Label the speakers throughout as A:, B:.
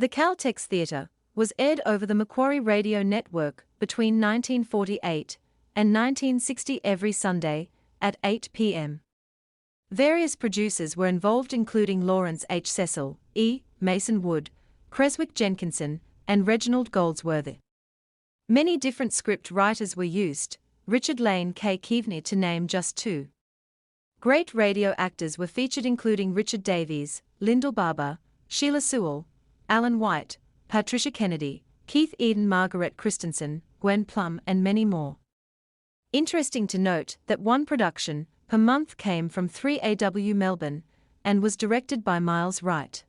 A: The Caltex Theatre was aired over the Macquarie Radio Network between 1948 and 1960 every Sunday at 8 p.m. Various producers were involved including Lawrence H. Cecil, E. Mason Wood, Creswick Jenkinson, and Reginald Goldsworthy. Many different script writers were used, Richard Lane K. Keaveney to name just two. Great radio actors were featured including Richard Davies, Lyndall Barber, Sheila Sewell, Alan White, Patricia Kennedy, Keith Eden, Margaret Christensen, Gwen Plum, and many more. Interesting to note that one production per month came from 3AW Melbourne and was directed by Miles Wright.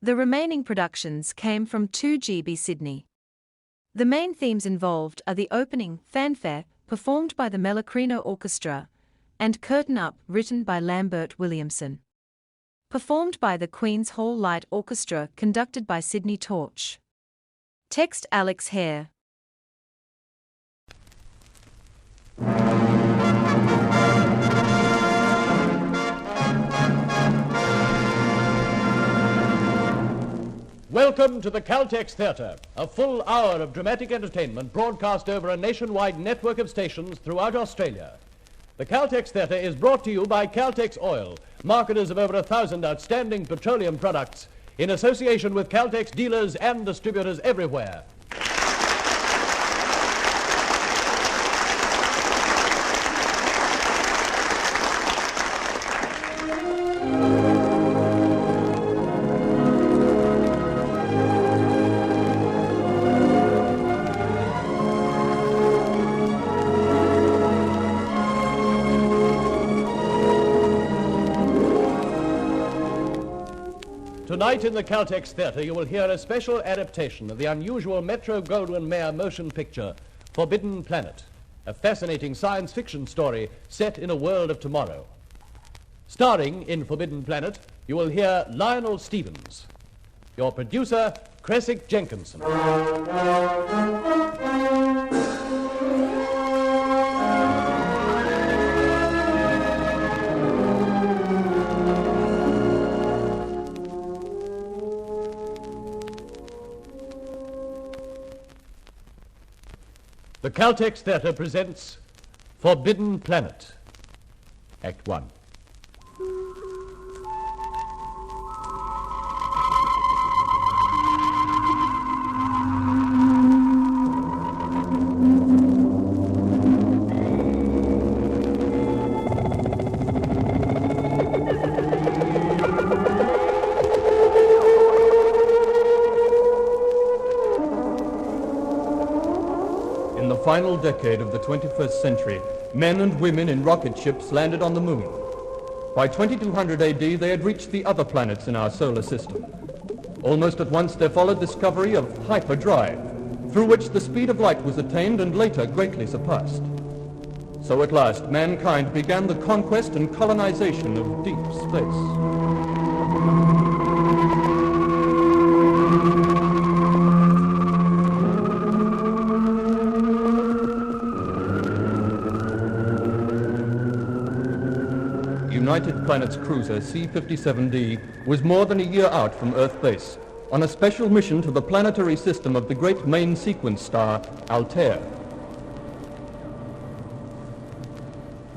A: The remaining productions came from 2GB Sydney. The main themes involved are the opening, Fanfare, performed by the Melocrino Orchestra, and Curtain Up, written by Lambert Williamson. Performed by the Queen's Hall Light Orchestra, conducted by Sydney Torch. Text Alex Hare.
B: Welcome to the Caltex Theatre, a full hour of dramatic entertainment broadcast over a nationwide network of stations throughout Australia. The Caltex Theatre is brought to you by Caltex Oil, marketers of over 1,000 outstanding petroleum products, in association with Caltex dealers and distributors everywhere. Tonight in the Caltex Theatre you will hear a special adaptation of the unusual Metro-Goldwyn-Mayer motion picture, Forbidden Planet, a fascinating science fiction story set in a world of tomorrow. Starring in Forbidden Planet, you will hear Lionel Stevens. Your producer, Creswick Jenkinson. The Caltex Theatre presents Forbidden Planet, Act 1.
C: In the final decade of the 21st century, men and women in rocket ships landed on the moon. By 2200 AD, they had reached the other planets in our solar system. Almost at once there followed discovery of hyperdrive, through which the speed of light was attained and later greatly surpassed. So at last, mankind began the conquest and colonization of deep space. United Planets cruiser C-57D was more than a year out from Earth base on a special mission to the planetary system of the great main sequence star, Altair.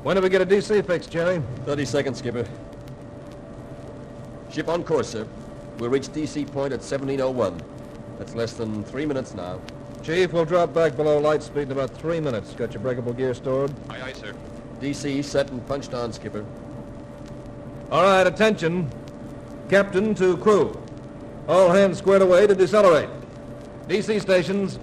D: When do we get a DC fix, Jerry?
E: 30 seconds, Skipper. Ship on course, sir. We'll reach DC point at 1701. That's less than 3 minutes now.
D: Chief, we'll drop back below light speed in about 3 minutes. Got your breakable gear stored?
E: Aye, aye, sir. DC set and punched on, Skipper.
D: All right, attention. Captain to crew. All hands squared away to decelerate. DC stations.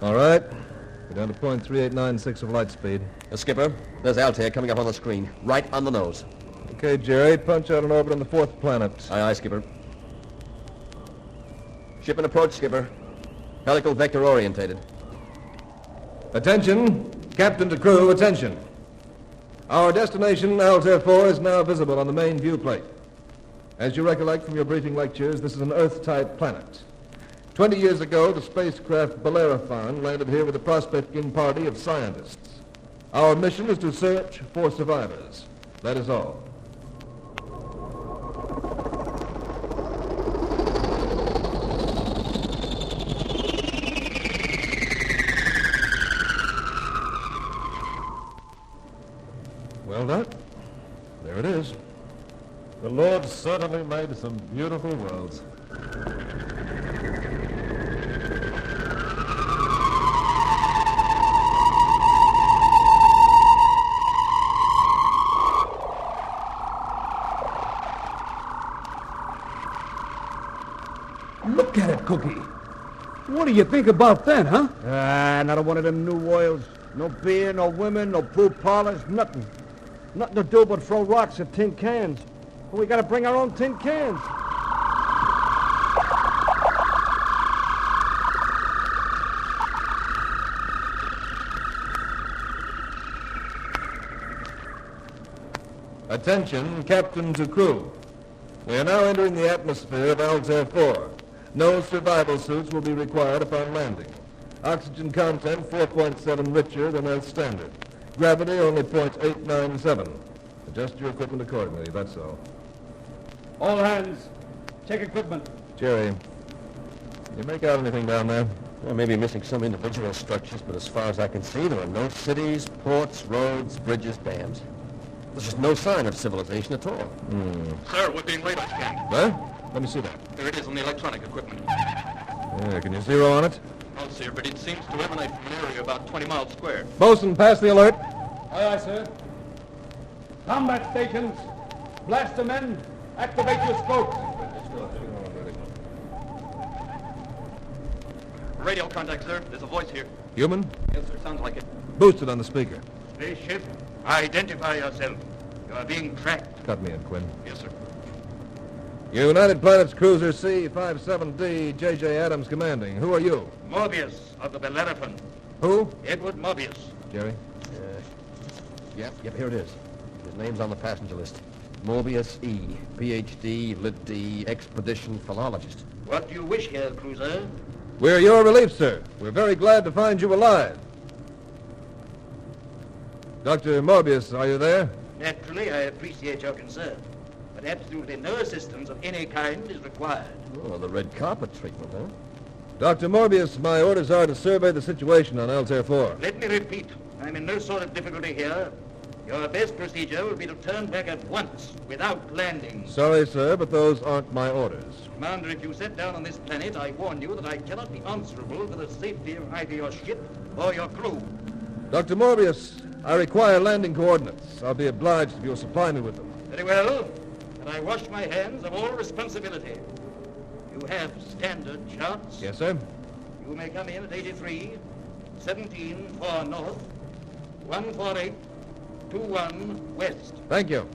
D: All right. We're down to point 3896 of light speed.
E: Skipper, there's Altair coming up on the screen, right on the nose.
D: Okay, Jerry, punch out an orbit on the fourth planet.
E: Aye, aye, Skipper. Ship in approach, Skipper. Helical vector orientated.
D: Attention, captain to crew, attention. Our destination, Altair 4, is now visible on the main viewplate. As you recollect from your briefing lectures, this is an Earth-type planet. 20 years ago, the spacecraft Bellerophon landed here with a prospecting party of scientists. Our mission is to search for survivors. That is all. Well, Doc, there it is.
F: The Lord certainly made some beautiful worlds.
G: Look at it, Cookie. What do you think about that, huh?
H: Another one of them new worlds. No beer, no women, no pool parlors, nothing. Nothing to do but throw rocks at tin cans. We gotta bring our own tin cans.
D: Attention, captain to crew. We are now entering the atmosphere of Altair 4. No survival suits will be required upon landing. Oxygen content 4.7 richer than Earth standard. Gravity only 0.897. Adjust your equipment accordingly, that's all.
G: All hands, check equipment.
D: Jerry, you make out anything down there?
E: Well, maybe missing some individual structures, but as far as I can see, there are no cities, ports, roads, bridges, dams. There's just no sign of civilization at all.
I: Sir, we're being radar scanned.
D: What? Let me see that.
I: There it is on the electronic equipment.
D: Yeah, can you zero on it?
I: No, sir, but it seems to emanate from an area about 20 miles square.
D: Bosun, pass the alert.
G: Aye, aye, sir. Combat stations, blaster men, activate your scopes.
I: Radio contact, sir. There's a voice here.
D: Human?
I: Yes, sir. Sounds like it.
D: Boost it on the speaker.
I: Spaceship, identify yourself. You are being tracked.
D: Cut me in, Quinn.
I: Yes, sir.
D: United Planets Cruiser C-57D, J.J. Adams commanding. Who are you?
I: Mobius of the Bellerophon.
D: Who?
I: Edward Mobius.
D: Jerry?
E: Yep, here it is. His name's on the passenger list. Mobius E., Ph.D., Lit.D., Expedition Philologist.
I: What do you wish here, cruiser?
D: We're your relief, sir. We're very glad to find you alive. Dr. Morbius, are you there?
I: Naturally, I appreciate your concern, but absolutely no assistance of any kind is required.
E: Oh, the red carpet treatment, huh?
D: Dr. Morbius, my orders are to survey the situation on Altair 4.
I: Let me repeat, I'm in no sort of difficulty here. Your best procedure will be to turn back at once, without landing.
D: Sorry, sir, but those aren't my orders.
I: Commander, if you set down on this planet, I warn you that I cannot be answerable for the safety of either your ship or your crew.
D: Dr. Morbius, I require landing coordinates. I'll be obliged if you'll supply me with them.
I: Very well, and I wash my hands of all responsibility. You have standard charts.
D: Yes, sir.
I: You may come in at 83, 17 for north, 148, 21 west.
D: Thank you.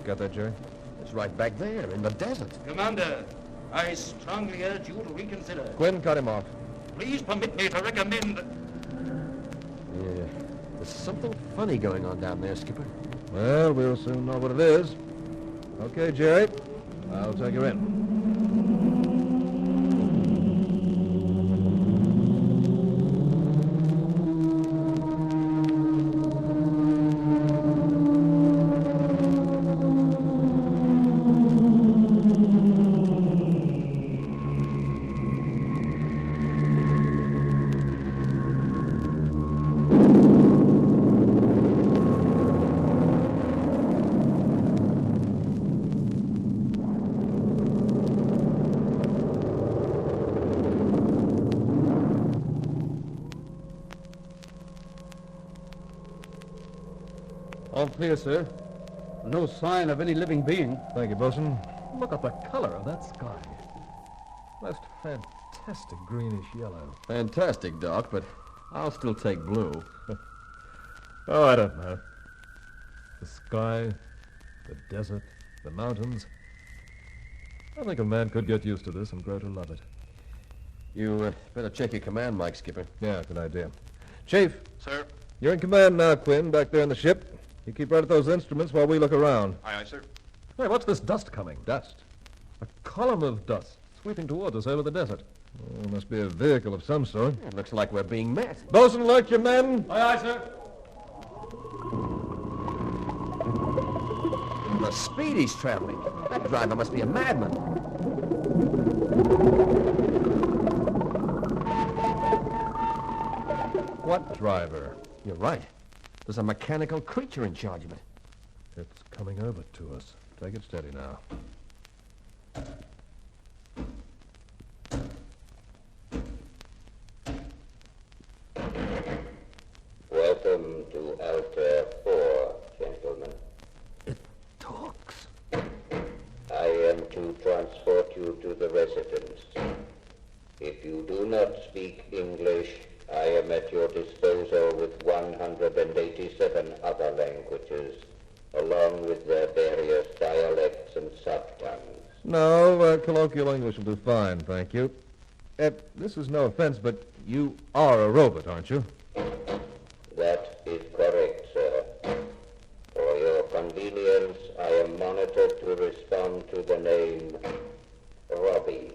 D: Got that, Jerry?
E: It's right back there in the desert.
I: Commander, I strongly urge you to reconsider.
D: Quinn, cut him off.
I: Please permit me to recommend...
E: Yeah, there's something funny going on down there, Skipper.
D: Well, we'll soon know what it is. Okay, Jerry. I'll take you in.
G: All clear, sir. No sign of any living being.
D: Thank you, Bosun.
F: Look at the color of that sky. Most fantastic greenish yellow.
E: Fantastic, Doc, but I'll still take blue.
F: Oh, I don't know. The sky, the desert, the mountains. I think a man could get used to this and grow to love it.
E: You better check your command mic, Skipper.
D: Yeah, good idea. Chief,
J: Sir.
D: you're in command now, Quinn, back there in the ship. You keep right at those instruments while we look around.
J: Aye, aye, sir.
F: Hey, what's this dust coming?
D: Dust.
F: A column of dust sweeping towards us over the desert.
D: Oh, must be a vehicle of some sort.
E: It looks like we're being met.
D: Bosun, alert your men.
G: Aye, aye, sir.
E: The speed he's traveling. That driver must be a madman.
D: What driver?
E: You're right. There's a mechanical creature in charge of it.
F: It's coming over to us.
D: Take it steady now.
K: Welcome to Altair 4, gentlemen.
E: It talks.
K: I am to transport you to the residence. If you do not speak English, I am at your disposal with 187 other languages, along with their various dialects and subtongues.
D: No, colloquial English will do fine, thank you. This is no offense, but you are a robot, aren't you?
K: That is correct, sir. For your convenience, I am monitored to respond to the name Robbie.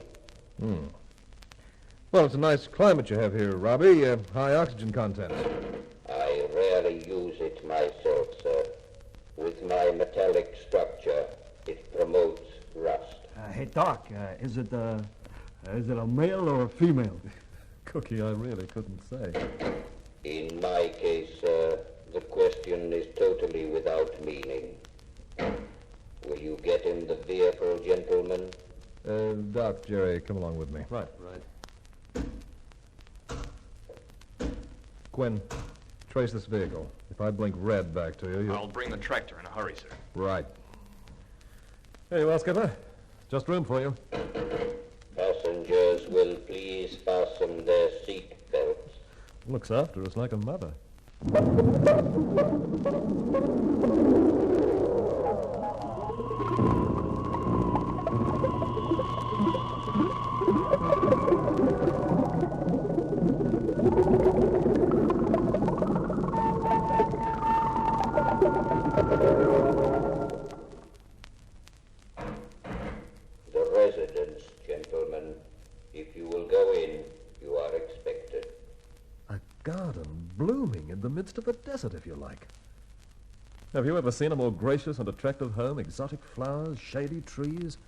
D: Well, it's a nice climate you have here, Robbie. High oxygen content.
K: I rarely use it myself, sir. With my metallic structure, it promotes rust.
H: Hey, Doc, is it a male or a female?
F: Cookie, I really couldn't say.
K: In my case, sir, the question is totally without meaning. Will you get in the vehicle, gentlemen?
D: Doc, Jerry, come along with me.
F: Right.
D: Quinn, trace this vehicle. If I blink red back to you,
J: I'll bring the tractor in a hurry, sir.
D: Right.
F: Here you are, Skipper. Just room for you.
K: Passengers will please fasten their seat belts.
F: Looks after us like a mother.
K: The residence, gentlemen. If you will go in, you are expected.
F: A garden blooming in the midst of a desert, if you like. Have you ever seen a more gracious and attractive home? Exotic flowers, shady trees,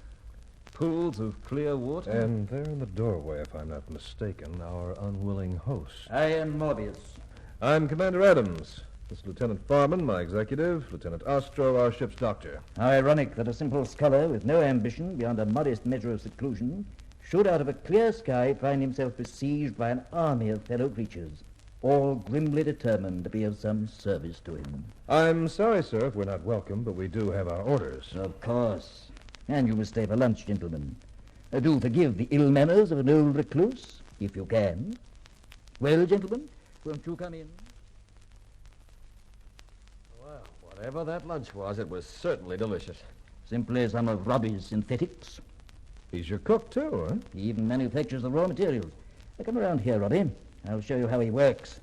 F: pools of clear water.
D: And there in the doorway, if I'm not mistaken, our unwilling host.
L: I am Morbius.
D: I'm Commander Adams. This is Lieutenant Farman, my executive. Lieutenant Ostro, our ship's doctor.
L: How ironic that a simple scholar with no ambition beyond a modest measure of seclusion should, out of a clear sky, find himself besieged by an army of fellow creatures, all grimly determined to be of some service to him.
D: I'm sorry, sir, if we're not welcome, but we do have our orders.
L: Of course. And you must stay for lunch, gentlemen. Do forgive the ill manners of an old recluse, if you can. Well, gentlemen, won't you come in?
E: Well, whatever that lunch was, it was certainly delicious.
L: Simply some of Robbie's synthetics.
D: He's your cook, too, huh?
L: He even manufactures the raw materials. Now, come around here, Robbie. I'll show you how he works.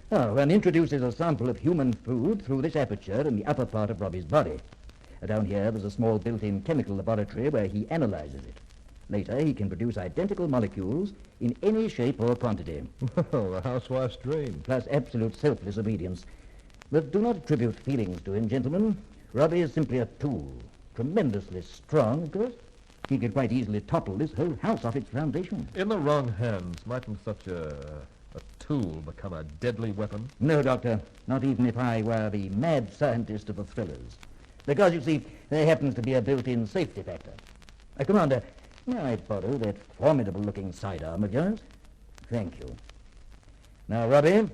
L: One introduces a sample of human food through this aperture in the upper part of Robbie's body. Down here, there's a small built-in chemical laboratory where he analyzes it. Later, he can produce identical molecules in any shape or quantity.
D: Oh, the housewife's dream.
L: Plus absolute selfless obedience. But do not attribute feelings to him, gentlemen. Robbie is simply a tool. Tremendously strong, of course. He could quite easily topple this whole house off its foundation.
F: In the wrong hands, mightn't such a tool become a deadly weapon?
L: No, Doctor. Not even if I were the mad scientist of the thrillers. Because, you see, there happens to be a built-in safety factor. Commander, may I borrow that formidable-looking sidearm of yours? Thank you. Now, Robbie,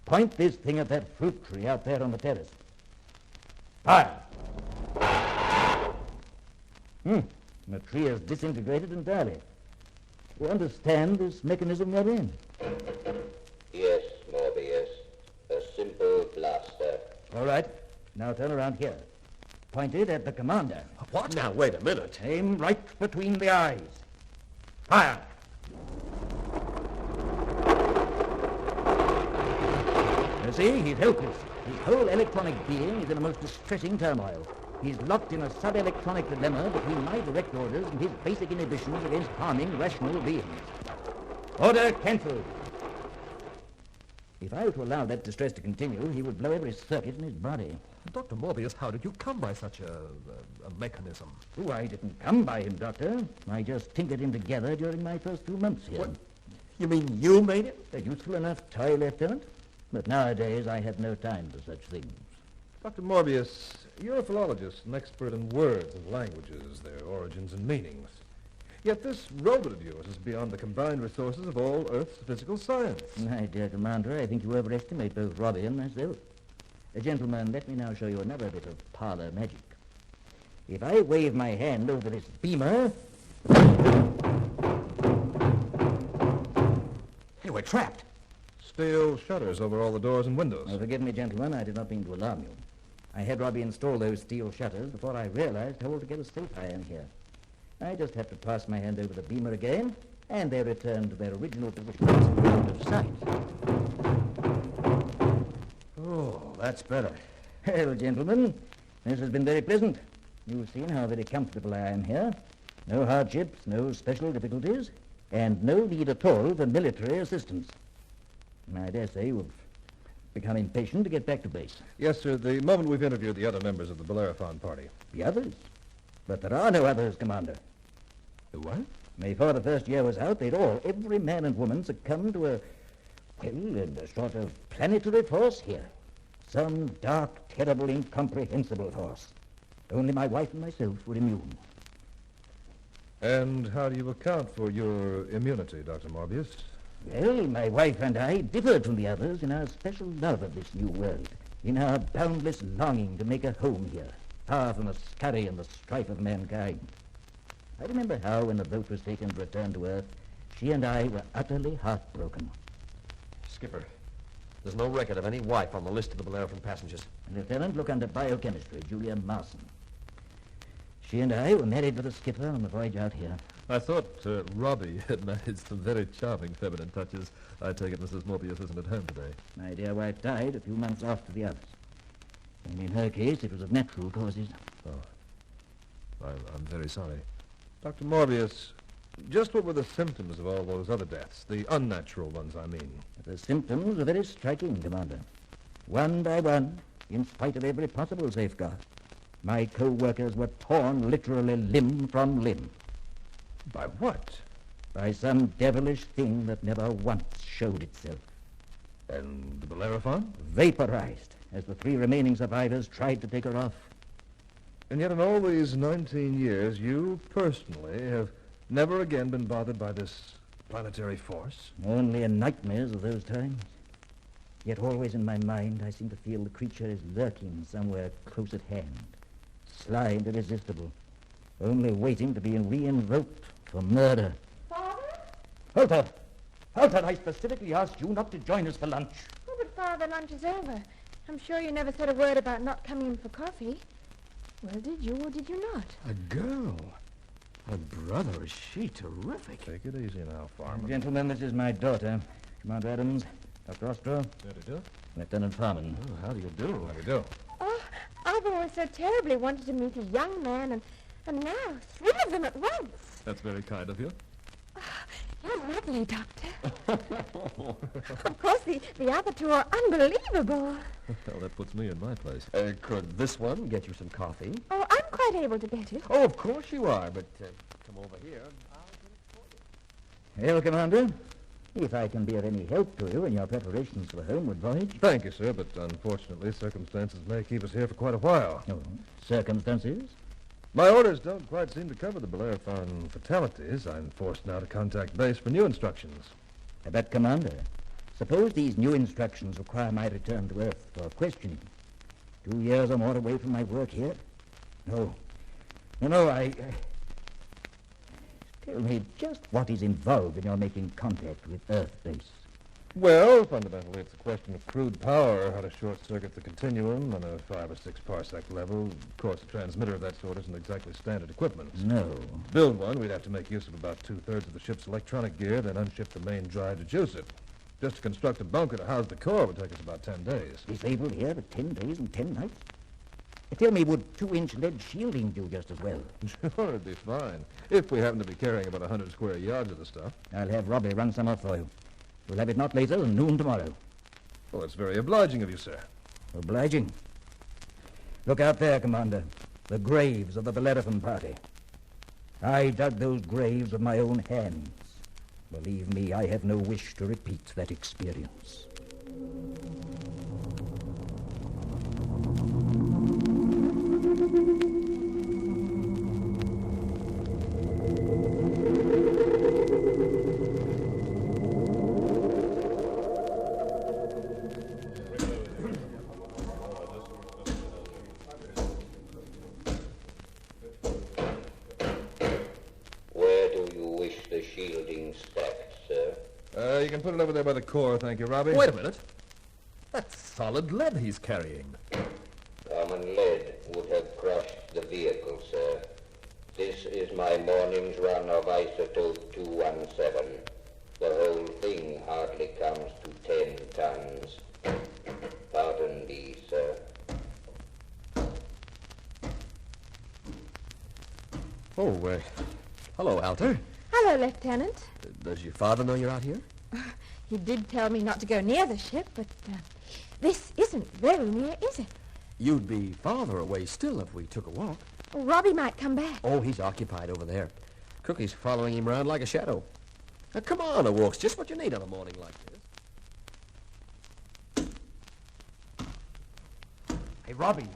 L: point this thing at that fruit tree out there on the terrace. Fire! The tree is disintegrated entirely. You understand this mechanism, Robbie?
K: Yes, Morbius. A simple blaster.
L: All right. Now turn around here. Point it at the commander.
E: What? Now, wait a minute.
L: Aim right between the eyes.
D: Fire!
L: You see, he's helpless. His whole electronic being is in a most distressing turmoil. He's locked in a sub-electronic dilemma between my direct orders and his basic inhibitions against harming rational beings. Order cancelled. If I were to allow that distress to continue, he would blow every circuit in his body.
F: Dr. Morbius, how did you come by such a mechanism?
L: Oh, I didn't come by him, Doctor. I just tinkered him together during my first 2 months here.
E: What? You mean you made it?
L: A useful enough toy, Lieutenant. But nowadays I have no time for such things.
D: Dr. Morbius, you're a philologist, an expert in words and languages, their origins and meanings. Yet this robot of yours is beyond the combined resources of all Earth's physical science.
L: My dear Commander, I think you overestimate both Robbie and myself. Gentlemen, let me now show you another bit of parlor magic. If I wave my hand over this beamer...
E: Hey, we're trapped.
D: Steel shutters over all the doors and windows.
L: Oh, forgive me, gentlemen, I did not mean to alarm you. I had Robbie install those steel shutters before I realized how altogether safe I am here. I just have to pass my hand over the beamer again, and they return to their original positions out of sight.
E: Oh, that's better.
L: Well, gentlemen, this has been very pleasant. You've seen how very comfortable I am here. No hardships, no special difficulties, and no need at all for military assistance. I dare say you've become impatient to get back to base.
D: Yes, sir. The moment we've interviewed the other members of the Bellerophon party.
L: The others? But there are no others, Commander.
F: The what?
L: Before the first year was out, they'd all, every man and woman, succumbed to a sort of planetary force here. Some dark, terrible, incomprehensible force. Only my wife and myself were immune.
D: And how do you account for your immunity, Dr. Morbius?
L: Well, my wife and I differed from the others in our special love of this new world, in our boundless longing to make a home here, far from the scurry and the strife of mankind. I remember how, when the vote was taken to return to Earth, she and I were utterly heartbroken.
E: Skipper, there's no record of any wife on the list of the Bellerophon passengers.
L: Lieutenant, look under biochemistry, Julia Marson. She and I were married with the skipper on the voyage out here.
F: I thought Robbie had managed some very charming feminine touches. I take it Mrs. Morbius isn't at home today.
L: My dear wife died a few months after the others. And in her case, it was of natural causes.
F: Oh. I'm very sorry.
D: Dr. Morbius, just what were the symptoms of all those other deaths? The unnatural ones, I mean.
L: The symptoms are very striking, Commander. One by one, in spite of every possible safeguard, my co-workers were torn literally limb from limb.
D: By what?
L: By some devilish thing that never once showed itself.
D: And the Bellerophon?
L: Vaporized, as the 3 remaining survivors tried to take her off.
D: And yet in all these 19 years, you personally have never again been bothered by this planetary force?
L: Only in nightmares of those times. Yet always in my mind, I seem to feel the creature is lurking somewhere close at hand. Sly and irresistible. Only waiting to be re-invoked for murder.
J: Father?
L: Halter, I specifically asked you not to join us for lunch.
J: Oh, but Father, lunch is over. I'm sure you never said a word about not coming in for coffee. Well, did you or did you not?
E: A girl? Her brother, is she terrific?
D: Take it easy now, Farman.
L: Gentlemen, this is my daughter. Commander Adams, Dr. Ostro.
D: How do you do?
L: Lieutenant Farman.
E: Oh, how do you do?
D: How do you do?
J: Oh, I've always so terribly wanted to meet a young man, and now 3 of them at once.
F: That's very kind of you.
J: You're lovely, Doctor. Of course, the other 2 are unbelievable.
F: Well, that puts me in my place.
E: Could this one get you some coffee?
J: Oh, I'm quite able to get it.
E: Oh, of course you are, but come over here. I'll get it for you.
L: Well, Commander, if I can be of any help to you in your preparations for the homeward voyage.
D: Thank you, sir, but unfortunately circumstances may keep us here for quite a while.
L: Oh, circumstances?
D: My orders don't quite seem to cover the Bellerophon fatalities. I'm forced now to contact base for new instructions.
L: But, Commander, suppose these new instructions require my return to Earth for questioning. 2 years or more away from my work here? No, Tell me just what is involved in your making contact with Earth base.
D: Well, fundamentally, it's a question of crude power, how to short-circuit the continuum on a 5 or 6 parsec level. Of course, a transmitter of that sort isn't exactly standard equipment.
L: No.
D: To build one, we'd have to make use of about 2/3 of the ship's electronic gear, then unship the main drive to juice it. Just to construct a bunker to house the core would take us about 10 days.
L: Disabled here for 10 days and 10 nights? Tell me, would 2-inch lead shielding do just as well?
D: Sure, it'd be fine. If we happen to be carrying about 100 square yards of the stuff.
L: I'll have Robbie run some off for you. We'll have it not later than noon tomorrow.
D: Well, it's very obliging of you, sir.
L: Obliging? Look out there, Commander. The graves of the Bellerophon party. I dug those graves with my own hands. Believe me, I have no wish to repeat that experience.
D: You can put it over there by the core, thank you, Robbie.
E: Wait a minute. That's solid lead he's carrying.
K: Common lead would have crushed the vehicle, sir. This is my morning's run of isotope 217. The whole thing hardly comes to 10 tons. Pardon me, sir.
E: Oh, hello, Alter.
J: Hello, Lieutenant.
E: Does your father know you're out here?
J: He did tell me not to go near the ship, but this isn't very near, is it?
E: You'd be farther away still if we took a walk.
J: Well, Robbie might come back.
E: Oh, he's occupied over there. Cookie's following him around like a shadow. Now, come on, a walk's just what you need on a morning like this.
H: Hey, Robbie.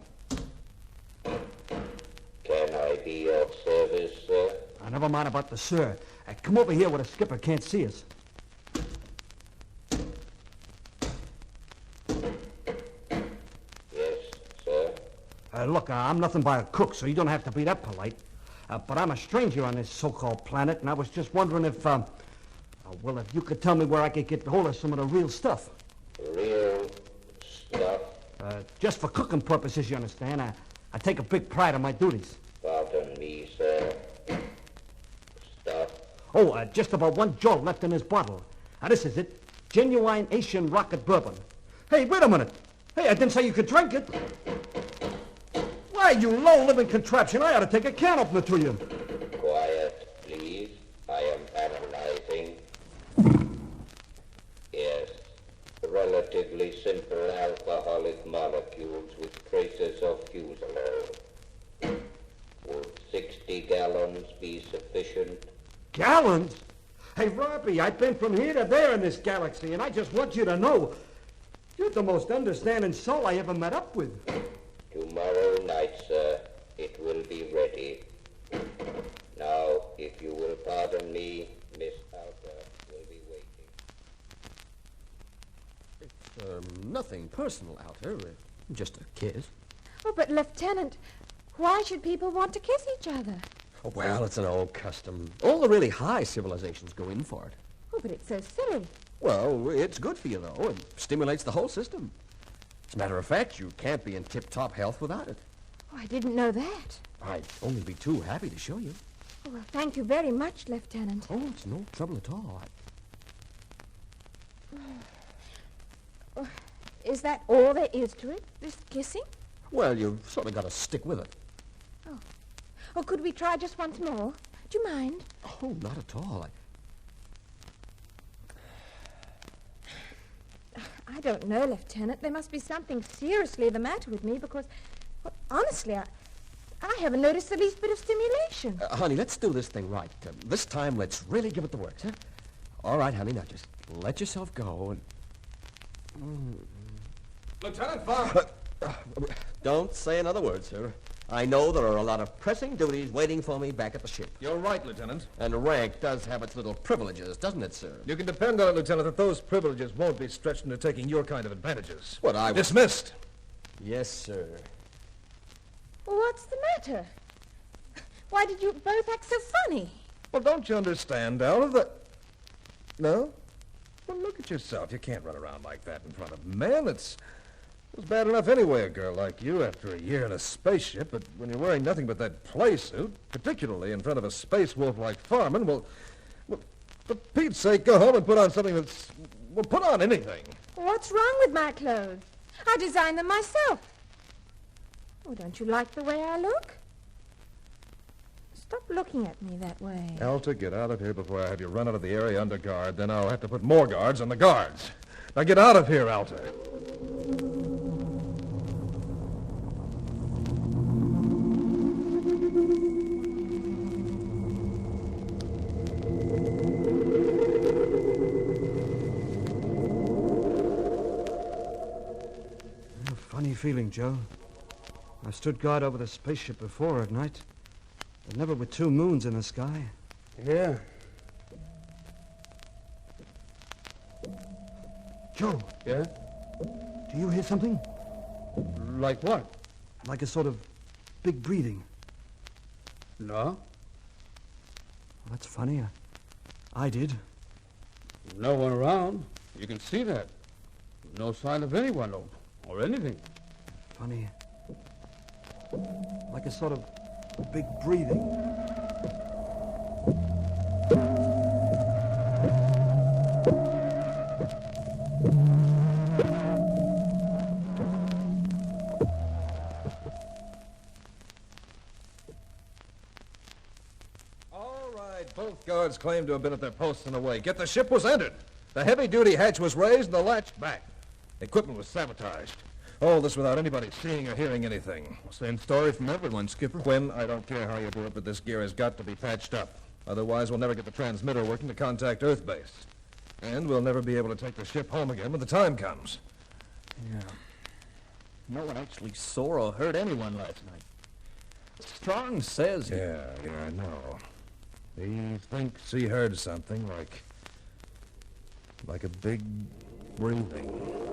K: Can I be of service, sir?
H: Never mind about the sir. Come over here where the skipper can't see us.
K: Yes, sir.
H: Look, I'm nothing but a cook, so you don't have to be that polite. But I'm a stranger on this so-called planet, and I was just wondering if, if you could tell me where I could get hold of some of the real stuff.
K: Real stuff?
H: Just for cooking purposes, you understand. I take a big pride in my duties.
K: Pardon me, sir. Stuff?
H: Oh, just about one jolt left in this bottle. Now, this is it. Genuine Asian rocket bourbon. Hey, wait a minute. Hey, I didn't say you could drink it. Why, you low-living contraption, I ought to take a can opener to you.
K: Quiet, please. I am analyzing. Yes. Relatively simple alcoholic molecules with traces of fuselage. Would 60 gallons be sufficient?
H: Gallons? Hey, Robbie, I've been from here to there in this galaxy, and I just want you to know you're the most understanding soul I ever met up with.
K: Tomorrow night, sir, it will be ready. Now, if you will pardon me, Miss Alpha will be waiting.
E: It's nothing personal, Alter. Just a kiss.
J: Oh, but Lieutenant, why should people want to kiss each other?
E: Oh, well, it's an old custom. All the really high civilizations go in for it.
J: Oh, but it's so silly.
E: Well, it's good for you, though. It stimulates the whole system. As a matter of fact, you can't be in tip-top health without it.
J: Oh, I didn't know that.
E: I'd only be too happy to show you.
J: Oh, well, thank you very much, Lieutenant.
E: Oh, it's no trouble at all.
J: Is that all there is to it, this kissing?
E: Well, you've sort of got to stick with it.
J: Oh. Oh, could we try just once more? Do you mind?
E: Oh, not at all.
J: I don't know, Lieutenant. There must be something seriously the matter with me because, well, honestly, I haven't noticed the least bit of stimulation.
E: Honey, let's do this thing right. This time, let's really give it the works, huh? All right, honey, now just let yourself go and...
D: Lieutenant Farr!
E: Don't say another word, sir. I know there are a lot of pressing duties waiting for me back at the ship.
D: You're right, Lieutenant.
E: And rank does have its little privileges, doesn't it, sir?
D: You can depend on it, Lieutenant, that those privileges won't be stretched into taking your kind of advantages.
E: What I...
D: Dismissed!
E: Yes, sir.
J: Well, what's the matter? Why did you both act so funny?
D: Well, don't you understand, Al, that... No? Well, look at yourself. You can't run around like that in front of men. It's bad enough anyway, a girl like you, after a year in a spaceship. But when you're wearing nothing but that play suit, particularly in front of a space wolf like Farman, well, for Pete's sake, go home and put on something that's... Well, put on anything.
J: What's wrong with my clothes? I designed them myself. Oh, don't you like the way I look? Stop looking at me that way.
D: Alta, get out of here before I have you run out of the area under guard. Then I'll have to put more guards on the guards. Now get out of here, Alta.
H: Funny feeling, Joe. I stood guard over the spaceship before at night, but never with 2 moons in the sky.
G: Yeah.
H: Joe.
G: Yeah?
H: Do you hear something?
G: Like what?
H: Like a sort of big breathing.
G: No.
H: Well, that's funny. I did.
G: No one around. You can see that. No sign of anyone or anything.
H: Funny. Like a sort of big breathing.
D: All right, both guards claim to have been at their posts and away. Get the ship was entered. The heavy-duty hatch was raised and the latch back. Equipment was sabotaged. All this without anybody seeing or hearing anything.
C: Same story from everyone, Skipper.
D: Quinn, I don't care how you do it, but this gear has got to be patched up. Otherwise, we'll never get the transmitter working to contact Earth base. And we'll never be able to take the ship home again when the time comes.
C: Yeah. No one actually saw or heard anyone last night. Strong says...
D: Yeah, I know. He thinks he heard something like a big breathing.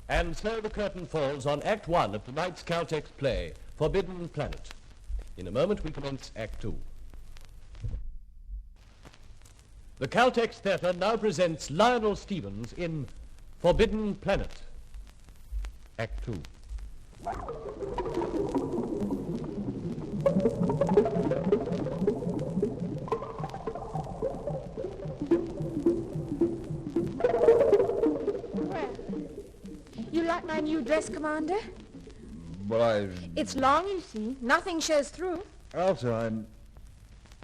B: And so the curtain falls on Act 1 of tonight's Caltex play, Forbidden Planet. In a moment we commence Act 2. The Caltex Theatre now presents Lionel Stevens in Forbidden Planet, Act 2.
J: You like my new dress, Commander?
D: Well,
J: It's long, you see. Nothing shows through.
D: Alta,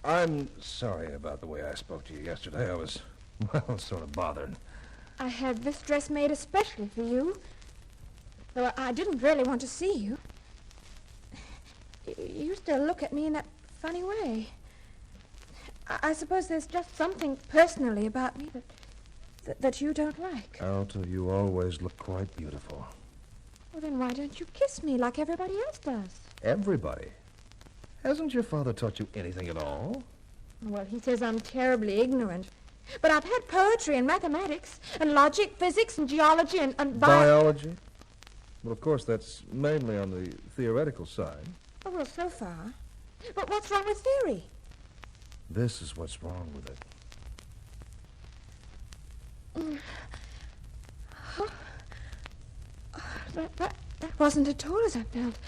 D: I'm sorry about the way I spoke to you yesterday. I was, well, sort of bothered.
J: I had this dress made especially for you. Though I didn't really want to see you. You still look at me in that funny way. I suppose there's just something personally about me that you don't like.
D: Alta, you always look quite beautiful.
J: Well, then why don't you kiss me like everybody else does?
D: Everybody? Hasn't your father taught you anything at all?
J: Well, he says I'm terribly ignorant. But I've had poetry and mathematics and logic, physics and geology and
D: biology? Well, of course, that's mainly on the theoretical side.
J: Oh, well, so far. But what's wrong with theory?
D: This is what's wrong with it.
J: That wasn't at all as I felt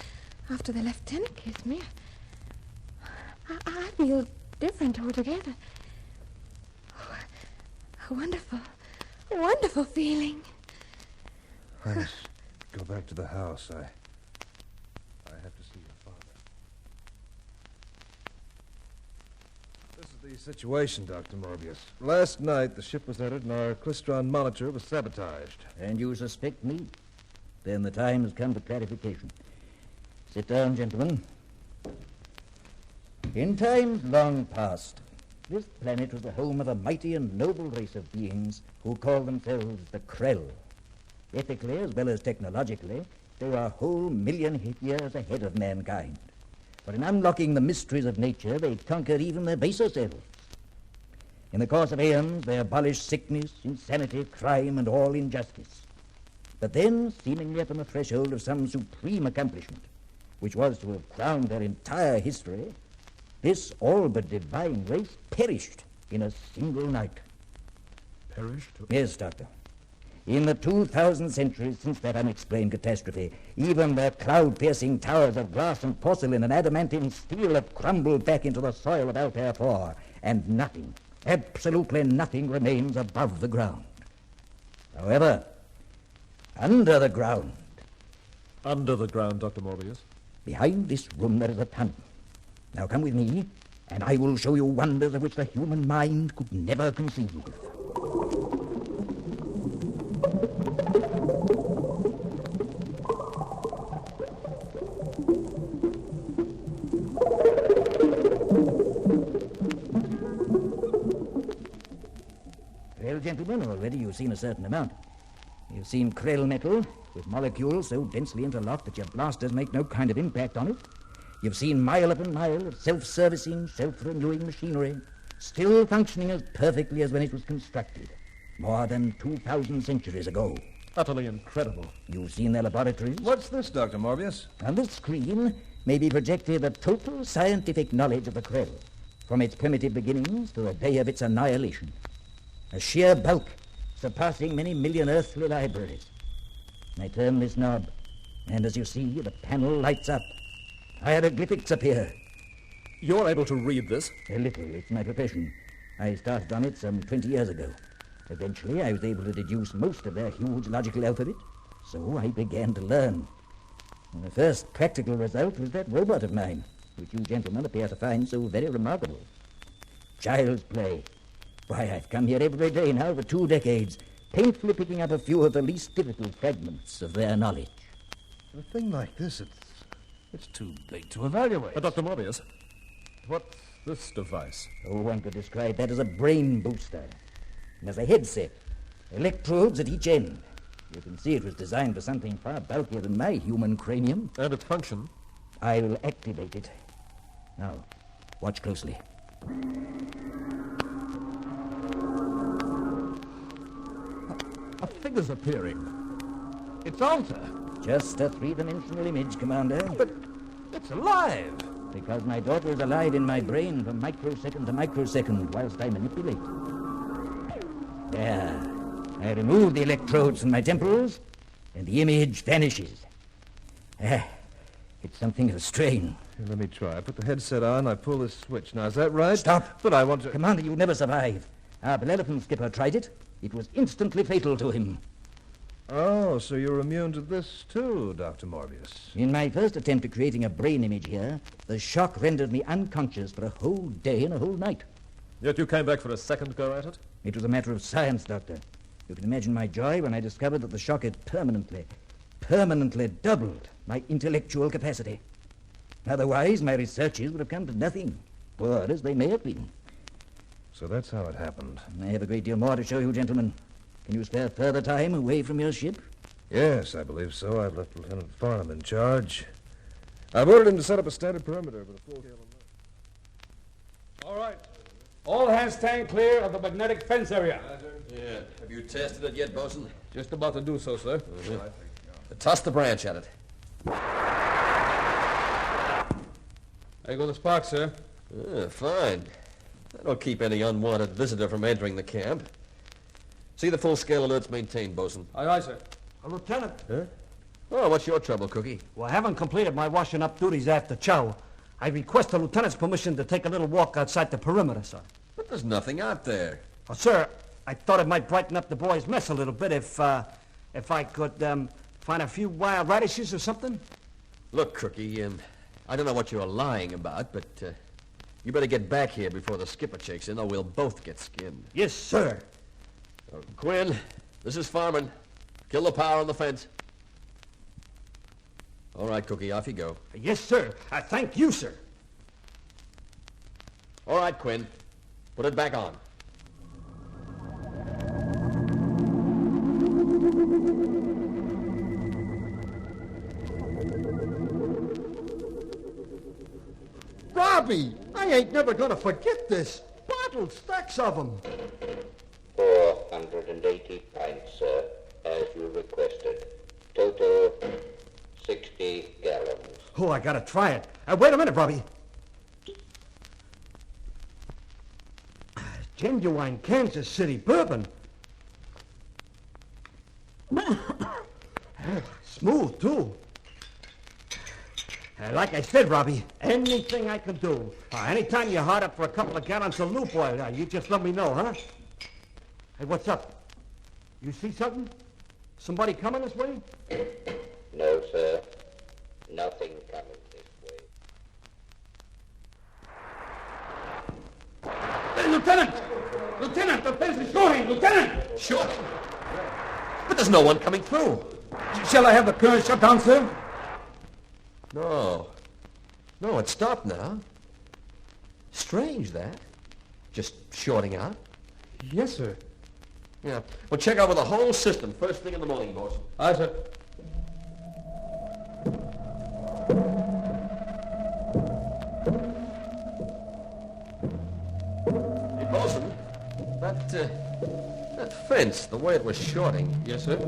J: after the lieutenant kissed me. I feel different altogether. Oh, a wonderful feeling.
D: I must go back to the house. I have to see your father. This is the situation, Dr. Morbius. Last night, the ship was entered and our Klystron monitor was sabotaged.
L: And you suspect me? Then the time has come for clarification. Sit down, gentlemen. In times long past, this planet was the home of a mighty and noble race of beings who call themselves the Krell. Ethically as well as technologically, they were a whole million years ahead of mankind. For in unlocking the mysteries of nature, they conquered even the baser cells. In the course of aeons, they abolished sickness, insanity, crime, and all injustice. But then, seemingly upon the threshold of some supreme accomplishment, which was to have crowned their entire history, this all but divine race perished in a single night.
F: Perished?
L: Yes, Doctor. In the 2,000 centuries since that unexplained catastrophe, even the cloud-piercing towers of glass and porcelain and adamantine steel have crumbled back into the soil of Altair 4, and nothing, absolutely nothing, remains above the ground. However, under the ground...
F: Under the ground, Dr. Morbius?
L: Behind this room there is a tunnel. Now come with me, and I will show you wonders of which the human mind could never conceive. Well, gentlemen, already you've seen a certain amount. You've seen krill metal, with molecules so densely interlocked that your blasters make no kind of impact on it. You've seen mile upon mile of self-servicing, self-renewing machinery, still functioning as perfectly as when it was constructed, more than 2,000 centuries ago.
F: Utterly incredible.
L: You've seen their laboratories?
D: What's this, Dr. Morbius?
L: On the screen may be projected the total scientific knowledge of the krill, from its primitive beginnings to the day of its annihilation. A sheer bulk surpassing many million earthly libraries. I turn this knob, and as you see, the panel lights up. Hieroglyphics appear.
F: You're able to read this?
L: A little. It's my profession. I started on it some 20 years ago. Eventually, I was able to deduce most of their huge logical alphabet, so I began to learn. And the first practical result was that robot of mine, which you gentlemen appear to find so very remarkable. Child's play. Why, I've come here every day now for 2 decades, painfully picking up a few of the least difficult fragments of their knowledge.
D: A thing like this, it's too big to evaluate.
F: Dr. Morbius, what's this device?
L: Oh, one could describe that as a brain booster. And as a headset, electrodes at each end. You can see it was designed for something far bulkier than my human cranium.
F: And its function?
L: I will activate it. Now, watch closely.
F: A figure's appearing. It's Alta.
L: Just a 3-dimensional image, Commander.
F: But it's alive.
L: Because my daughter is alive in my brain from microsecond to microsecond whilst I manipulate. There. I remove the electrodes from my temples, and the image vanishes. It's something of a strain.
D: Here, let me try. I put the headset on, I pull this switch. Now, is that right?
L: Stop.
D: But I want to...
L: Commander, you'll never survive. Our Bellerophon skipper tried it. It was instantly fatal to him.
D: Oh, so you're immune to this too, Dr. Morbius.
L: In my first attempt at creating a brain image here, the shock rendered me unconscious for a whole day and a whole night.
F: Yet you came back for a second go at it?
L: It was a matter of science, Doctor. You can imagine my joy when I discovered that the shock had permanently doubled my intellectual capacity. Otherwise, my researches would have come to nothing, poor as they may have been.
D: So that's how it happened.
L: I have a great deal more to show you, gentlemen. Can you spare further time away from your ship?
D: Yes, I believe so. I've left Lieutenant Farnham in charge. I've ordered him to set up a standard perimeter with a full scale alert.
G: All right. All hands stand clear of the magnetic fence area.
E: Yeah. Have you tested it yet, Bosun?
G: Just about to do so, sir.
E: Toss the branch at it.
G: There go the sparks, sir.
E: Fine. That'll keep any unwanted visitor from entering the camp. See the full-scale alerts maintained, Bosun.
G: Aye, aye, sir.
H: Lieutenant.
E: Huh? Oh, what's your trouble, Cookie?
H: Well, I haven't completed my washing up duties after chow. I request the lieutenant's permission to take a little walk outside the perimeter, sir.
E: But there's nothing out there.
H: Oh, sir, I thought it might brighten up the boys' mess a little bit if I could find a few wild radishes or something.
E: Look, Cookie, I don't know what you're lying about, but you better get back here before the skipper checks in, or we'll both get skinned.
H: Yes, sir.
E: Quinn, this is Farman. Kill the power on the fence. All right, Cookie, off you go.
H: Yes, sir. Thank you, sir.
E: All right, Quinn. Put it back on.
H: Robbie, I ain't never gonna forget this. bottles, stacks of them.
K: 480 pints, sir, as you requested. Total 60 gallons.
H: Oh, I gotta try it. Wait a minute, Robbie. Genuine Kansas City bourbon. Smooth, too. Like I said, Robbie, anything I can do. Anytime you're hard up for a couple of gallons of loop oil, you just let me know, huh? Hey, what's up? You see something? Somebody coming this way?
K: No, sir. Nothing coming this way.
G: Hey, Lieutenant! Lieutenant, the place is shooting! Lieutenant!
E: Shooting? But there's no one coming through.
H: Shall I have the current shut down, sir?
E: No. No, it stopped now. Strange, that. Just shorting out.
H: Yes, sir.
E: Yeah. Well, check over the whole system first thing in the morning, boss.
H: Aye, sir.
E: Hey, bosun, that fence, the way it was shorting.
H: Yes, sir.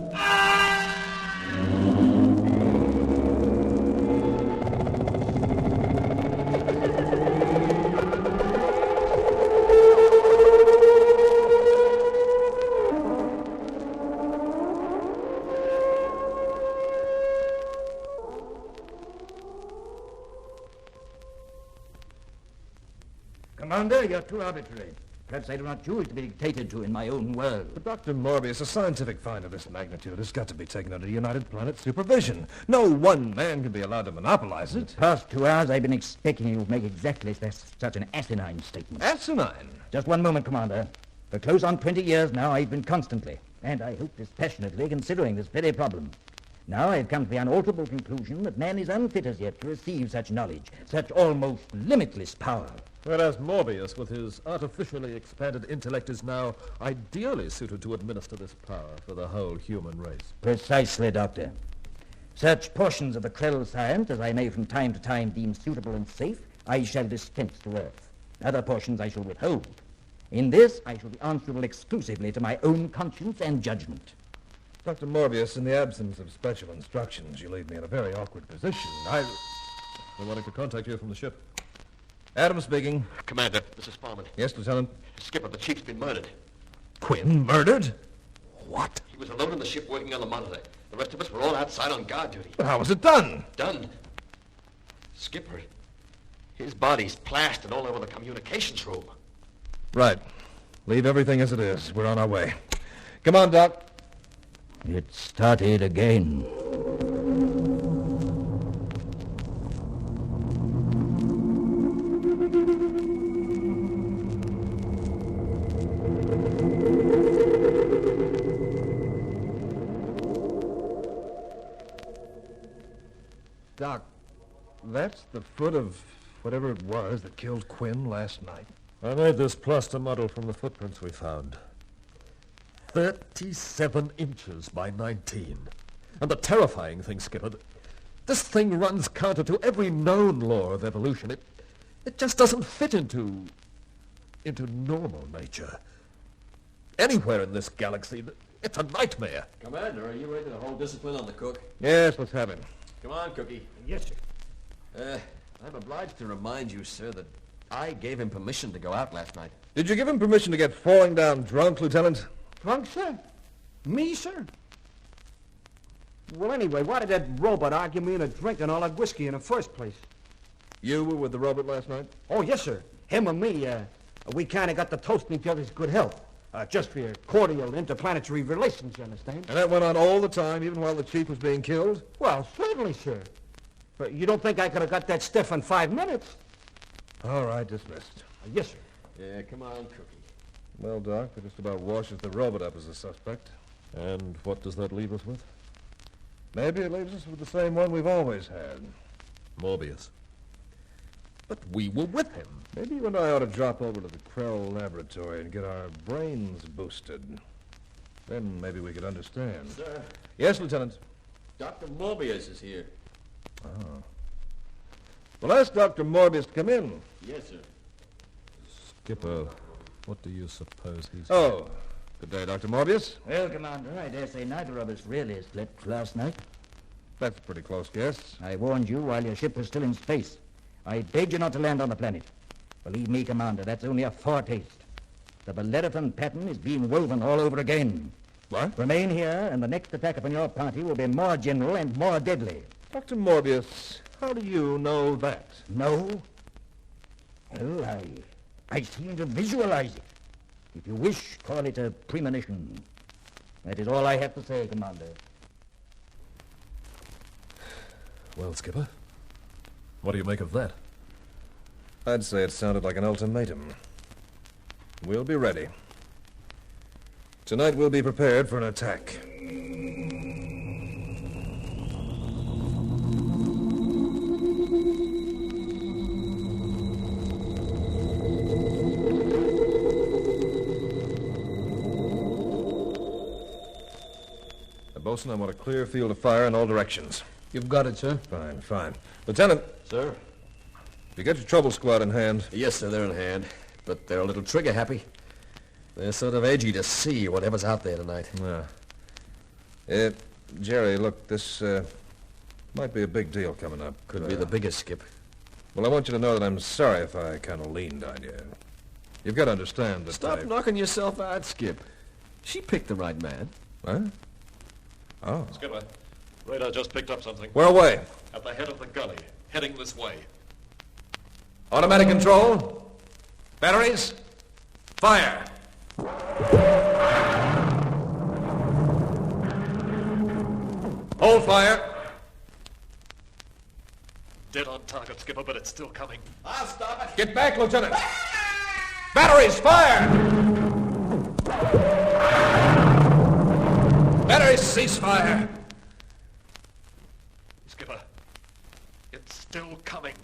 L: Commander, you're too arbitrary. Perhaps I do not choose to be dictated to in my own world.
D: But Dr. Morbius, a scientific find of this magnitude has got to be taken under United Planet supervision. No one man can be allowed to monopolize it.
L: The past 2 hours I've been expecting you to make exactly such an asinine statement.
D: Asinine?
L: Just one moment, Commander. For close on 20 years now, I've been constantly, and I hope dispassionately, considering this very problem. Now I've come to the unalterable conclusion that man is unfit as yet to receive such knowledge, such almost limitless power.
F: Whereas Morbius, with his artificially expanded intellect, is now ideally suited to administer this power for the whole human race.
L: Precisely, Doctor. Such portions of the Krell science as I may from time to time deem suitable and safe, I shall dispense to Earth. Other portions I shall withhold. In this, I shall be answerable exclusively to my own conscience and judgment.
D: Dr. Morbius, in the absence of special instructions, you leave me in a very awkward position.
F: They're wanting to contact you from the ship.
D: Adam speaking.
E: Commander, this is Farman.
D: Yes, Lieutenant.
E: Skipper, the chief's been murdered.
D: Quinn murdered? What?
E: He was alone in the ship working on the monitor. The rest of us were all outside on guard duty.
D: But how was it done?
E: Done? Skipper, his body's plastered all over the communications room.
D: Right. Leave everything as it is. We're on our way. Come on, Doc.
L: It started again.
D: Doc, that's the foot of whatever it was that killed Quinn last night.
F: I made this plaster model from the footprints we found. 37 inches by 19. And the terrifying thing, Skipper, this thing runs counter to every known law of evolution. It just doesn't fit into normal nature. Anywhere in this galaxy, it's a nightmare.
E: Commander, are you ready to hold discipline on the cook?
D: Yes, let's have him.
E: Come on, Cookie.
H: Yes, sir.
E: I'm obliged to remind you, sir, that I gave him permission to go out last night.
D: Did you give him permission to get falling down drunk, Lieutenant?
H: Drunk, sir? Me, sir? Well, anyway, why did that robot argue me into drinking all that whiskey in the first place?
D: You were with the robot last night?
H: Oh, yes, sir. Him and me, we kind of got to toasting each other's good health. Just for your cordial interplanetary relations, you understand?
D: And that went on all the time, even while the chief was being killed?
H: Well, certainly, sir. But you don't think I could have got that stiff in 5 minutes?
D: All right, dismissed.
H: Yes, sir.
E: Yeah, come on, Cookie.
D: Well, Doc, that just about washes the robot up as a suspect.
F: And what does that leave us with?
D: Maybe it leaves us with the same one we've always had.
F: Morbius. But we were with him.
D: Maybe you and I ought to drop over to the Krell laboratory and get our brains boosted. Then maybe we could understand.
E: Sir,
D: Yes, Lieutenant.
E: Dr. Morbius is here.
D: Oh. Well, ask Dr. Morbius to come in.
E: Yes, sir.
F: Skipper, What do you suppose he's...
D: Oh, good day, Dr. Morbius.
L: Well, Commander, I dare say neither of us really slept last night.
D: That's a pretty close guess.
L: I warned you while your ship was still in space. I begged you not to land on the planet. Believe me, Commander, that's only a foretaste. The Bellerophon pattern is being woven all over again.
D: What?
L: Remain here, and the next attack upon your party will be more general and more deadly.
D: Dr. Morbius, how do you know that?
L: No? Well, I seem to visualize it. If you wish, call it a premonition. That is all I have to say, Commander.
F: Well, Skipper, what do you make of that?
D: I'd say it sounded like an ultimatum. We'll be ready. Tonight we'll be prepared for an attack. Bosun, I want a clear field of fire in all directions.
E: You've got it, sir.
D: Fine, fine. Lieutenant.
E: Sir?
D: You get your trouble squad in hand?
E: Yes, sir, they're in hand. But they're a little trigger-happy. They're sort of edgy to see whatever's out there tonight.
D: Yeah. Jerry, look, this might be a big deal coming up.
E: Could be the biggest, Skip.
D: Well, I want you to know that I'm sorry if I kind of leaned on you. You've got to understand that
E: Stop knocking yourself out, Skip. She picked the right man.
D: What? Oh.
F: Skipper, radar just picked up something.
D: Where away?
F: At the head of the gully, heading this way.
D: Automatic control. Batteries. Fire. Hold fire.
F: Dead on target, Skipper, but it's still coming.
I: I'll stop it.
D: Get back, Lieutenant. Batteries, fire! Batteries, cease fire.
F: Skipper, it's still coming.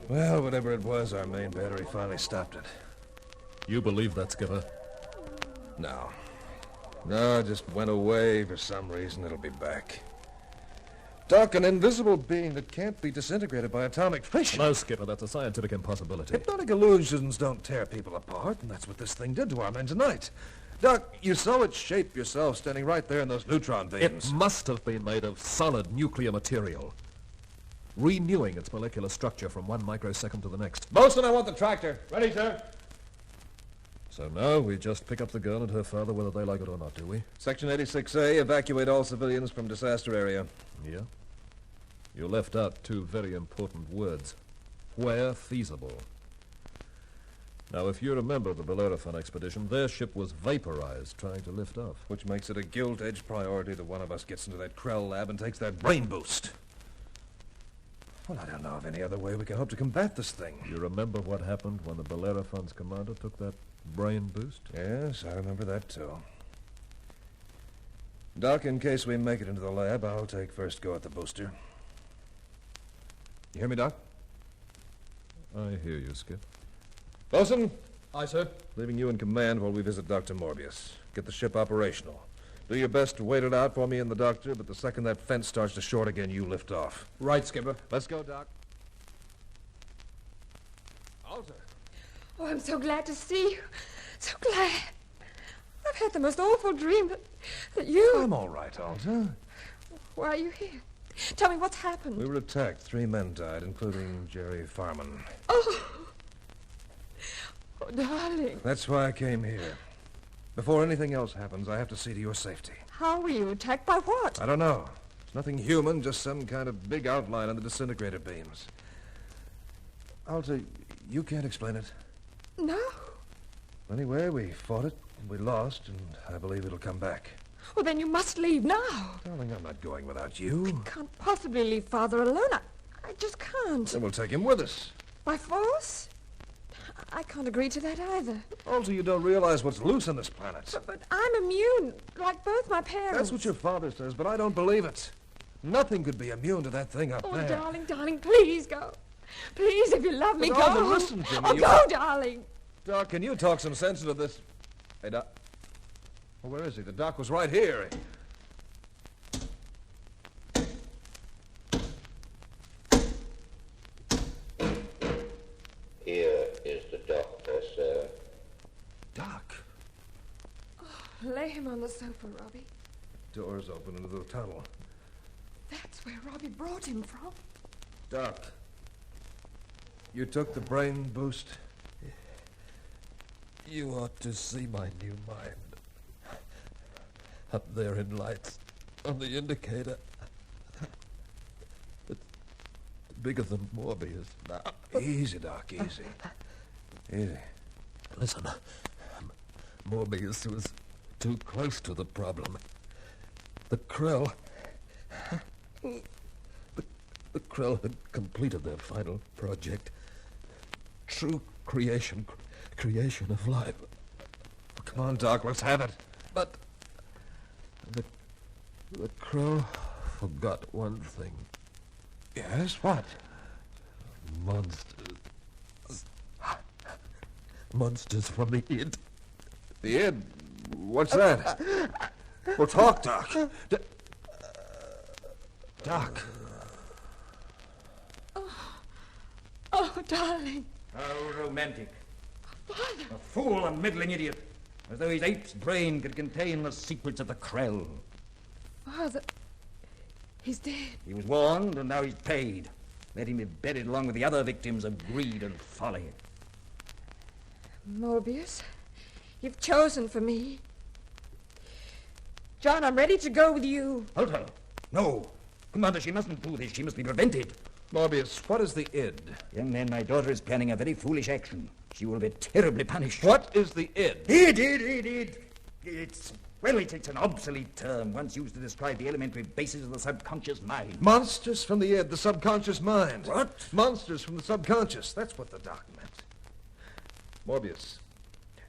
D: Well, whatever it was, our main battery finally stopped it.
F: You believe that, Skipper?
D: No. No, it just went away for some reason. It'll be back. Doc, an invisible being that can't be disintegrated by atomic fission.
F: No, Skipper, that's a scientific impossibility.
D: Hypnotic illusions don't tear people apart, and that's what this thing did to our men tonight. Doc, you saw it shape yourself standing right there in those neutron beams.
F: It must have been made of solid nuclear material, renewing its molecular structure from 1 microsecond to the next.
D: Bosun, I want the tractor.
G: Ready, sir.
F: So now we just pick up the girl and her father whether they like it or not, do we?
D: Section 86A, evacuate all civilians from disaster area.
F: Yeah. You left out 2 very important words. Where feasible. Now, if you remember the Bellerophon expedition, their ship was vaporized trying to lift off.
D: Which makes it a gilt-edged priority that one of us gets into that Krell lab and takes that brain boost. Well, I don't know of any other way we can hope to combat this thing.
F: You remember what happened when the Bellerophon's commander took that brain boost?
D: Yes, I remember that, too. Doc, in case we make it into the lab, I'll take first go at the booster. You hear me, Doc?
F: I hear you, Skip.
D: Bosun?
G: Aye, sir.
D: Leaving you in command while we visit Dr. Morbius. Get the ship operational. Do your best to wait it out for me and the doctor, but the second that fence starts to short again, you lift off.
G: Right, Skipper.
D: Let's go, Doc. Alta.
J: Oh, I'm so glad to see you. So glad. I've had the most awful dream that you...
D: I'm all right, Alta.
J: Why are you here? Tell me what's happened.
D: We were attacked. 3 men died, including Jerry Farman.
J: Oh, darling.
D: That's why I came here. Before anything else happens, I have to see to your safety.
J: How were you attacked? By what?
D: I don't know. It's nothing human, just some kind of big outline on the disintegrator beams. Alta, you can't explain it.
J: No.
D: Anyway, we fought it, we lost, and I believe it'll come back.
J: Well, then you must leave now.
D: Darling, I'm not going without you.
J: Can't possibly leave Father alone. I just can't.
D: Then we'll take him with us.
J: By force? I can't agree to that either.
D: Alta, you don't realize what's loose on this planet.
J: But I'm immune, like both my parents.
D: That's what your father says, but I don't believe it. Nothing could be immune to that thing up
J: Oh,
D: there.
J: darling, darling, please go. Please, if you love me,
D: But
J: go.
D: Arthur, listen to me.
J: Oh, go, darling.
D: Doc, can you talk some sense into this? Hey, Doc. Well, where is he? The doc was right here.
K: Here is the doctor, sir.
D: Doc.
J: Lay him on the sofa, Robbie.
D: Doors open into the tunnel.
J: That's where Robbie brought him from.
D: Doc. You took the brain boost?
F: You ought to see my new mind. Up there in lights, on the indicator. It's bigger than Morbius now.
D: Easy, Doc, easy. Easy.
F: Listen, Morbius was too close to the problem. The Krell... The Krell had completed their final project. True creation of life.
D: Come on, Doc, let's have it.
F: But the Krell forgot one thing.
D: Yes, what?
F: Monsters. Monsters from the id.
D: The id? What's that? Well, talk, Doc. Doc.
J: Oh, darling.
H: How romantic.
J: Father.
H: A fool, a middling idiot. As though his ape's brain could contain the secrets of the Krell.
J: Father. He's dead.
H: He was warned, and now he's paid. Let him be buried along with the other victims of greed and folly.
J: Morbius, you've chosen for me. John, I'm ready to go with you.
H: Hold her. No. Commander, she mustn't do this. She must be prevented.
D: Morbius, what is the id?
H: Young man, my daughter is planning a very foolish action. She will be terribly punished.
D: What is the id?
H: Id. It's an obsolete term, once used to describe the elementary basis of the subconscious mind.
D: Monsters from the id, the subconscious mind.
H: What?
D: Monsters from the subconscious. That's what the doc meant. Morbius,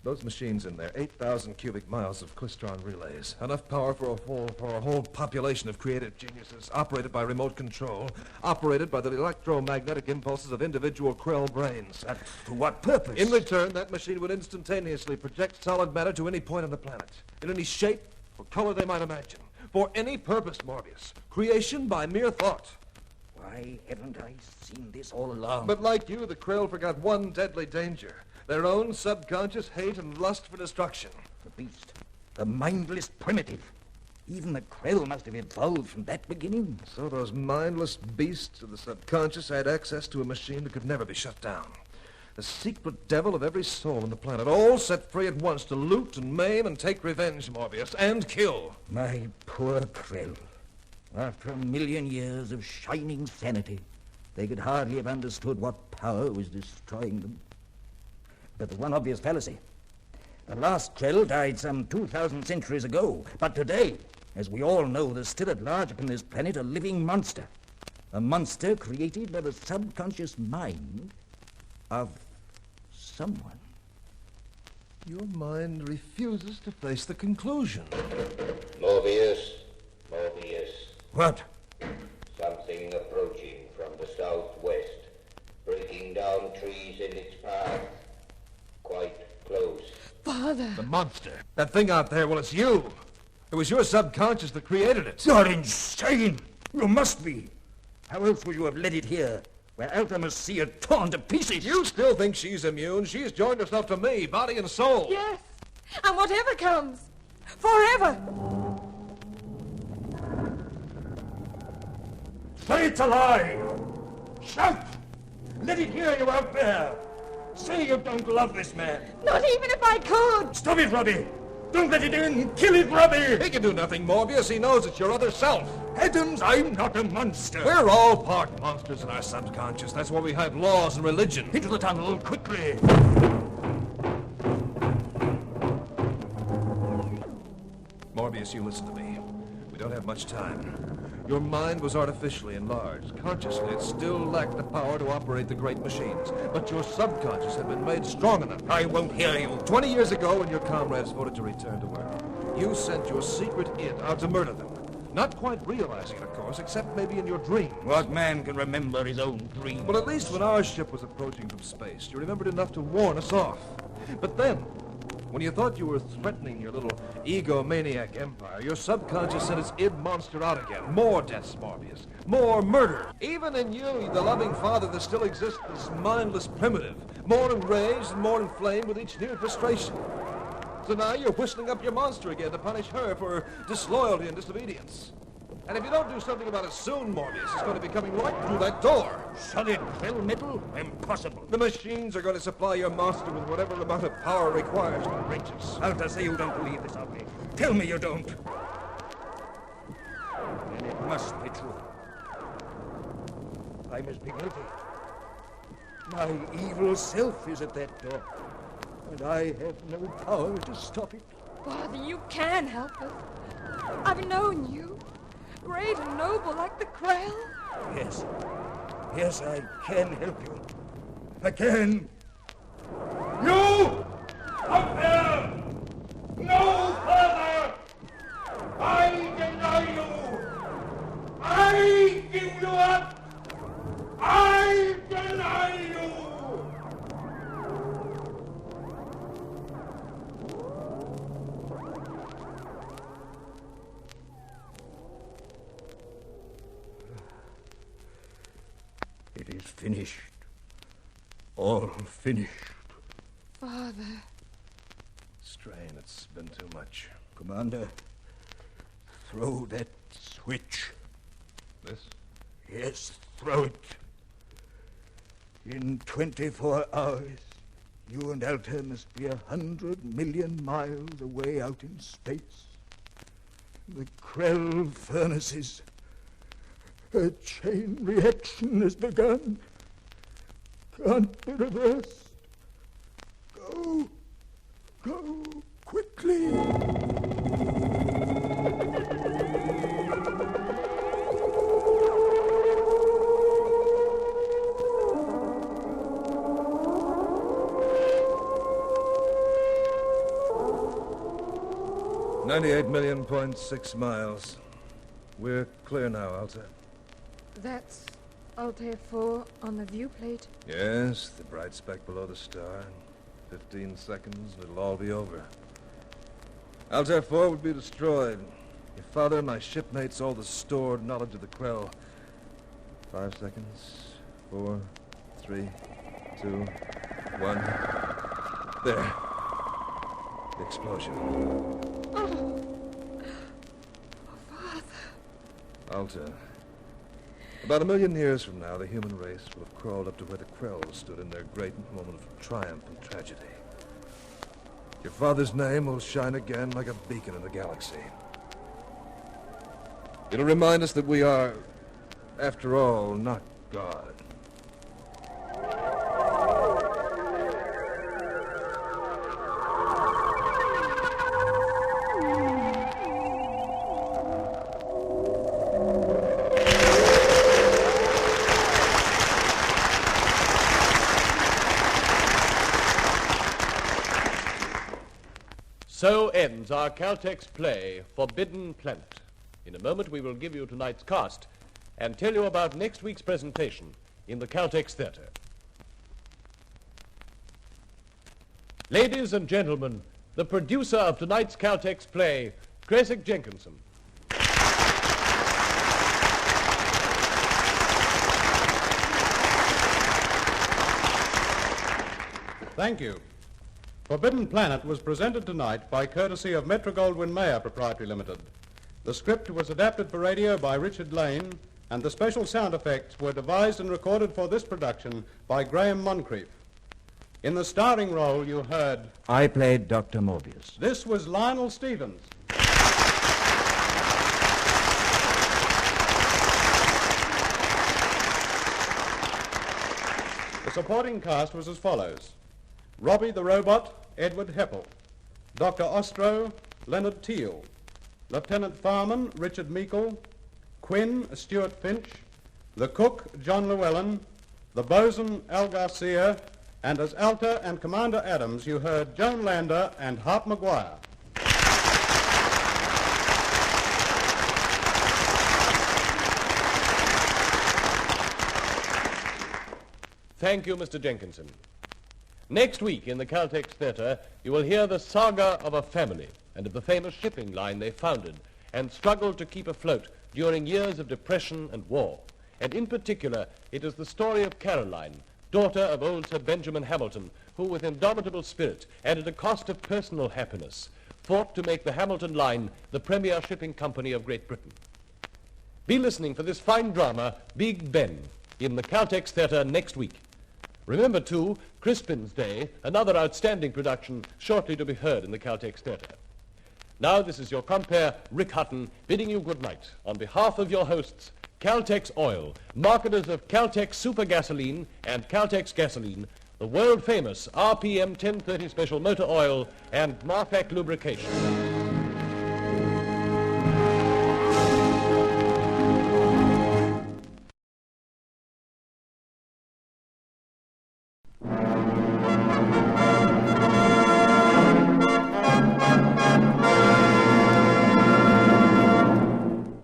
D: those machines in there, 8,000 cubic miles of klystron relays. Enough power for a whole population of creative geniuses, operated by remote control, operated by the electromagnetic impulses of individual Krell brains.
H: For what purpose?
D: In return, that machine would instantaneously project solid matter to any point on the planet, in any shape or color they might imagine. For any purpose, Morbius. Creation by mere thought.
H: Why haven't I seen this all along?
D: But like you, the Krell forgot one deadly danger. Their own subconscious hate and lust for destruction.
H: The beast. The mindless primitive. Even the Krell must have evolved from that beginning.
D: So those mindless beasts of the subconscious had access to a machine that could never be shut down. The secret devil of every soul on the planet, all set free at once to loot and maim and take revenge, Morbius, and kill.
H: My poor Krell. After 1,000,000 years of shining sanity, they could hardly have understood what power was destroying them. But there's one obvious fallacy. The last Krell died some 2,000 centuries ago. But today, as we all know, there's still at large upon this planet a living monster. A monster created by the subconscious mind of someone.
D: Your mind refuses to face the conclusion.
K: Morbius.
H: What?
K: Something approaching from the southwest, breaking down trees in its path. Quite close.
J: Father.
D: The monster. That thing out there, well, it's you. It was your subconscious that created it.
H: You're insane. You must be. How else would you have led it here, where Alta must see it torn to pieces?
D: You still think she's immune? She's joined herself to me, body and soul.
J: Yes. And whatever comes. Forever.
H: Say it's a lie. Shout. Let it hear you out there. Say you don't love this man.
J: Not even if I could.
H: Stop it, Robbie. Don't let it in. Kill it, Robbie.
D: He can do nothing, Morbius. He knows it's your other self.
H: Heavens, I'm not a monster.
D: We're all part monsters in our subconscious. That's why we have laws and religion.
H: Into the tunnel, quickly.
D: Morbius, you listen to me. We don't have much time. Your mind was artificially enlarged. Consciously, it still lacked the power to operate the great machines. But your subconscious had been made strong enough.
H: I won't hear you.
D: 20 years ago, when your comrades voted to return to Earth, you sent your secret id out to murder them. Not quite realizing it, of course, except maybe in your dream.
M: What man can remember his own dream?
D: Well, at least when our ship was approaching from space, you remembered enough to warn us off. But then, when you thought you were threatening your little egomaniac empire, your subconscious sent its id monster out again. More deaths, Morbius. More murder. Even in you, the loving father that still exists, this mindless primitive. More enraged and more inflamed with each new frustration. So now you're whistling up your monster again to punish her for disloyalty and disobedience. And if you don't do something about it soon, Morbius, it's going to be coming right through that door.
M: Solid krill metal? Impossible.
D: The machines are going to supply your monster with whatever amount of power requires to reach us.
M: Alta, say you don't believe this of me. Tell me you don't. Then it must be true. I must be guilty. My evil self is at that door, and I have no power to stop it.
J: Father, you can help us. I've known you. Great and noble like the Krell.
M: Yes. Yes, I can help you. I can.
G: You! Up there! No further! I deny you! I give you up! I deny you!
M: It is finished. All finished.
J: Father.
D: Strain, it's been too much.
M: Commander, throw that switch.
D: This?
M: Yes, throw it. In 24 hours, you and Alta must be 100 million miles away out in space. The Krell furnaces. A chain reaction has begun. Can't be reversed. Go. Go quickly.
D: $98.6 million. We're clear now, Alta.
J: That's Altair 4 on the viewplate.
D: Yes, the bright speck below the star. 15 seconds and it'll all be over. Altair 4 would be destroyed. Your father and my shipmates, all the stored knowledge of the Krell. 5 seconds. 4, 3, 2, 1. There. The explosion.
J: Oh, Father.
D: Alta. About 1 million years from now, the human race will have crawled up to where the Krells stood in their great moment of triumph and tragedy. Your father's name will shine again like a beacon in the galaxy. It'll remind us that we are, after all, not God.
B: So ends our Caltex play, Forbidden Planet. In a moment we will give you tonight's cast and tell you about next week's presentation in the Caltex Theatre. Ladies and gentlemen, the producer of tonight's Caltex play, Creswick Jenkinson.
G: Thank you. Forbidden Planet was presented tonight by courtesy of Metro-Goldwyn-Mayer Proprietary Limited. The script was adapted for radio by Richard Lane, and the special sound effects were devised and recorded for this production by Graham Moncrief. In the starring role, you heard...
L: I played Dr. Morbius.
G: This was Lionel Stevens. The supporting cast was as follows. Robbie the Robot, Edward Heppel. Dr. Ostro, Leonard Teal. Lieutenant Farman, Richard Meikle. Quinn, Stuart Finch. The cook, John Llewellyn. The bosun, Al Garcia. And as Alta and Commander Adams, you heard Joan Lander and Hart Maguire.
B: Thank you, Mr. Jenkinson. Next week in the Caltex Theatre, you will hear the saga of a family and of the famous shipping line they founded and struggled to keep afloat during years of depression and war. And in particular, it is the story of Caroline, daughter of old Sir Benjamin Hamilton, who with indomitable spirit and at a cost of personal happiness fought to make the Hamilton Line the premier shipping company of Great Britain. Be listening for this fine drama, Big Ben, in the Caltex Theatre next week. Remember, too, Crispin's Day, another outstanding production shortly to be heard in the Caltex Theatre. Now, this is your compere, Rick Hutton, bidding you good night on behalf of your hosts, Caltex Oil, marketers of Caltex Super Gasoline and Caltex Gasoline, the world-famous RPM 1030 Special Motor Oil, and Marpac Lubrication.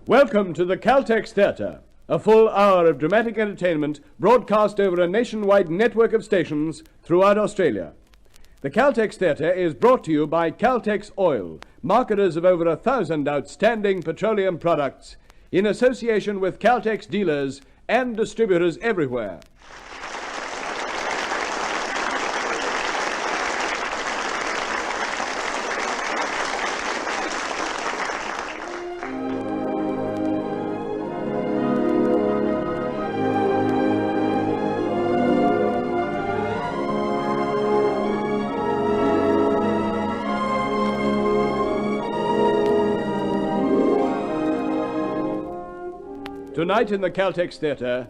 N: Welcome to the Caltex Theatre, a full hour of dramatic entertainment broadcast over a nationwide network of stations throughout Australia. The Caltex Theatre is brought to you by Caltex Oil, marketers of over 1,000 outstanding petroleum products, in association with Caltex dealers and distributors everywhere. Tonight in the Caltex Theatre,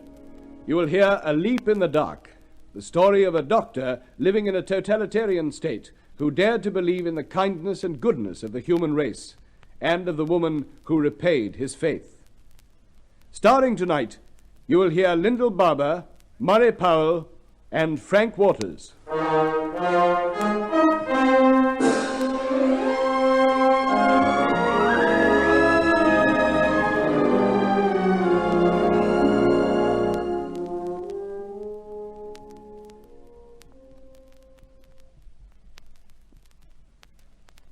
N: you will hear A Leap in the Dark, the story of a doctor living in a totalitarian state who dared to believe in the kindness and goodness of the human race and of the woman who repaid his faith. Starring tonight, you will hear Lyndall Barber, Murray Powell, and Frank Waters.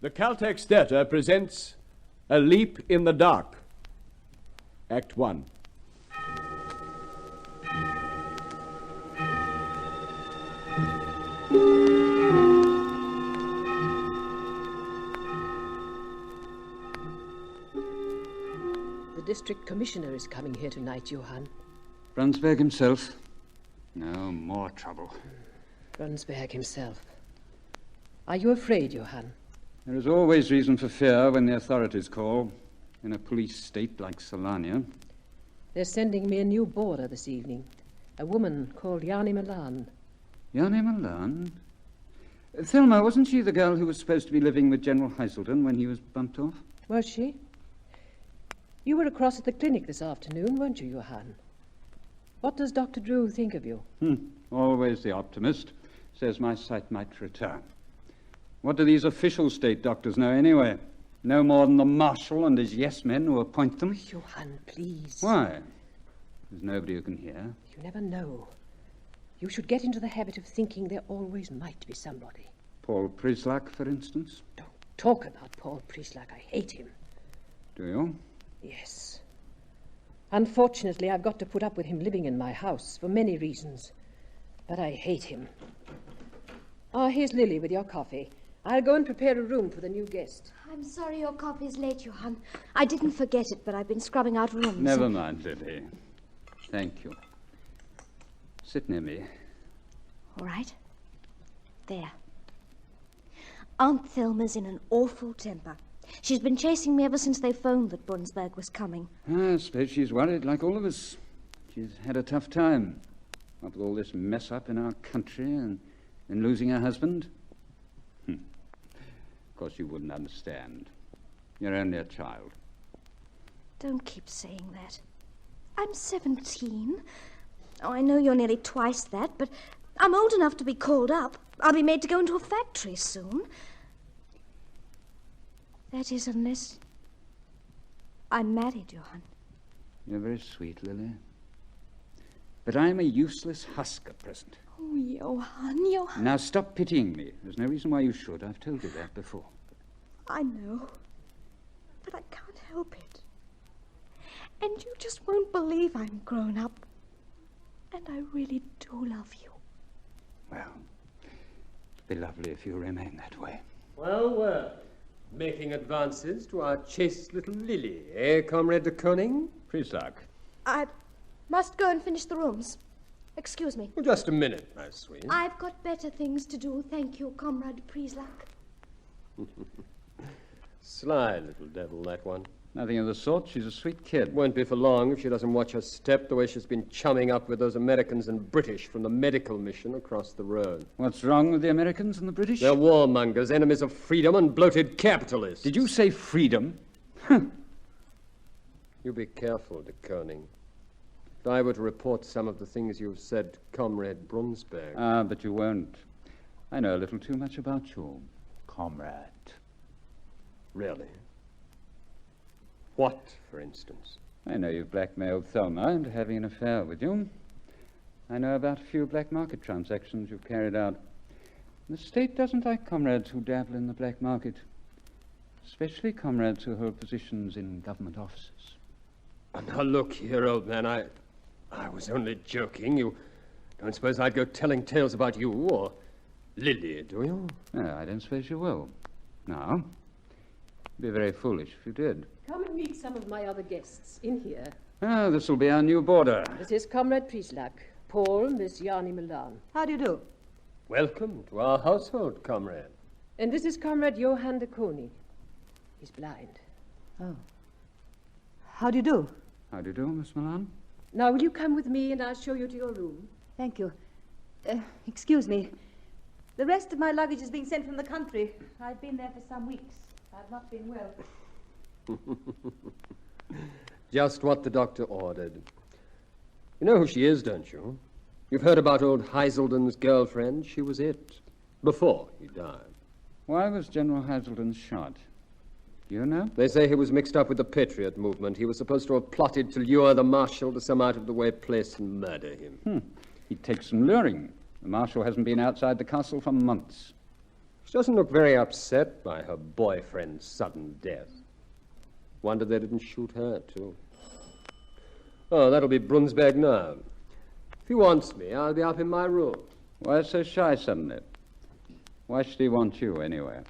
N: The Caltex Theatre presents A Leap in the Dark, Act 1.
O: The district commissioner is coming here tonight, Johann.
P: Brunsberg himself. No more trouble.
O: Brunsberg himself. Are you afraid, Johann?
P: There is always reason for fear when the authorities call, in a police state like Solania.
O: They're sending me a new boarder this evening, a woman called Jani Milan.
P: Jani Milan? Thelma, wasn't she the girl who was supposed to be living with General Heiselden when he was bumped off?
O: Was she? You were across at the clinic this afternoon, weren't you, Johann? What does Dr. Drew think of you?
P: Always the optimist. Says my sight might return. What do these official state doctors know anyway? No more than the marshal and his yes-men who appoint them?
O: Johann, please.
P: Why? There's nobody who can hear.
O: You never know. You should get into the habit of thinking there always might be somebody.
P: Paul Prislak, for instance?
O: Don't talk about Paul Prislak. I hate him.
P: Do you?
O: Yes. Unfortunately, I've got to put up with him living in my house for many reasons. But I hate him. Ah, here's Lily with your coffee. I'll go and prepare a room for the new guest.
Q: I'm sorry your coffee's late, Johann. I didn't forget it, but I've been scrubbing out rooms.
P: Never mind, Lily. Thank you. Sit near me.
Q: All right. There. Aunt Thelma's in an awful temper. She's been chasing me ever since they phoned that Brunsberg was coming.
P: I suppose she's worried, like all of us. She's had a tough time. After all this mess up in our country and losing her husband. Of course you wouldn't understand. You're only a child.
Q: Don't keep saying that. I'm 17. Oh, I know you're nearly twice that, but I'm old enough to be called up. I'll be made to go into a factory soon. That is, unless I'm married, Johann.
P: You're very sweet, Lily. But I'm a useless husk at present.
Q: Oh, Johann.
P: Now stop pitying me. There's no reason why you should. I've told you that before.
Q: I know. But I can't help it. And you just won't believe I'm grown up. And I really do love you.
P: Well, it'd be lovely if you remain that way.
R: Well, making advances to our chaste little Lily, eh, Comrade de Koning?
P: Prisak.
Q: I must go and finish the rooms. Excuse me.
R: Well, just a minute, my sweet.
Q: I've got better things to do, thank you, Comrade Prieslak.
R: Sly little devil, that one.
P: Nothing of the sort. She's a sweet kid.
R: Won't be for long if she doesn't watch her step the way she's been chumming up with those Americans and British from the medical mission across the road.
P: What's wrong with the Americans and the British?
R: They're warmongers, enemies of freedom and bloated capitalists.
P: Did you say freedom?
R: You be careful, de Koning. If I were to report some of the things you've said, Comrade Brunsberg...
P: Ah, but you won't. I know a little too much about you, comrade.
R: Really? What, for instance?
P: I know you've blackmailed Thelma into having an affair with you. I know about a few black market transactions you've carried out. The state doesn't like comrades who dabble in the black market, especially comrades who hold positions in government offices.
R: Now, look here, old man, I was only joking. You don't suppose I'd go telling tales about you or Lily, do you?
P: No, I don't suppose you will. No. It'd be very foolish if you did.
O: Come and meet some of my other guests in here.
P: Ah, this will be our new boarder.
O: This is Comrade Prieslak, Paul, Miss Yanni Milan.
S: How do you do?
R: Welcome to our household, comrade.
O: And this is Comrade Johann de Koning. He's blind.
S: Oh. How do you do?
P: How do you do, Miss Milan?
O: Now, will you come with me and I'll show you to your room?
S: Thank you. Excuse me. The rest of my luggage is being sent from the country. I've been there for some weeks. I've not been well.
R: Just what the doctor ordered. You know who she is, don't you? You've heard about old Heiselden's girlfriend. She was it. Before he died.
P: Why was General Heiselden shot? Do you know?
R: They say he was mixed up with the Patriot movement. He was supposed to have plotted to lure the Marshal to some out-of-the-way place and murder him.
P: He takes some luring. The Marshal hasn't been outside the castle for months.
R: She doesn't look very upset by her boyfriend's sudden death. Wonder they didn't shoot her, too. Oh, that'll be Brunsberg now. If he wants me, I'll be up in my room.
P: Why so shy suddenly? Why should he want you, anyway?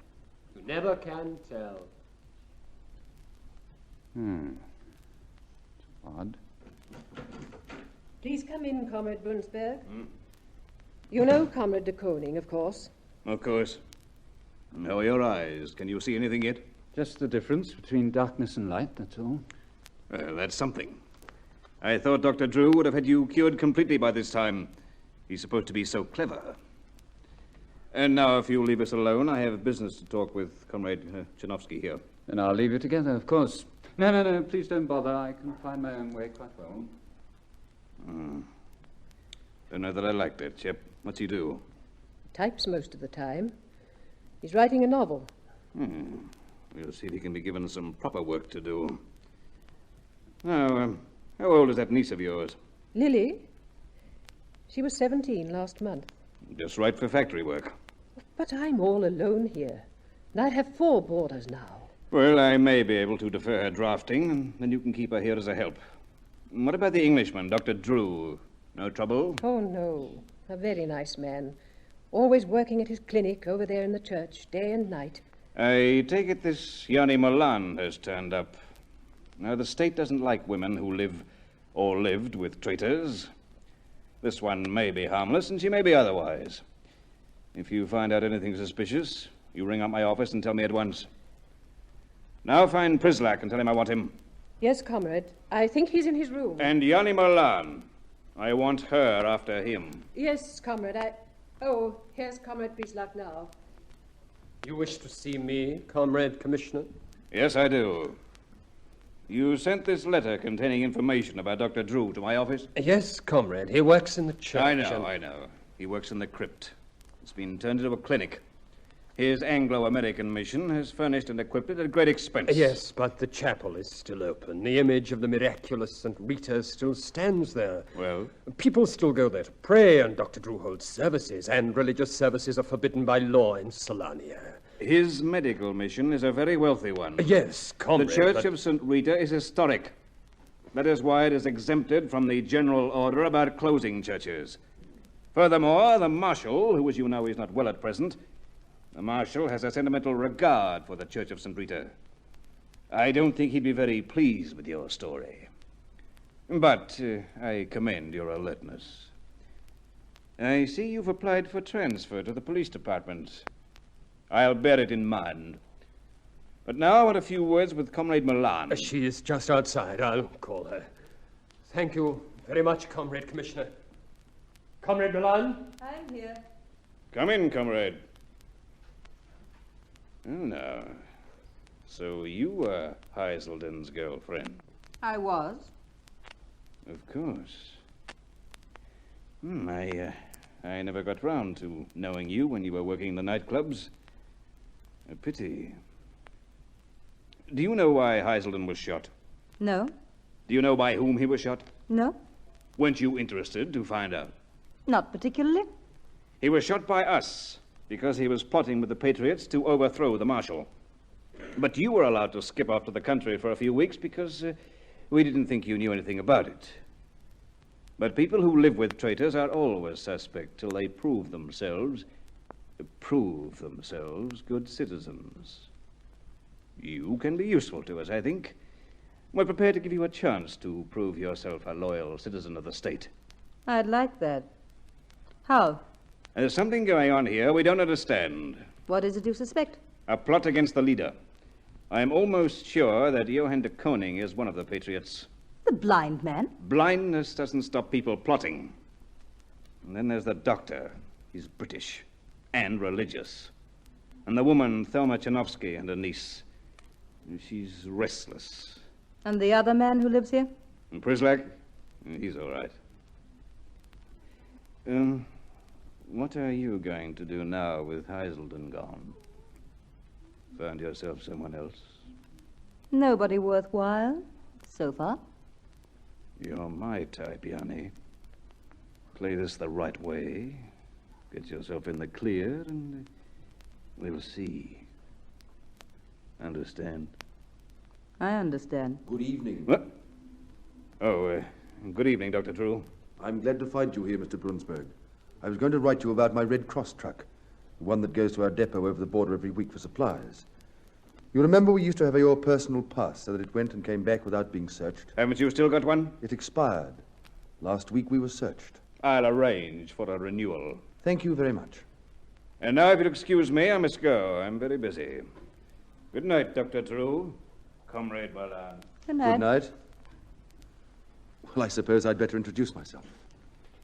R: You never can tell.
P: It's odd.
O: Please come in, Comrade Brunsberg. You know Comrade de Koning, of course.
T: Of course. How are your eyes? Can you see anything yet?
P: Just the difference between darkness and light, that's all.
T: Well, that's something. I thought Dr. Drew would have had you cured completely by this time. He's supposed to be so clever. And now, if you'll leave us alone, I have business to talk with Comrade Chinovsky here.
P: Then I'll leave you together, of course. No, please don't bother. I can find my own way quite well.
T: Don't know that I like that chap. What's he do?
O: Types most of the time. He's writing a novel.
T: We'll see if he can be given some proper work to do. Now, how old is that niece of yours?
O: Lily? She was 17 last month.
T: Just right for factory work.
O: But I'm all alone here. And I have 4 boarders now.
T: Well, I may be able to defer her drafting, and then you can keep her here as a help. What about the Englishman, Dr. Drew? No trouble?
O: Oh, no. A very nice man. Always working at his clinic over there in the church, day and night.
T: I take it this Yanni Milan has turned up. Now, the state doesn't like women who live or lived with traitors. This one may be harmless, and she may be otherwise. If you find out anything suspicious, you ring up my office and tell me at once. Now find Prislak and tell him I want him.
O: Yes, comrade. I think he's in his room.
T: And Yanni Milan. I want her after him.
O: Yes, comrade. Oh, here's Comrade Prieslak now.
R: You wish to see me, Comrade Commissioner?
T: Yes, I do. You sent this letter containing information about Dr. Drew to my office?
R: Yes, comrade. He works in the church.
T: I know. He works in the crypt. It's been turned into a clinic. His Anglo-American mission has furnished and equipped it at great expense.
R: Yes, but the chapel is still open. The image of the miraculous St. Rita still stands there.
T: Well?
R: People still go there to pray, and Dr. Drew holds services, and religious services are forbidden by law in Solania.
T: His medical mission is a very wealthy one.
R: Yes, comrade,
T: The Church
R: but-
T: of St. Rita is historic. That is why it is exempted from the general order about closing churches. Furthermore, the Marshal, who, as you know, is not well at present, the Marshal has a sentimental regard for the Church of St. Rita. I don't think he'd be very pleased with your story. But I commend your alertness. I see you've applied for transfer to the police department. I'll bear it in mind. But now I want a few words with Comrade Milan.
R: She is just outside. I'll call her. Thank you very much, Comrade Commissioner. Comrade Milan?
S: I'm here.
T: Come in, comrade. Oh, no. So you were Heiselden's girlfriend?
S: I was.
T: Of course. I never got round to knowing you when you were working in the nightclubs. A pity. Do you know why Heiselden was shot?
S: No.
T: Do you know by whom he was shot?
S: No.
T: Weren't you interested to find out?
S: Not particularly.
T: He was shot by us because he was plotting with the Patriots to overthrow the Marshal. But you were allowed to skip off to the country for a few weeks because we didn't think you knew anything about it. But people who live with traitors are always suspect till they prove themselves good citizens. You can be useful to us, I think. We're prepared to give you a chance to prove yourself a loyal citizen of the state.
S: I'd like that. How?
T: There's something going on here we don't understand.
S: What is it you suspect?
T: A plot against the leader. I'm almost sure that Johann de Koning is one of the Patriots.
S: The blind man?
T: Blindness doesn't stop people plotting. And then there's the doctor. He's British and religious. And the woman, Thelma Chanovsky, and her niece. She's restless.
S: And the other man who lives here?
T: And Prislak? He's all right. What are you going to do now with Heiselden gone? Find yourself someone else?
S: Nobody worthwhile, so far.
T: You're my type, Yanni. Play this the right way. Get yourself in the clear, and we'll see. Understand?
S: I understand.
U: Good evening.
T: What? Oh, good evening, Dr. Drew.
U: I'm glad to find you here, Mr. Brunsberg. I was going to write you about my Red Cross truck, the one that goes to our depot over the border every week for supplies. You remember we used to have your personal pass so that it went and came back without being searched?
T: Haven't you still got one?
U: It expired. Last week we were searched.
T: I'll arrange for a renewal.
U: Thank you very much.
T: And now, if you'll excuse me, I must go. I'm very busy. Good night, Dr. Drew. Comrade Milan.
S: Good night.
U: Good night. Well, I suppose I'd better introduce myself.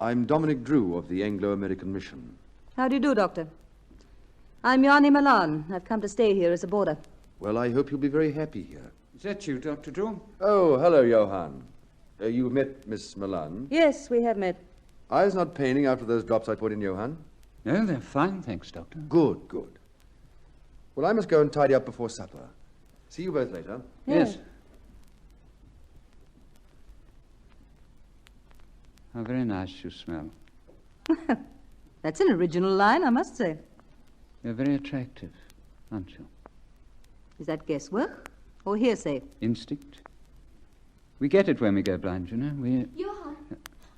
U: I'm Dominic Drew of the Anglo-American Mission.
S: How do you do, Doctor? I'm Yanni Milan. I've come to stay here as a boarder.
U: Well, I hope you'll be very happy here.
P: Is that you, Dr. Drew?
U: Oh, hello, Johann. You met Miss Milan?
S: Yes, we have met.
U: Eyes not paining after those drops I put in, Johann?
P: No, they're fine, thanks, Doctor.
U: Good, good. Well, I must go and tidy up before supper. See you both later.
P: Yes. How very nice you smell.
S: That's an original line, I must say.
P: You're very attractive, aren't you?
S: Is that guesswork or hearsay?
P: Instinct. We get it when we go blind, you know.
Q: Johann,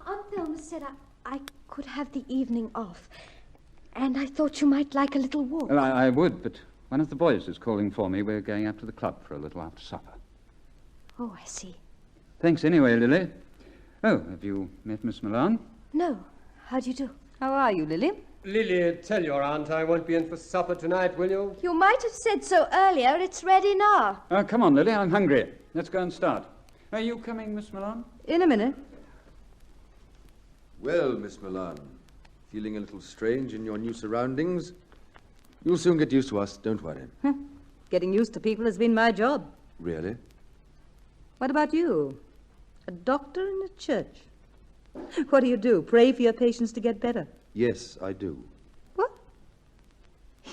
Q: Aunt Thelma said I could have the evening off. And I thought you might like a little walk.
P: Well, I would, but one of the boys is calling for me. We're going up to the club for a little after supper.
Q: Oh, I see.
P: Thanks anyway, Lily. Oh, have you met Miss Milan?
Q: No. How do you do?
S: How are you, Lily?
R: Lily, tell your aunt I won't be in for supper tonight, will you?
Q: You might have said so earlier. It's ready now.
P: Oh, come on, Lily. I'm hungry. Let's go and start. Are you coming, Miss Milan?
S: In a minute.
U: Well, Miss Milan, feeling a little strange in your new surroundings? You'll soon get used to us, don't worry.
S: Getting used to people has been my job.
U: Really?
S: What about you? A doctor in a church. What do? Pray for your patients to get better?
U: Yes, I do.
S: What?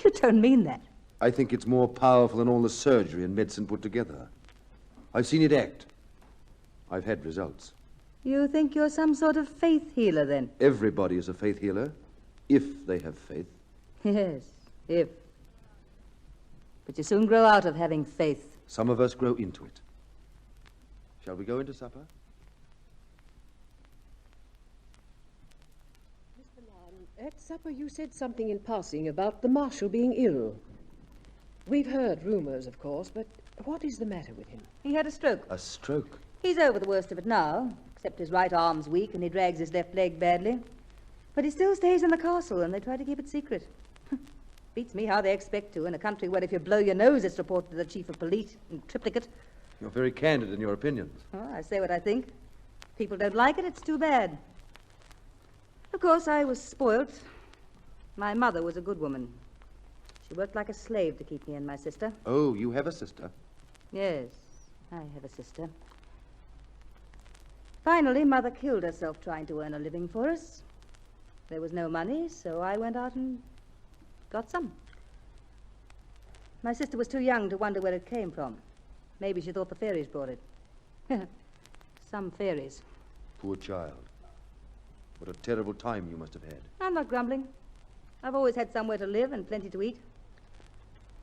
S: You don't mean that.
U: I think it's more powerful than all the surgery and medicine put together. I've seen it act. I've had results.
S: You think you're some sort of faith healer, then?
U: Everybody is a faith healer, if they have faith.
S: Yes, if. But you soon grow out of having faith.
U: Some of us grow into it. Shall we go into supper?
O: Mr. Mann, at supper you said something in passing about the Marshal being ill. We've heard rumours, of course, but what is the matter with him?
S: He had a stroke.
U: A stroke?
S: He's over the worst of it now, except his right arm's weak and he drags his left leg badly. But he still stays in the castle and they try to keep it secret. Beats me how they expect to in a country where if you blow your nose it's reported to the chief of police in triplicate.
U: You're very candid in your opinions.
S: Oh, I say what I think. If people don't like it, it's too bad. Of course, I was spoilt. My mother was a good woman. She worked like a slave to keep me and my sister.
U: Oh, you have a sister?
S: Yes, I have a sister. Finally, Mother killed herself trying to earn a living for us. There was no money, so I went out and got some. My sister was too young to wonder where it came from. Maybe she thought the fairies brought it. Some fairies.
U: Poor child. What a terrible time you must have had.
S: I'm not grumbling. I've always had somewhere to live and plenty to eat.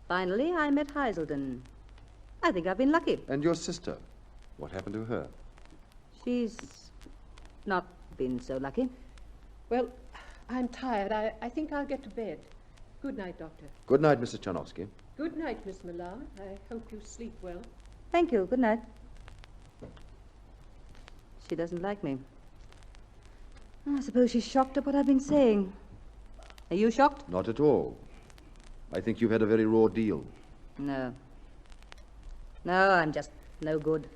S: Finally, I met Heiselden. I think I've been lucky.
U: And your sister? What happened to her?
S: She's not been so lucky.
O: Well, I'm tired. I think I'll get to bed. Good night, Doctor.
U: Good night, Mrs. Charnovsky.
O: Good night, Miss Millar. I hope you sleep well.
S: Thank you. Good night. She doesn't like me. I suppose she's shocked at what I've been saying. Are you shocked?
U: Not at all. I think you've had a very raw deal.
S: No. No, I'm just no good.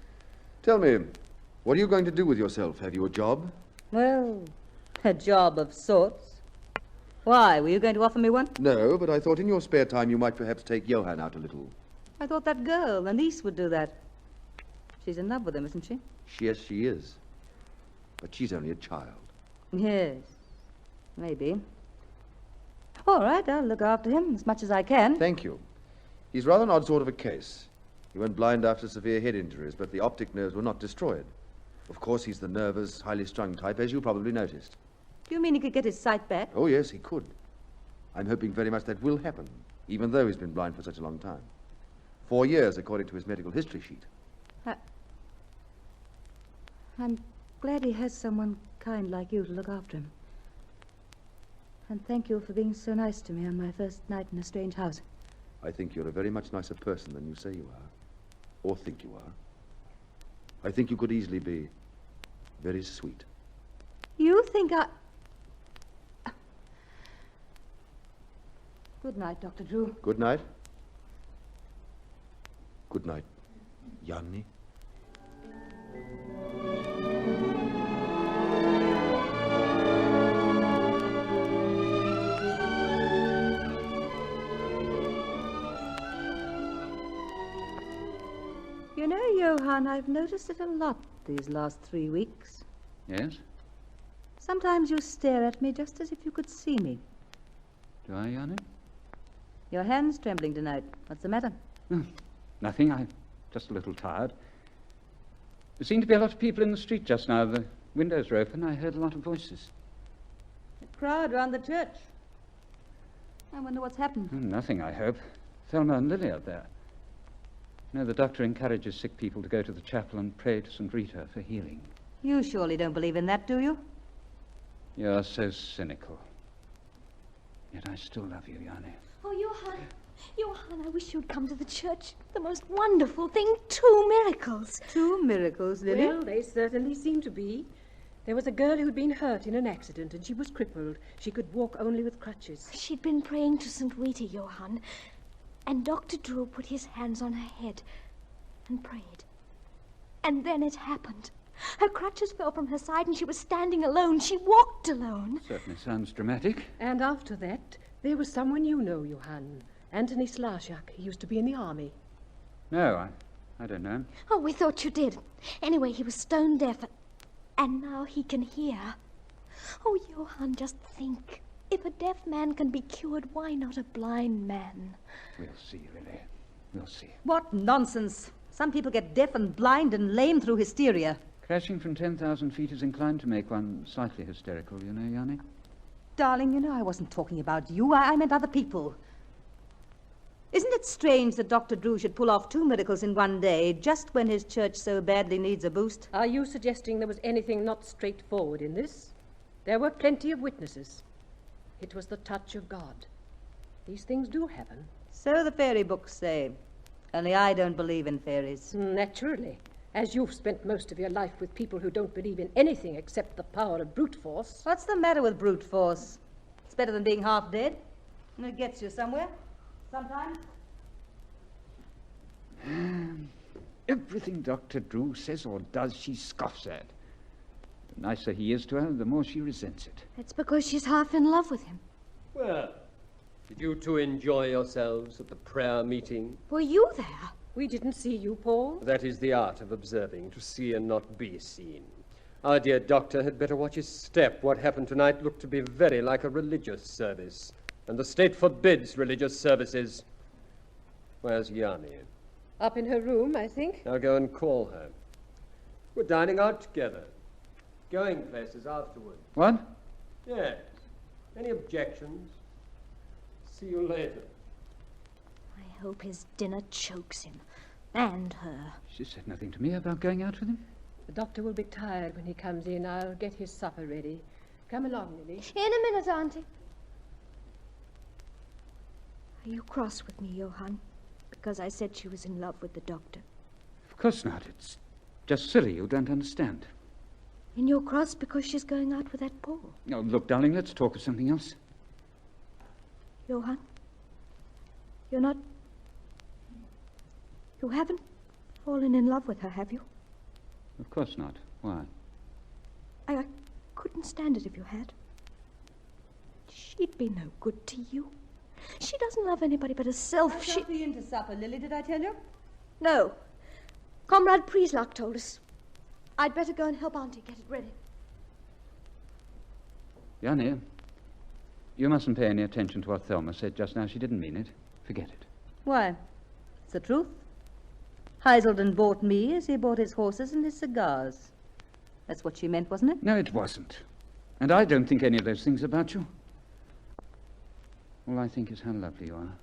U: Tell me, what are you going to do with yourself? Have you a job?
S: Well, a job of sorts. Why? Were you going to offer me one?
U: No, but I thought in your spare time you might perhaps take Johann out a little.
S: I thought that girl, the niece, would do that. She's in love with him, isn't she?
U: Yes, she is. But she's only a child.
S: Yes, maybe. All right, I'll look after him as much as I can.
U: Thank you. He's rather an odd sort of a case. He went blind after severe head injuries, but the optic nerves were not destroyed. Of course, he's the nervous, highly strung type, as you probably noticed.
S: Do you mean he could get his sight back?
U: Oh, yes, he could. I'm hoping very much that will happen, even though he's been blind for such a long time. 4 years, according to his medical history sheet.
S: I'm glad he has someone kind like you to look after him. And thank you for being so nice to me on my first night in a strange house.
U: I think you're a very much nicer person than you say you are, or think you are. I think you could easily be very sweet.
S: You think I... Good night, Dr. Drew.
U: Good night. Good night, Yanni.
S: You know, Johann, I've noticed it a lot these last 3 weeks.
P: Yes?
S: Sometimes you stare at me just as if you could see me.
P: Do I, Yanni?
S: Your hand's trembling tonight. What's the matter?
P: Nothing. I'm just a little tired. There seemed to be a lot of people in the street just now. The windows were open. I heard a lot of voices.
S: A crowd round the church. I wonder what's happened.
P: Nothing, I hope. Thelma and Lily are there. No, the doctor encourages sick people to go to the chapel and pray to St. Rita for healing.
S: You surely don't believe in that, do you?
P: You're so cynical. Yet I still love you, Yanni.
Q: Oh, Johann, I wish you'd come to the church. The most wonderful thing. 2 miracles.
S: 2 miracles, Lily?
O: Well, they certainly seem to be. There was a girl who'd been hurt in an accident, and she was crippled. She could walk only with crutches.
Q: She'd been praying to St. Rita, Johann, and Dr. Drew put his hands on her head and prayed. And then it happened. Her crutches fell from her side, and she was standing alone. She walked alone.
P: Certainly sounds dramatic.
O: And after that, there was someone you know, Johann. Anthony Slashak. He used to be in the army.
P: No, I don't know him.
Q: Oh, we thought you did. Anyway, he was stone deaf, and now he can hear. Oh, Johann, just think. If a deaf man can be cured, why not a blind man?
P: We'll see, Lily. We'll see.
S: What nonsense. Some people get deaf and blind and lame through hysteria.
P: Crashing from 10,000 feet is inclined to make one slightly hysterical, you know, Yanni.
S: Darling, you know I wasn't talking about you. I meant other people. Isn't it strange that Dr. Drew should pull off 2 miracles in one day, just when his church so badly needs a boost?
O: Are you suggesting there was anything not straightforward in this? There were plenty of witnesses. It was the touch of God. These things do happen.
S: So the fairy books say. Only I don't believe in fairies.
O: Naturally. As you've spent most of your life with people who don't believe in anything except the power of brute force.
S: What's the matter with brute force? It's better than being half dead. And it gets you somewhere. Sometimes.
P: Everything Dr. Drew says or does, she scoffs at. The nicer he is to her, the more she resents it.
Q: It's because she's half in love with him.
R: Well, did you two enjoy yourselves at the prayer meeting?
Q: Were you there?
O: We didn't see you, Paul.
R: That is the art of observing, to see and not be seen. Our dear doctor had better watch his step. What happened tonight looked to be very like a religious service, and the state forbids religious services. Where's Yanni?
O: Up in her room, I think.
R: I'll go and call her. We're dining out together. Going places afterward.
P: What?
R: Yes. Any objections? See you later.
Q: I hope his dinner chokes him. And her.
P: She said nothing to me about going out with him.
O: The doctor will be tired when he comes in. I'll get his supper ready. Come along, Lily.
Q: In a minute, Auntie. Are you cross with me, Johann? Because I said she was in love with the doctor.
P: Of course not. It's just silly. You don't understand.
Q: And you're cross because she's going out with that Paul.
P: Oh, look, darling, let's talk of something else.
Q: Johann? You're not... You haven't fallen in love with her, have you?
P: Of course not. Why?
Q: I couldn't stand it if you had. She'd be no good to you. She doesn't love anybody but herself.
S: I'll be in to supper, Lily, did I tell you?
Q: No. Comrade Prieslock told us. I'd better go and help Auntie get it ready.
P: Yanni, you mustn't pay any attention to what Thelma said just now. She didn't mean it. Forget it.
S: Why? It's the truth. Heiselden bought me as he bought his horses and his cigars. That's what she meant, wasn't it?
P: No, it wasn't. And I don't think any of those things about you. All I think is how lovely you are.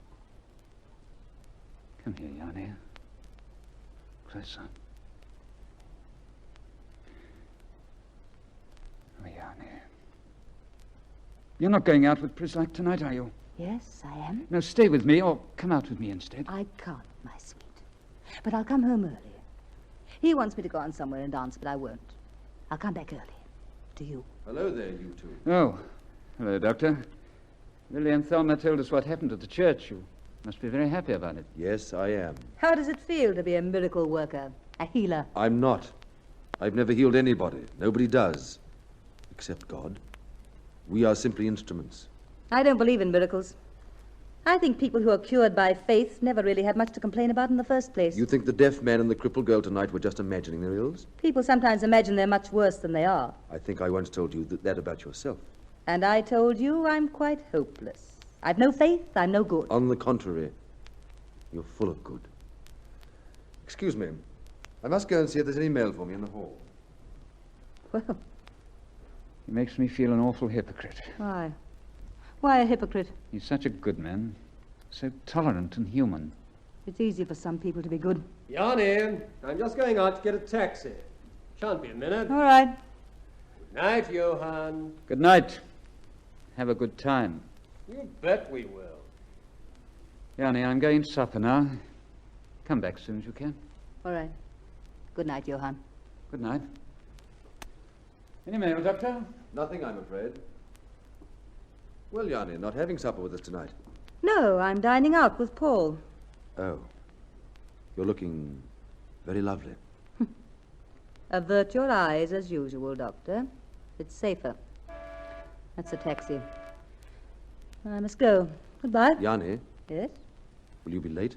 P: Come here, Yanni. Closer. Oh, Yanni. You're not going out with Prislak tonight, are you?
S: Yes, I am.
P: No, stay with me or come out with me instead.
S: I can't, my sweet. But I'll come home early. He wants me to go on somewhere and dance, but I won't. I'll come back early. To you.
D: Hello there, you two.
P: Oh, hello, Doctor. Lily and Thelma told us what happened at the church. You must be very happy about it.
U: Yes, I am.
S: How does it feel to be a miracle worker? A healer?
U: I'm not. I've never healed anybody. Nobody does. Except God. We are simply instruments.
S: I don't believe in miracles. I think people who are cured by faith never really had much to complain about in the first place.
U: You think the deaf man and the crippled girl tonight were just imagining their ills?
S: People sometimes imagine they're much worse than they are.
U: I think I once told you that about yourself.
S: And I told you I'm quite hopeless. I've no faith, I'm no good.
U: On the contrary, you're full of good. Excuse me. I must go and see if there's any mail for me in the hall.
S: Well,
P: He makes me feel an awful hypocrite.
S: why? Why a hypocrite?
P: He's such a good man. So tolerant and human.
S: It's easy for some people to be good.
R: Yanni, I'm just going out to get a taxi. Shan't be a minute.
S: All right.
R: Good night, Johann.
P: Good night. Have a good time.
R: You bet we will.
P: Yanni, I'm going to supper now. Come back as soon as you can.
S: All right. Good night, Johann.
P: Good night. Any mail, Doctor?
U: Nothing, I'm afraid. Well, Yanni, not having supper with us tonight.
S: No, I'm dining out with Paul.
U: Oh. You're looking very lovely.
S: Avert your eyes as usual, Doctor. It's safer. That's a taxi. I must go. Goodbye.
U: Yanni,
S: Yes?
U: will you be late?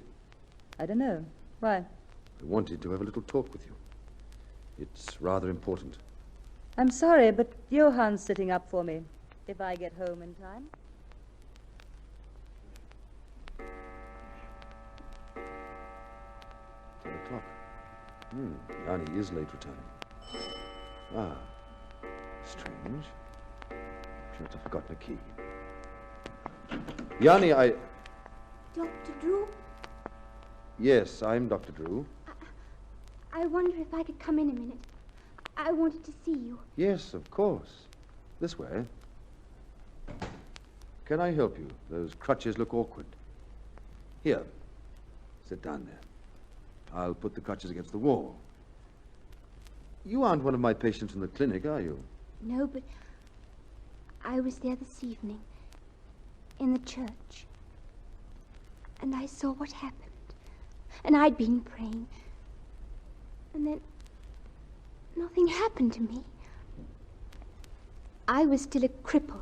S: I don't know. Why?
U: I wanted to have a little talk with you. It's rather important.
S: I'm sorry, but Johann's sitting up for me. If I get home in time.
U: Yanni is late returning. Ah, strange. She must have forgotten a key. Yanni,
Q: Dr. Drew,
U: Yes, I'm Dr. Drew.
Q: I wonder if I could come in a minute. I wanted to see you.
U: Yes, of course. This way. Can I help you? Those crutches look awkward. Here. Sit down there. I'll put the crutches against the wall. You aren't one of my patients in the clinic, are you?
Q: No, but I was there this evening. In the church. And I saw what happened. And I'd been praying. And then nothing happened to me. I was still a cripple.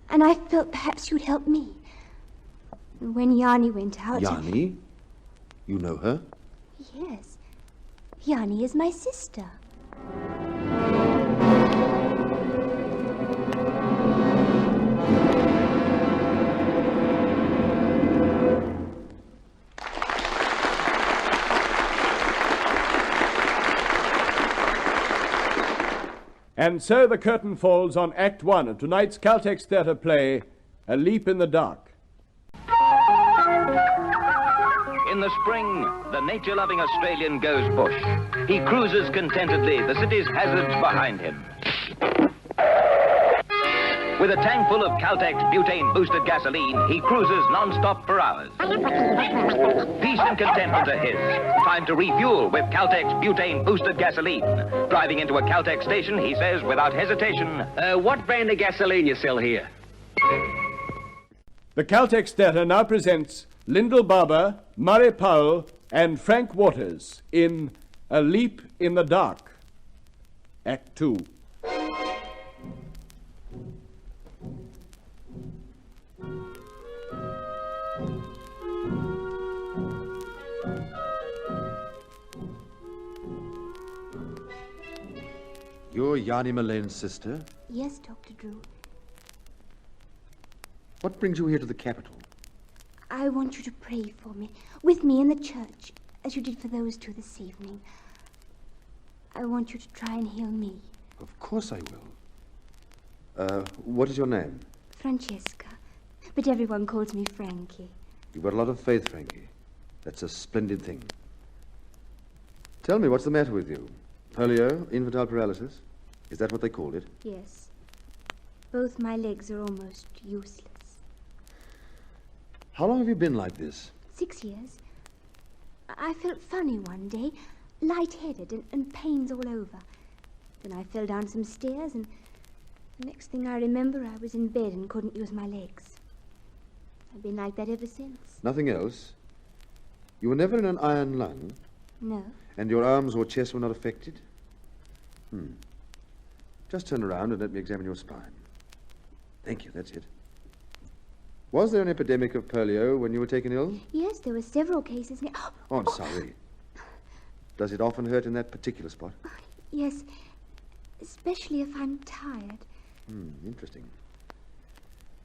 Q: And I felt perhaps you'd help me. And when Yanni went out...
U: Yanni? You know her?
Q: Yes. Yanni is my sister.
N: And so the curtain falls on Act 1 of tonight's Caltex Theatre play, A Leap in the Dark.
A: In the spring, the nature-loving Australian goes bush. He cruises contentedly, the city's hazards behind him. With a tank full of Caltex butane-boosted gasoline, he cruises non-stop for hours. Peace and contentment are his. Time to refuel with Caltex butane-boosted gasoline. Driving into a Caltex station, he says without hesitation,
V: what brand of gasoline you sell here?
N: The Caltex Theatre now presents Lyndall Barber, Murray Powell, and Frank Waters in A Leap in the Dark, Act 2.
U: You're Yanni Mullane's sister?
Q: Yes, Dr. Drew.
U: What brings you here to the capital?
Q: I want you to pray for me, with me in the church, as you did for those two this evening. I want you to try and heal me.
U: Of course I will. What is your name?
Q: Francesca. But everyone calls me Frankie.
U: You've got a lot of faith, Frankie. That's a splendid thing. Tell me, what's the matter with you? Polio? Infantile paralysis? Is that what they called it?
Q: Yes. Both my legs are almost useless.
U: How long have you been like this?
Q: 6 years. I felt funny one day, lightheaded and pains all over. Then I fell down some stairs and the next thing I remember I was in bed and couldn't use my legs. I've been like that ever since.
U: Nothing else? You were never in an iron lung?
Q: No.
U: And your arms or chest were not affected? Just turn around and let me examine your spine. Thank you, that's it. Was there an epidemic of polio when you were taken ill?
Q: Yes, there were several cases.
U: Oh, I'm sorry. Does it often hurt in that particular spot?
Q: Yes, especially if I'm tired.
U: Interesting.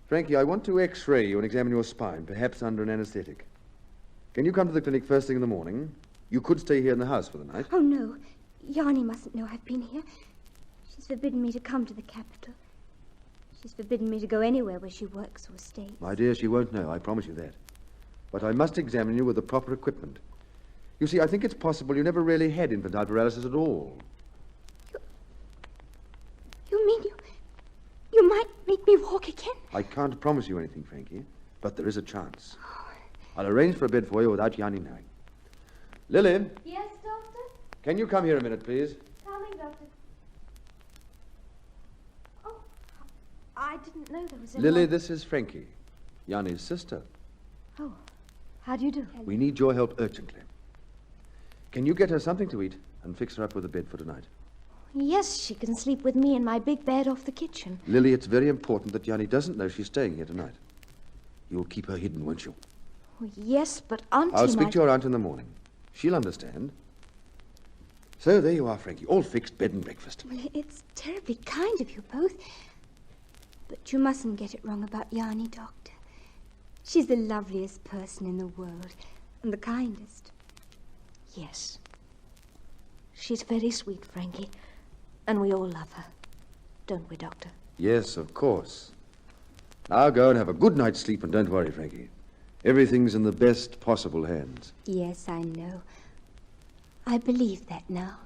U: Frankie, I want to x-ray you and examine your spine, perhaps under an anesthetic. Can you come to the clinic first thing in the morning? You could stay here in the house for the night.
Q: Oh, no. Yanni mustn't know I've been here. She's forbidden me to come to the capital. She's forbidden me to go anywhere where she works or stays.
U: My dear, she won't know, I promise you that. But I must examine you with the proper equipment. You see, I think it's possible you never really had infantile paralysis at all.
Q: You mean you might make me walk again?
U: I can't promise you anything, Frankie, but there is a chance. I'll arrange for a bed for you without Yanni knowing. Lily,
Q: Yes, Doctor?
U: can you come here a minute, please?
Q: Coming, Doctor. Oh, I didn't know there was
U: Lily, this is Frankie, Yanni's sister.
Q: Oh, how do you do?
U: We need your help urgently. Can you get her something to eat and fix her up with a bed for tonight?
Q: Yes, she can sleep with me in my big bed off the kitchen.
U: Lily, it's very important that Yanni doesn't know she's staying here tonight. You'll keep her hidden, won't you?
Q: Oh, yes, but Auntie
U: I'll speak
Q: might...
U: to your aunt in the morning. She'll understand. So there you are, Frankie, all fixed, bed and breakfast.
Q: Well, it's terribly kind of you both. But you mustn't get it wrong about Yanni, Doctor. She's the loveliest person in the world, and the kindest. Yes, She's very sweet, Frankie. And we all love her. Don't we, Doctor?
U: Yes, of course. Now go and have a good night's sleep and don't worry, Frankie. Everything's in the best possible hands.
Q: Yes, I know. I believe that now.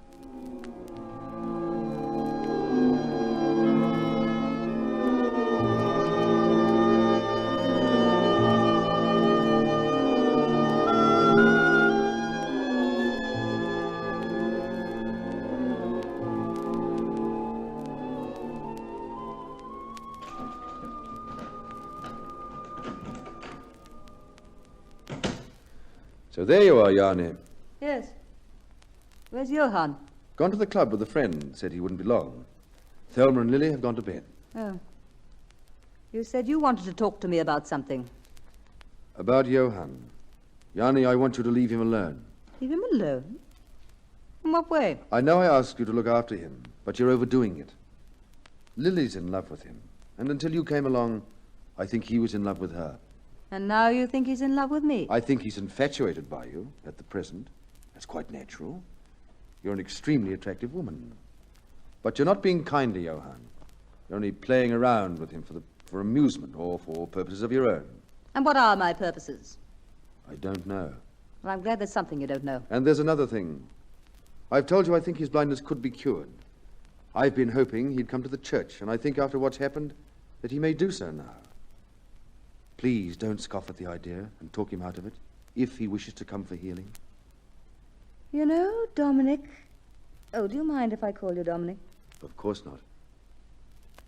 U: So there you are, Yarny.
S: Yes. Where's Johann?
U: Gone to the club with a friend. Said he wouldn't be long. Thelma and Lily have gone to bed.
S: Oh. You said you wanted to talk to me about something.
U: About Johann. Yarny, I want you to leave him alone.
S: Leave him alone? In what way?
U: I know I asked you to look after him, but you're overdoing it. Lily's in love with him, and until you came along, I think he was in love with her.
S: And now you think he's in love with me?
U: I think he's infatuated by you at the present. That's quite natural. You're an extremely attractive woman. But you're not being kind to Johann. You're only playing around with him for amusement or for purposes of your own.
S: And what are my purposes?
U: I don't know.
S: Well, I'm glad there's something you don't know.
U: And there's another thing. I've told you I think his blindness could be cured. I've been hoping he'd come to the church, and I think after what's happened that he may do so now. Please don't scoff at the idea and talk him out of it, if he wishes to come for healing.
S: You know, Dominic... Oh, do you mind if I call you Dominic?
U: Of course not.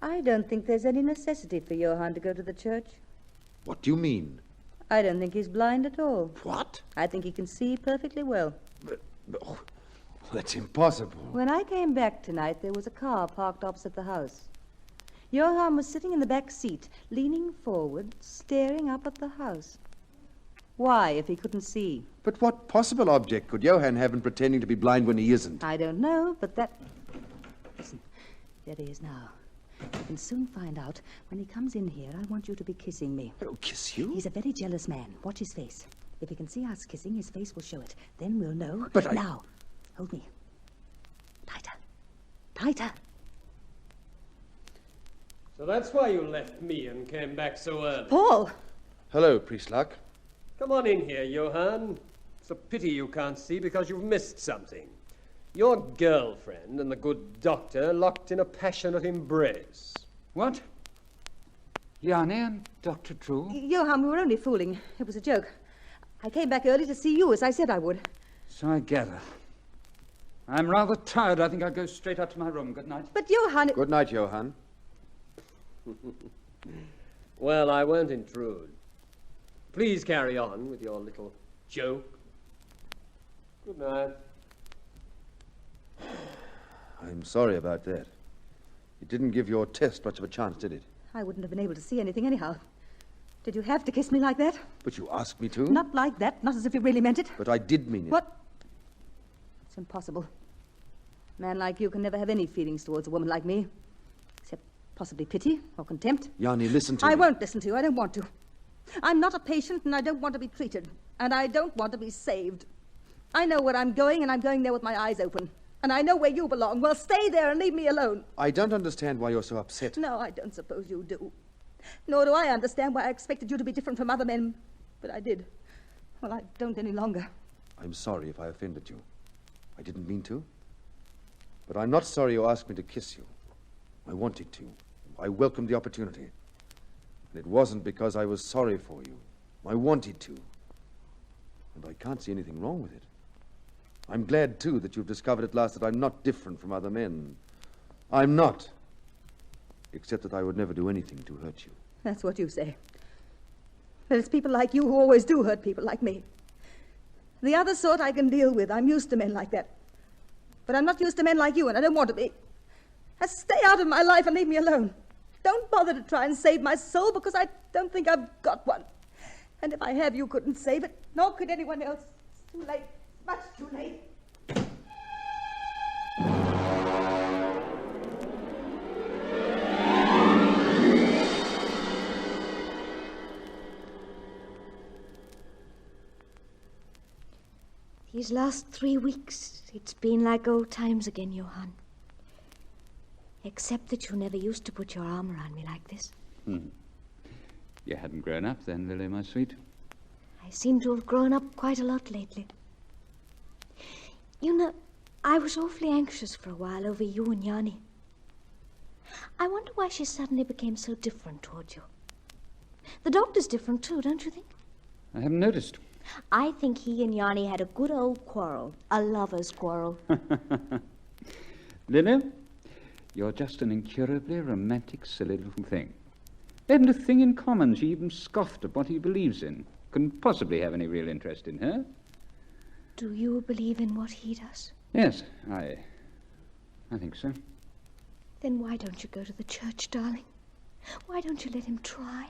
S: I don't think there's any necessity for Johann to go to the church.
U: What do you mean?
S: I don't think he's blind at all.
U: What?
S: I think he can see perfectly well.
U: Oh, that's impossible.
S: When I came back tonight, there was a car parked opposite the house. Johann was sitting in the back seat, leaning forward, staring up at the house. Why, if he couldn't see?
U: But what possible object could Johann have in pretending to be blind when he isn't?
S: I don't know, but that... Listen, there he is now. You can soon find out. When he comes in here, I want you to be kissing me.
U: Oh, kiss you?
S: He's a very jealous man. Watch his face. If he can see us kissing, his face will show it. Then we'll know.
U: But
S: Now, hold me. Tighter. Tighter.
C: So that's why you left me and came back so early.
S: Paul!
U: Hello, Priestluck.
C: Come on in here, Johann. It's a pity you can't see because you've missed something. Your girlfriend and the good doctor locked in a passionate embrace.
P: What? Yarny and Dr. True?
S: Johann, we were only fooling. It was a joke. I came back early to see you, as I said I would.
P: So I gather. I'm rather tired. I think I'll go straight up to my room. Good night.
S: But Johann...
U: Good night, Johann.
C: Well, I won't intrude. Please carry on with your little joke. Good night.
U: I'm sorry about that. It didn't give your test much of a chance, did it?
S: I wouldn't have been able to see anything anyhow. Did you have to kiss me like that?
U: But you asked me to.
S: Not like that. Not as if you really meant it.
U: But I did mean it.
S: What? It's impossible. A man like you can never have any feelings towards a woman like me. Except possibly pity or contempt.
U: Yarny, listen to me.
S: I won't listen to you. I don't want to. I'm not a patient, and I don't want to be treated. And I don't want to be saved. I know where I'm going, and I'm going there with my eyes open. And I know where you belong. Well, stay there and leave me alone.
U: I don't understand why you're so upset.
S: No, I don't suppose you do. Nor do I understand why I expected you to be different from other men. But I did. Well, I don't any longer.
U: I'm sorry if I offended you. I didn't mean to. But I'm not sorry you asked me to kiss you. I wanted to. I welcomed the opportunity. And it wasn't because I was sorry for you. I wanted to. And I can't see anything wrong with it. I'm glad, too, that you've discovered at last that I'm not different from other men. I'm not. Except that I would never do anything to hurt you.
S: That's what you say. But it's people like you who always do hurt people like me. The other sort I can deal with. I'm used to men like that. But I'm not used to men like you, and I don't want to be. Stay out of my life and leave me alone. Don't bother to try and save my soul, because I don't think I've got one. And if I have, you couldn't save it, nor could anyone else. It's too late. Much too late.
Q: These last 3 weeks, it's been like old times again, Johann. Except that you never used to put your arm around me like this.
P: You hadn't grown up then, Lily, my sweet.
Q: I seem to have grown up quite a lot lately. You know, I was awfully anxious for a while over you and Yanni. I wonder why she suddenly became so different toward you. The doctor's different too, don't you think?
P: I haven't noticed.
Q: I think he and Yanni had a good old quarrel. A lover's quarrel.
P: Lily, you're just an incurably romantic, silly little thing. They hadn't a thing in common. She even scoffed at what he believes in. Couldn't possibly have any real interest in her.
Q: Do you believe in what he does?
P: Yes, I think so.
Q: Then why don't you go to the church, darling? Why don't you let him try?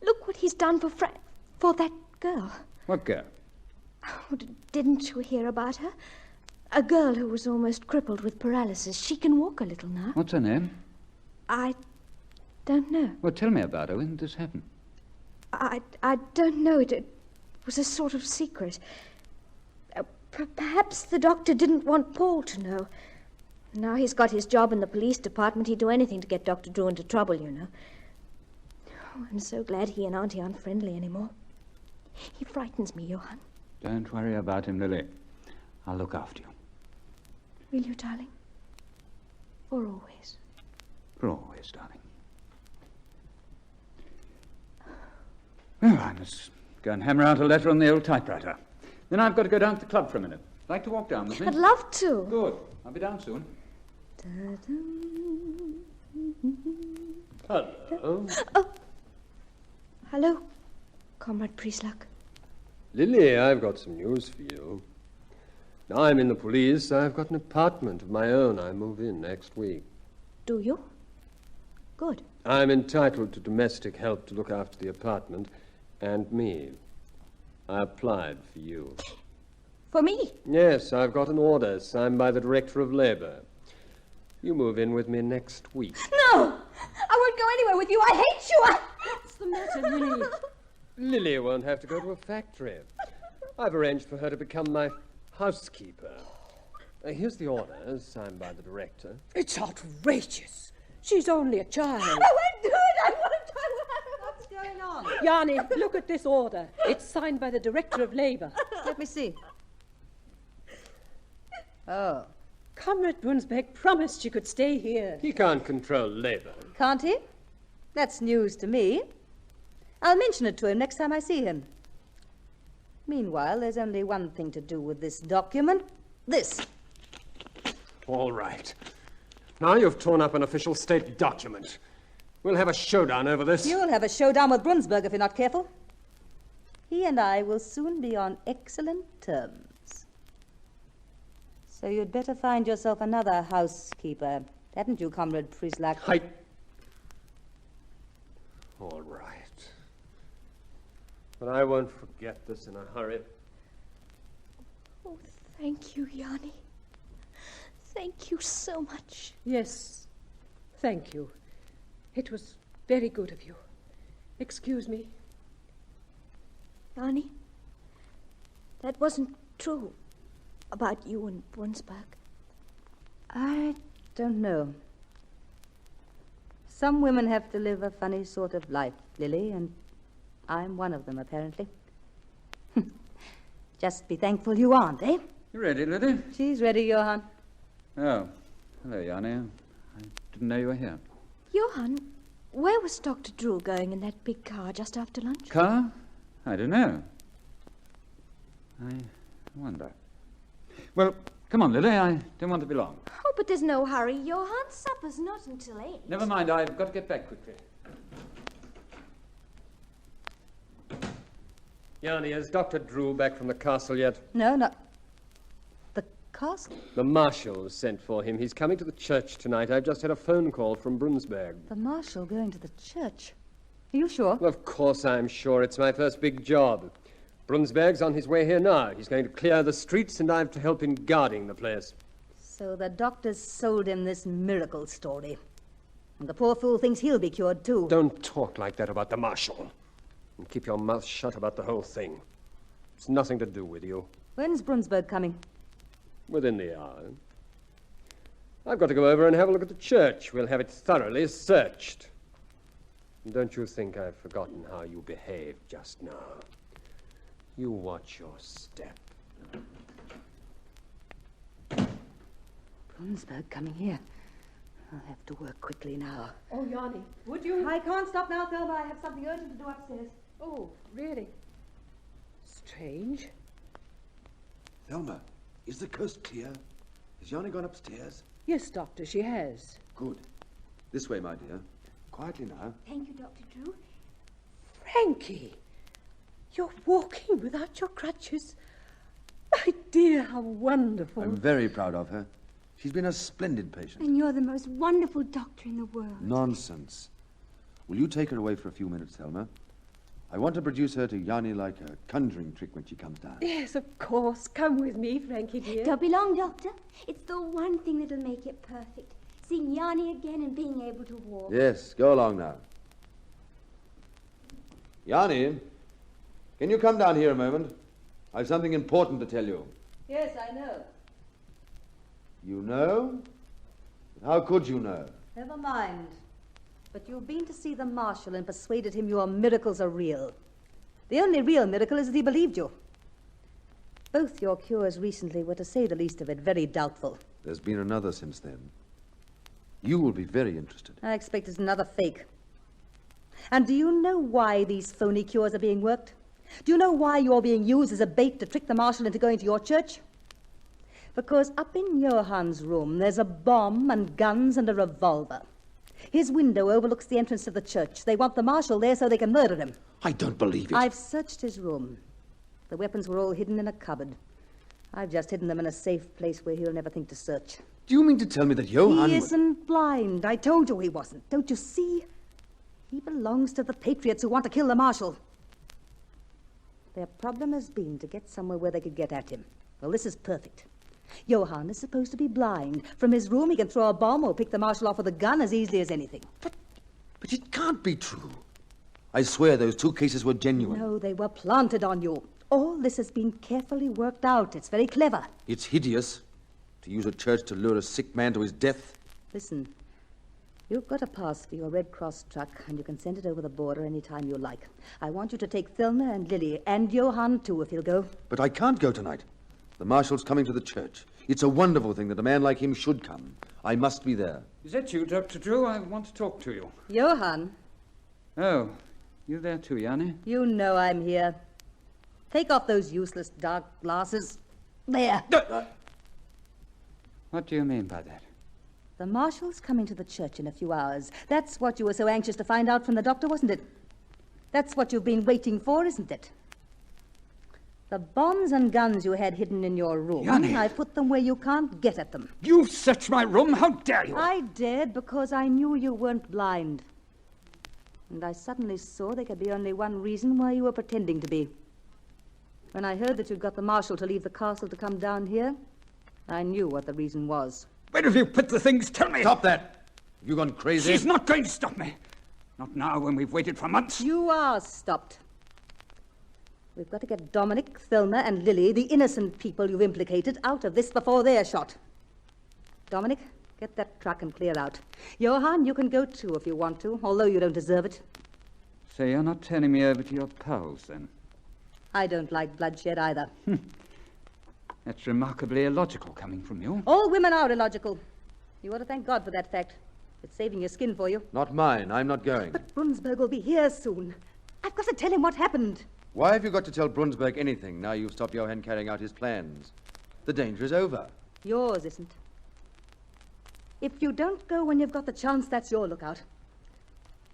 Q: Look what he's done for that girl.
P: What girl?
Q: Oh, didn't you hear about her? A girl who was almost crippled with paralysis. She can walk a little now.
P: What's her name?
Q: I don't know.
P: Well, tell me about her. When did this happen?
Q: I don't know. It was a sort of secret. Perhaps the doctor didn't want Paul to know. Now he's got his job in the police department. He'd do anything to get Dr. Drew into trouble, you know. Oh, I'm so glad he and Auntie aren't friendly anymore. He frightens me, Johann.
P: Don't worry about him, Lily. I'll look after you.
Q: Will you, darling? For always.
P: For always, darling. Well, I must go and hammer out a letter on the old typewriter. Then I've got to go down to the club for a minute. Like to walk down with me?
Q: I'd love to.
P: Good. I'll be down soon.
R: Hello.
Q: Oh. Hello, Comrade Priestluck.
R: Lily, I've got some news for you. Now I'm in the police. I've got an apartment of my own. I move in next week.
Q: Do you? Good.
R: I'm entitled to domestic help to look after the apartment and me. I applied for you.
Q: For me?
R: Yes, I've got an order signed by the Director of Labor. You move in with me next week.
Q: No! I won't go anywhere with you. I hate you.
O: What's the matter, Lily?
R: Lily won't have to go to a factory. I've arranged for her to become my housekeeper. Here's the order signed by the Director.
O: It's outrageous. She's only a child.
Q: I won't do it. I won't.
S: What's going on?
O: Yanni, look at this order. It's signed by the Director of Labor.
S: Let me see. Oh.
O: Comrade Brunsbeck promised she could stay here.
R: He can't control Labor.
S: Can't he? That's news to me. I'll mention it to him next time I see him. Meanwhile, there's only one thing to do with this document. This.
R: All right. Now you've torn up an official state document. We'll have a showdown over this.
S: You'll have a showdown with Brunsberg if you're not careful. He and I will soon be on excellent terms. So you'd better find yourself another housekeeper, hadn't you, Comrade Priestluck?
R: All right. But I won't forget this in a hurry.
Q: Oh, thank you, Yanni. Thank you so much.
O: Yes, thank you. It was very good of you. Excuse me.
Q: Yanni, that wasn't true about you and Brunsberg.
S: I don't know. Some women have to live a funny sort of life, Lily, and I'm one of them, apparently. Just be thankful you aren't, eh?
P: You ready, Lily?
S: She's ready, Johann.
P: Oh, hello, Yanni. I didn't know you were here.
Q: Johann, where was Dr. Drew going in that big car just after lunch?
P: Car? I don't know. I wonder. Well, come on, Lily. I don't want to be long.
Q: Oh, but there's no hurry, Johann. Supper's not until 8.
P: Never mind. I've got to get back quickly.
R: Yanni, is Dr. Drew back from the castle yet?
S: No, not... The castle?
R: The marshal has sent for him. He's coming to the church tonight. I've just had a phone call from Brunsberg.
S: The marshal going to the church? Are you sure?
R: Well, of course I'm sure. It's my first big job. Brunsberg's on his way here now. He's going to clear the streets, and I've to help in guarding the place.
S: So the doctors sold him this miracle story. And the poor fool thinks he'll be cured, too.
R: Don't talk like that about the marshal. And keep your mouth shut about the whole thing. It's nothing to do with you.
S: When's Brunsberg coming?
C: Within the hour. I've got to go over and have a look at the church. We'll have it thoroughly searched. Don't you think I've forgotten how you behaved just now? You watch your step.
S: Brunsberg coming here. I'll have to work quickly now.
O: Oh, Yanni, would you?
S: I can't stop now, Thelma. I have something urgent to do upstairs.
O: Oh, really? Strange.
U: Thelma, is the coast clear? Has Yanni gone upstairs?
O: Yes, Doctor, she has.
U: Good. This way, my dear. Quietly now.
Q: Thank you, Dr. Drew.
O: Frankie, you're walking without your crutches. My dear, how wonderful.
U: I'm very proud of her. She's been a splendid patient.
Q: And you're the most wonderful doctor in the world.
U: Nonsense. Will you take her away for a few minutes, Thelma? I want to produce her to Yanni like a conjuring trick when she comes down.
O: Yes, of course. Come with me, Frankie, dear.
Q: Don't be long, Doctor. It's the one thing that'll make it perfect. Seeing Yanni again and being able to walk.
U: Yes, go along now. Yanni, can you come down here a moment? I've something important to tell you.
S: Yes, I know.
U: You know? How could you know?
S: Never mind. But you've been to see the Marshal and persuaded him your miracles are real. The only real miracle is that he believed you. Both your cures recently were, to say the least of it, very doubtful.
U: There's been another since then. You will be very interested.
S: I expect it's another fake. And do you know why these phony cures are being worked? Do you know why you're being used as a bait to trick the Marshal into going to your church? Because up in Johann's room, there's a bomb and guns and a revolver. His window overlooks the entrance to the church. They want the Marshal there so they can murder him.
U: I don't believe it.
S: I've searched his room. The weapons were all hidden in a cupboard. I've just hidden them in a safe place where he'll never think to search.
U: Do you mean to tell me that Johann...
S: He isn't blind. I told you he wasn't. Don't you see? He belongs to the patriots who want to kill the Marshal. Their problem has been to get somewhere where they could get at him. Well, this is perfect. Johann is supposed to be blind. From his room, he can throw a bomb or pick the Marshal off with a gun as easily as anything.
U: But it can't be true. I swear those two cases were genuine.
S: No, they were planted on you. All this has been carefully worked out. It's very clever.
U: It's hideous to use a church to lure a sick man to his death.
S: Listen, you've got a pass for your Red Cross truck, and you can send it over the border any time you like. I want you to take Thelma and Lily, and Johann, too, if he'll go.
U: But I can't go tonight. The Marshal's coming to the church. It's a wonderful thing that a man like him should come. I must be there.
P: Is that you, Dr. Drew? I want to talk to you.
S: Johann.
P: Oh, you there too, Yanni?
S: You know I'm here. Take off those useless dark glasses. There.
P: What do you mean by that?
S: The Marshal's coming to the church in a few hours. That's what you were so anxious to find out from the doctor, wasn't it? That's what you've been waiting for, isn't it? The bombs and guns you had hidden in your room,
P: Yanni.
S: I put them where you can't get at them.
P: You searched my room? How dare you?
S: I dared because I knew you weren't blind. And I suddenly saw there could be only one reason why you were pretending to be. When I heard that you'd got the Marshal to leave the castle to come down here, I knew what the reason was.
P: Where have you put the things? Tell me.
U: Stop that. Have you gone crazy?
P: She's not going to stop me. Not now, when we've waited for months.
S: You are stopped. We've got to get Dominic, Thelma, and Lily, the innocent people you've implicated, out of this before they're shot. Dominic, get that truck and clear out. Johann, you can go too if you want to, although you don't deserve it.
P: So you're not turning me over to your pals, then?
S: I don't like bloodshed either.
P: That's remarkably illogical coming from you.
S: All women are illogical. You ought to thank God for that fact. It's saving your skin for you.
U: Not mine. I'm not going.
S: But Brunsberg will be here soon. I've got to tell him what happened.
U: Why have you got to tell Brunsberg anything now you've stopped Johann carrying out his plans? The danger is over.
S: Yours isn't. If you don't go when you've got the chance, that's your lookout.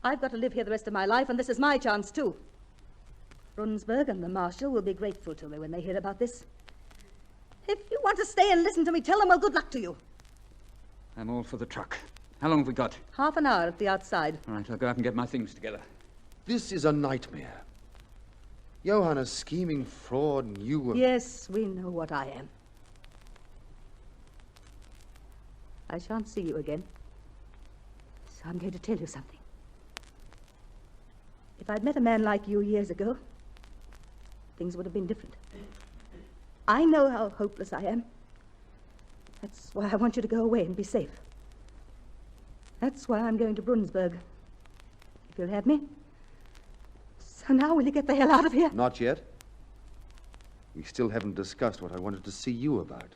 S: I've got to live here the rest of my life, and this is my chance, too. Brunsberg and the Marshal will be grateful to me when they hear about this. If you want to stay and listen to me, tell them, well, good luck to you.
P: I'm all for the truck. How long have we got?
S: Half an hour at the outside.
P: All right, I'll go out and get my things together.
U: This is a nightmare. Johann, a scheming fraud, and you were...
S: Yes, we know what I am. I shan't see you again. So I'm going to tell you something. If I'd met a man like you years ago, things would have been different. I know how hopeless I am. That's why I want you to go away and be safe. That's why I'm going to Brunsberg. If you'll have me. So now will you get the hell out of here?
U: Not yet. We still haven't discussed what I wanted to see you about.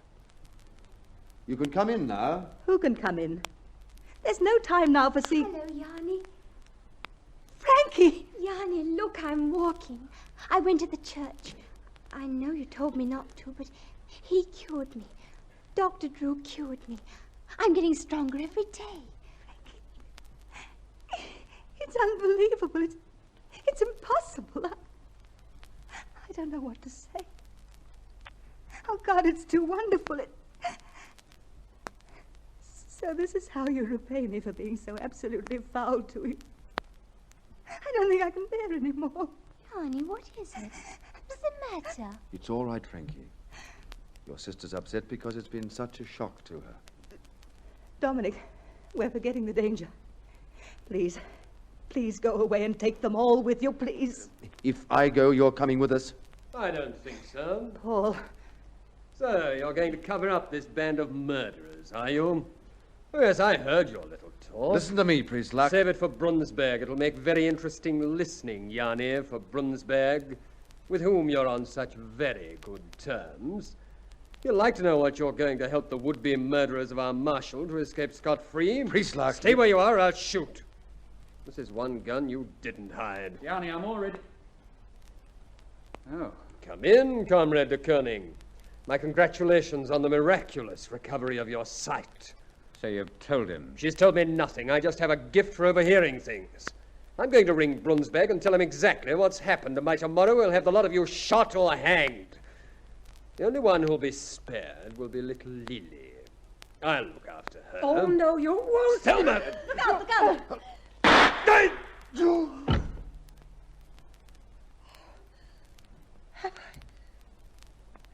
U: You can come in now.
S: Who can come in? There's no time now for seeing...
E: Hello, Yanni.
S: Frankie!
E: Yanni, look, I'm walking. I went to the church. I know you told me not to, but he cured me. Dr. Drew cured me. I'm getting stronger every day.
S: It's unbelievable. It's impossible. I don't know what to say. Oh, God, it's too wonderful. So this is how you repay me for being so absolutely foul to you. I don't think I can bear any more.
E: Honey, what is it? What's the matter?
U: It's all right, Frankie. Your sister's upset because it's been such a shock to her.
S: Dominic, we're forgetting the danger. Please, please go away and take them all with you, please.
U: If I go, you're coming with us?
R: I don't think so.
S: Paul.
R: So, you're going to cover up this band of murderers, are you? Oh, yes, I heard your little talk.
U: Listen to me, Priest Luck.
R: Save it for Brunsberg. It'll make very interesting listening, Yanni, for Brunsberg, with whom you're on such very good terms. You'd like to know what you're going to help the would-be murderers of our marshal to escape scot-free?
U: Priest Luck.
R: Stay where you are, or I'll shoot. This is one gun you didn't hide.
P: Yanni, I'm all ready. Oh.
R: Come in, Comrade de Koning. My congratulations on the miraculous recovery of your sight.
P: So you've told him?
R: She's told me nothing. I just have a gift for overhearing things. I'm going to ring Brunsberg and tell him exactly what's happened, and by tomorrow we'll have the lot of you shot or hanged. The only one who'll be spared will be little Lily. I'll look after her.
O: Oh, no, you won't.
R: Selma!
S: Look out, look out!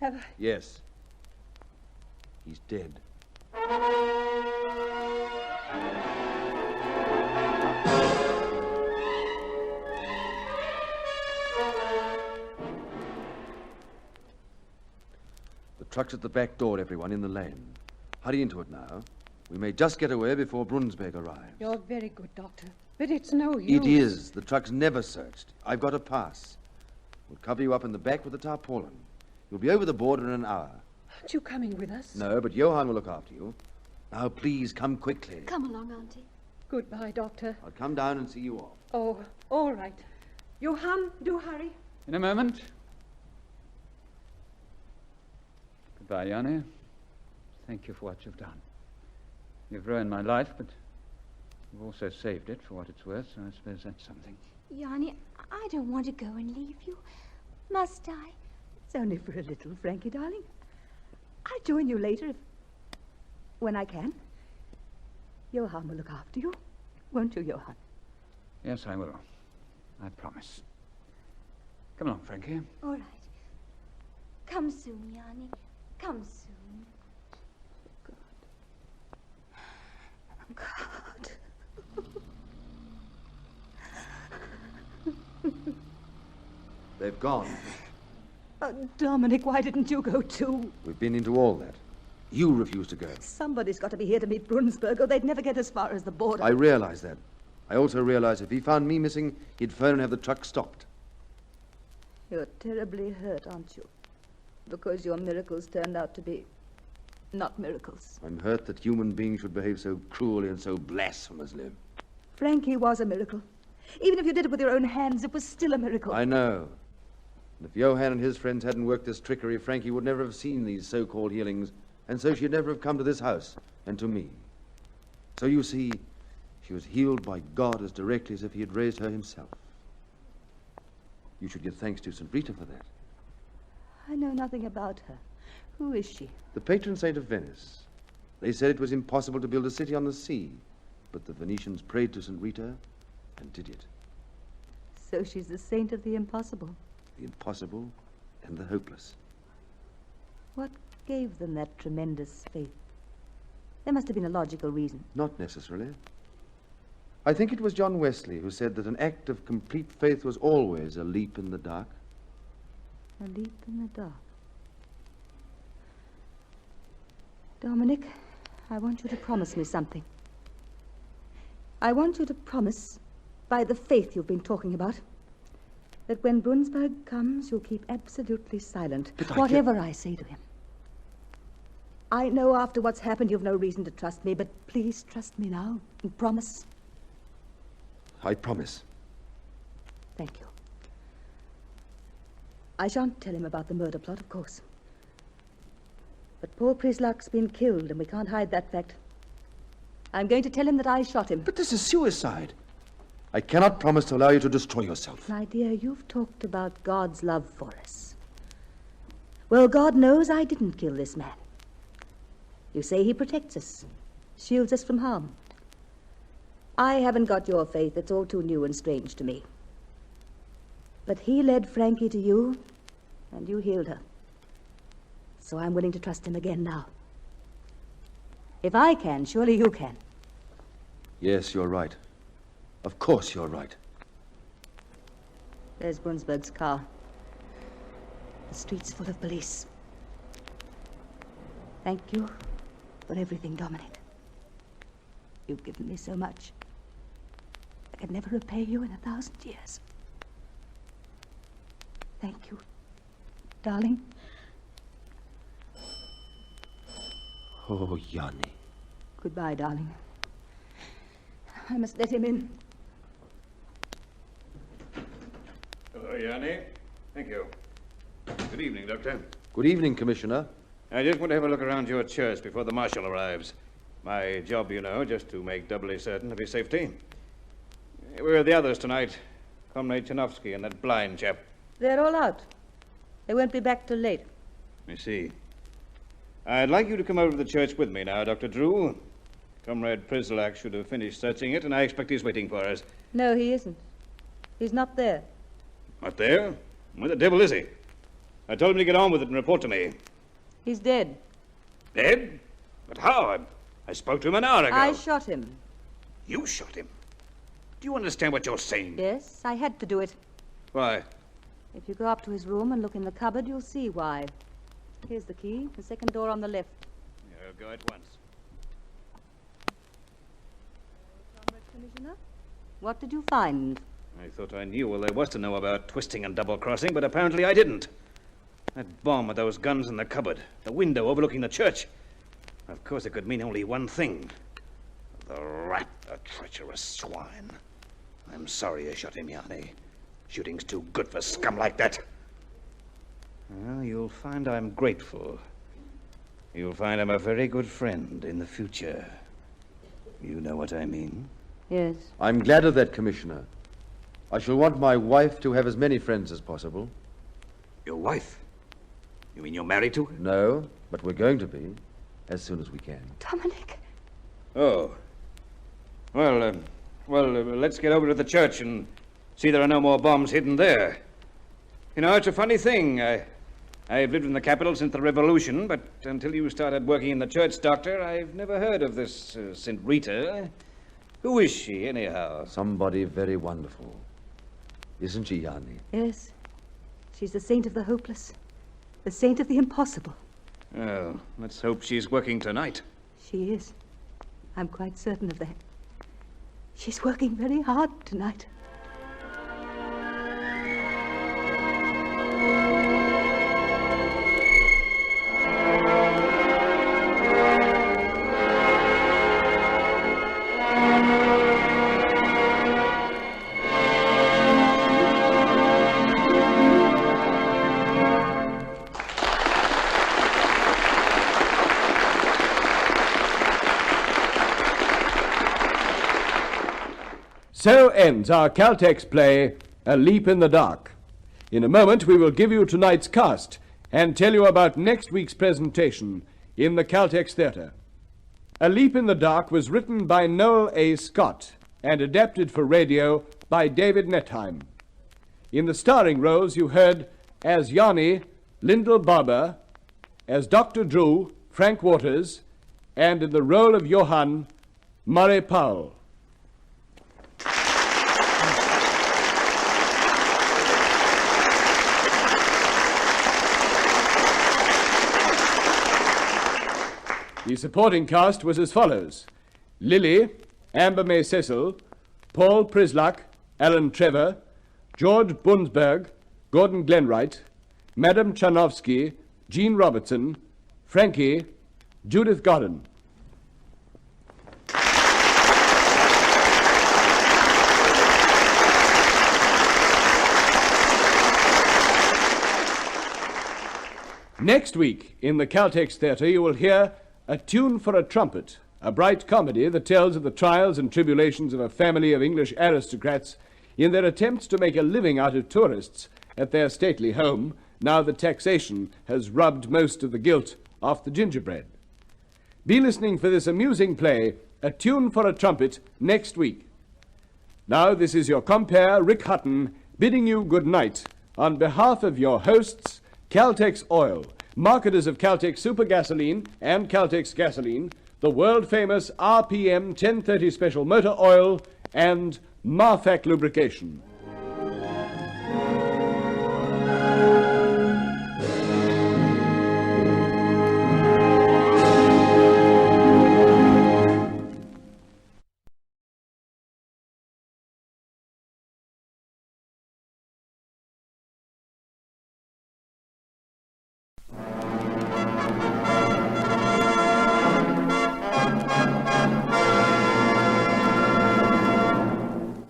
S: Have I?
U: Yes. He's dead. The truck's at the back door, everyone, in the lane. Hurry into it now. We may just get away before Brunsberg arrives.
O: You're very good, Doctor. But it's no use.
U: It is. The truck's never searched. I've got a pass. We'll cover you up in the back with a tarpaulin. You'll be over the border in an hour.
O: Aren't you coming with us?
U: No, but Johann will look after you. Now, please, come quickly.
E: Come along, Auntie.
O: Goodbye, Doctor.
U: I'll come down and see you off.
O: Oh, all right. Johann, do hurry.
P: In a moment. Goodbye, Yanni. Thank you for what you've done. You've ruined my life, but you've also saved it for what it's worth, so I suppose that's something.
E: Yanni, I don't want to go and leave you. Must I?
S: It's only for a little, Frankie, darling. I'll join you later when I can. Johann will look after you. Won't you, Johann?
P: Yes, I will. I promise. Come along, Frankie.
E: All right. Come soon, Yanni. Come soon.
S: God.
U: They've gone.
S: Dominic, why didn't you go too?
U: We've been into all that. You refused to go.
S: Somebody's got to be here to meet Brunsberg, or they'd never get as far as the border.
U: I realize that. I also realize if he found me missing, he'd phone and have the truck stopped.
S: You're terribly hurt, aren't you? Because your miracles turned out to be not miracles.
U: I'm hurt that human beings should behave so cruelly and so blasphemously.
S: Frankie was a miracle. Even if you did it with your own hands, it was still a miracle.
U: I know. And if Johann and his friends hadn't worked this trickery, Frankie would never have seen these so-called healings, and so she'd never have come to this house and to me. So you see, she was healed by God as directly as if he had raised her himself. You should give thanks to St. Rita for that.
S: I know nothing about her. Who is she?
U: The patron saint of Venice. They said it was impossible to build a city on the sea, but the Venetians prayed to St. Rita and did it.
S: So she's the saint of the impossible.
U: The impossible and the hopeless.
S: What gave them that tremendous faith? There must have been a logical reason.
U: Not necessarily. I think it was John Wesley who said that an act of complete faith was always a leap in the dark.
S: A leap in the dark. Dominic, I want you to promise me something. I want you to promise, by the faith you've been talking about, that when Brunsberg comes, you'll keep absolutely silent, whatever I say to him. I know after what's happened you've no reason to trust me, but please trust me now and promise.
U: I promise.
S: Thank you. I shan't tell him about the murder plot, of course. But poor Prislak's been killed, and we can't hide that fact. I'm going to tell him that I shot him.
U: But this is suicide. I cannot promise to allow you to destroy yourself.
S: My dear, you've talked about God's love for us. Well, God knows I didn't kill this man. You say he protects us, shields us from harm. I haven't got your faith. It's all too new and strange to me. But he led Frankie to you, and you healed her. So I'm willing to trust him again now. If I can, surely you can.
U: Yes, you're right. Of course you're right.
S: There's Brunsberg's car. The street's full of police. Thank you for everything, Dominic. You've given me so much. I could never repay you in 1,000 years. Thank you, darling.
U: Oh, Yanni.
S: Goodbye, darling. I must let him in.
T: Hello, Yanni. Thank you. Good evening, Doctor.
U: Good evening, Commissioner.
T: I just want to have a look around your church before the marshal arrives. My job, you know, just to make doubly certain of his safety. Where are the others tonight? Comrade Chanovsky and that blind chap.
S: They're all out. They won't be back till late.
T: I see. I'd like you to come over to the church with me now, Dr. Drew. Comrade Prislak should have finished searching it, and I expect he's waiting for us.
S: No, he isn't. He's not there.
T: Not there? Where the devil is he? I told him to get on with it and report to me.
S: He's dead.
T: Dead? But how? I spoke to him an hour ago.
S: I shot him.
T: You shot him? Do you understand what you're saying?
S: Yes, I had to do it.
T: Why?
S: If you go up to his room and look in the cupboard, you'll see why. Here's the key, the second door on the left.
T: I'll go at once.
S: Commissioner, what did you find?
T: I thought I knew all there was to know about twisting and double-crossing, but apparently I didn't. That bomb with those guns in the cupboard, the window overlooking the church. Of course, it could mean only one thing. The rat, the treacherous swine. I'm sorry you shot him, Yanni. Shooting's too good for scum like that. Well, you'll find I'm grateful. You'll find I'm a very good friend in the future. You know what I mean?
S: Yes.
U: I'm glad of that, Commissioner. I shall want my wife to have as many friends as possible.
T: Your wife? You mean you're married to her?
U: No, but we're going to be, as soon as we can.
S: Dominic.
T: Oh. Well, let's get over to the church and see there are no more bombs hidden there. You know, it's a funny thing. I've lived in the capital since the Revolution, but until you started working in the church, Doctor, I've never heard of this St. Rita. Who is she, anyhow?
U: Somebody very wonderful. Isn't she, Yanni?
S: Yes. She's the saint of the hopeless. The saint of the impossible.
T: Well, let's hope she's working tonight.
S: She is. I'm quite certain of that. She's working very hard tonight.
N: So ends our Caltex play, A Leap in the Dark. In a moment, we will give you tonight's cast and tell you about next week's presentation in the Caltex Theatre. A Leap in the Dark was written by Noel A. Scott and adapted for radio by David Netheim. In the starring roles, you heard as Yanni, Lyndall Barber, as Dr. Drew, Frank Waters, and in the role of Johann, Murray Powell. The supporting cast was as follows: Lily, Amber May Cecil, Paul Prislack, Alan Trevor, George Bunsberg, Gordon Glenwright, Madame Charnovsky, Jean Robertson, Frankie, Judith Godden. Next week, in the Caltex Theatre, you will hear A Tune for a Trumpet, a bright comedy that tells of the trials and tribulations of a family of English aristocrats in their attempts to make a living out of tourists at their stately home, now that taxation has rubbed most of the gilt off the gingerbread. Be listening for this amusing play, A Tune for a Trumpet, next week. Now, this is your compere, Rick Hutton, bidding you good night on behalf of your hosts, Caltex Oil, marketers of Caltex Super Gasoline and Caltex Gasoline, the world-famous RPM 1030 Special Motor Oil, and Marfac Lubrication.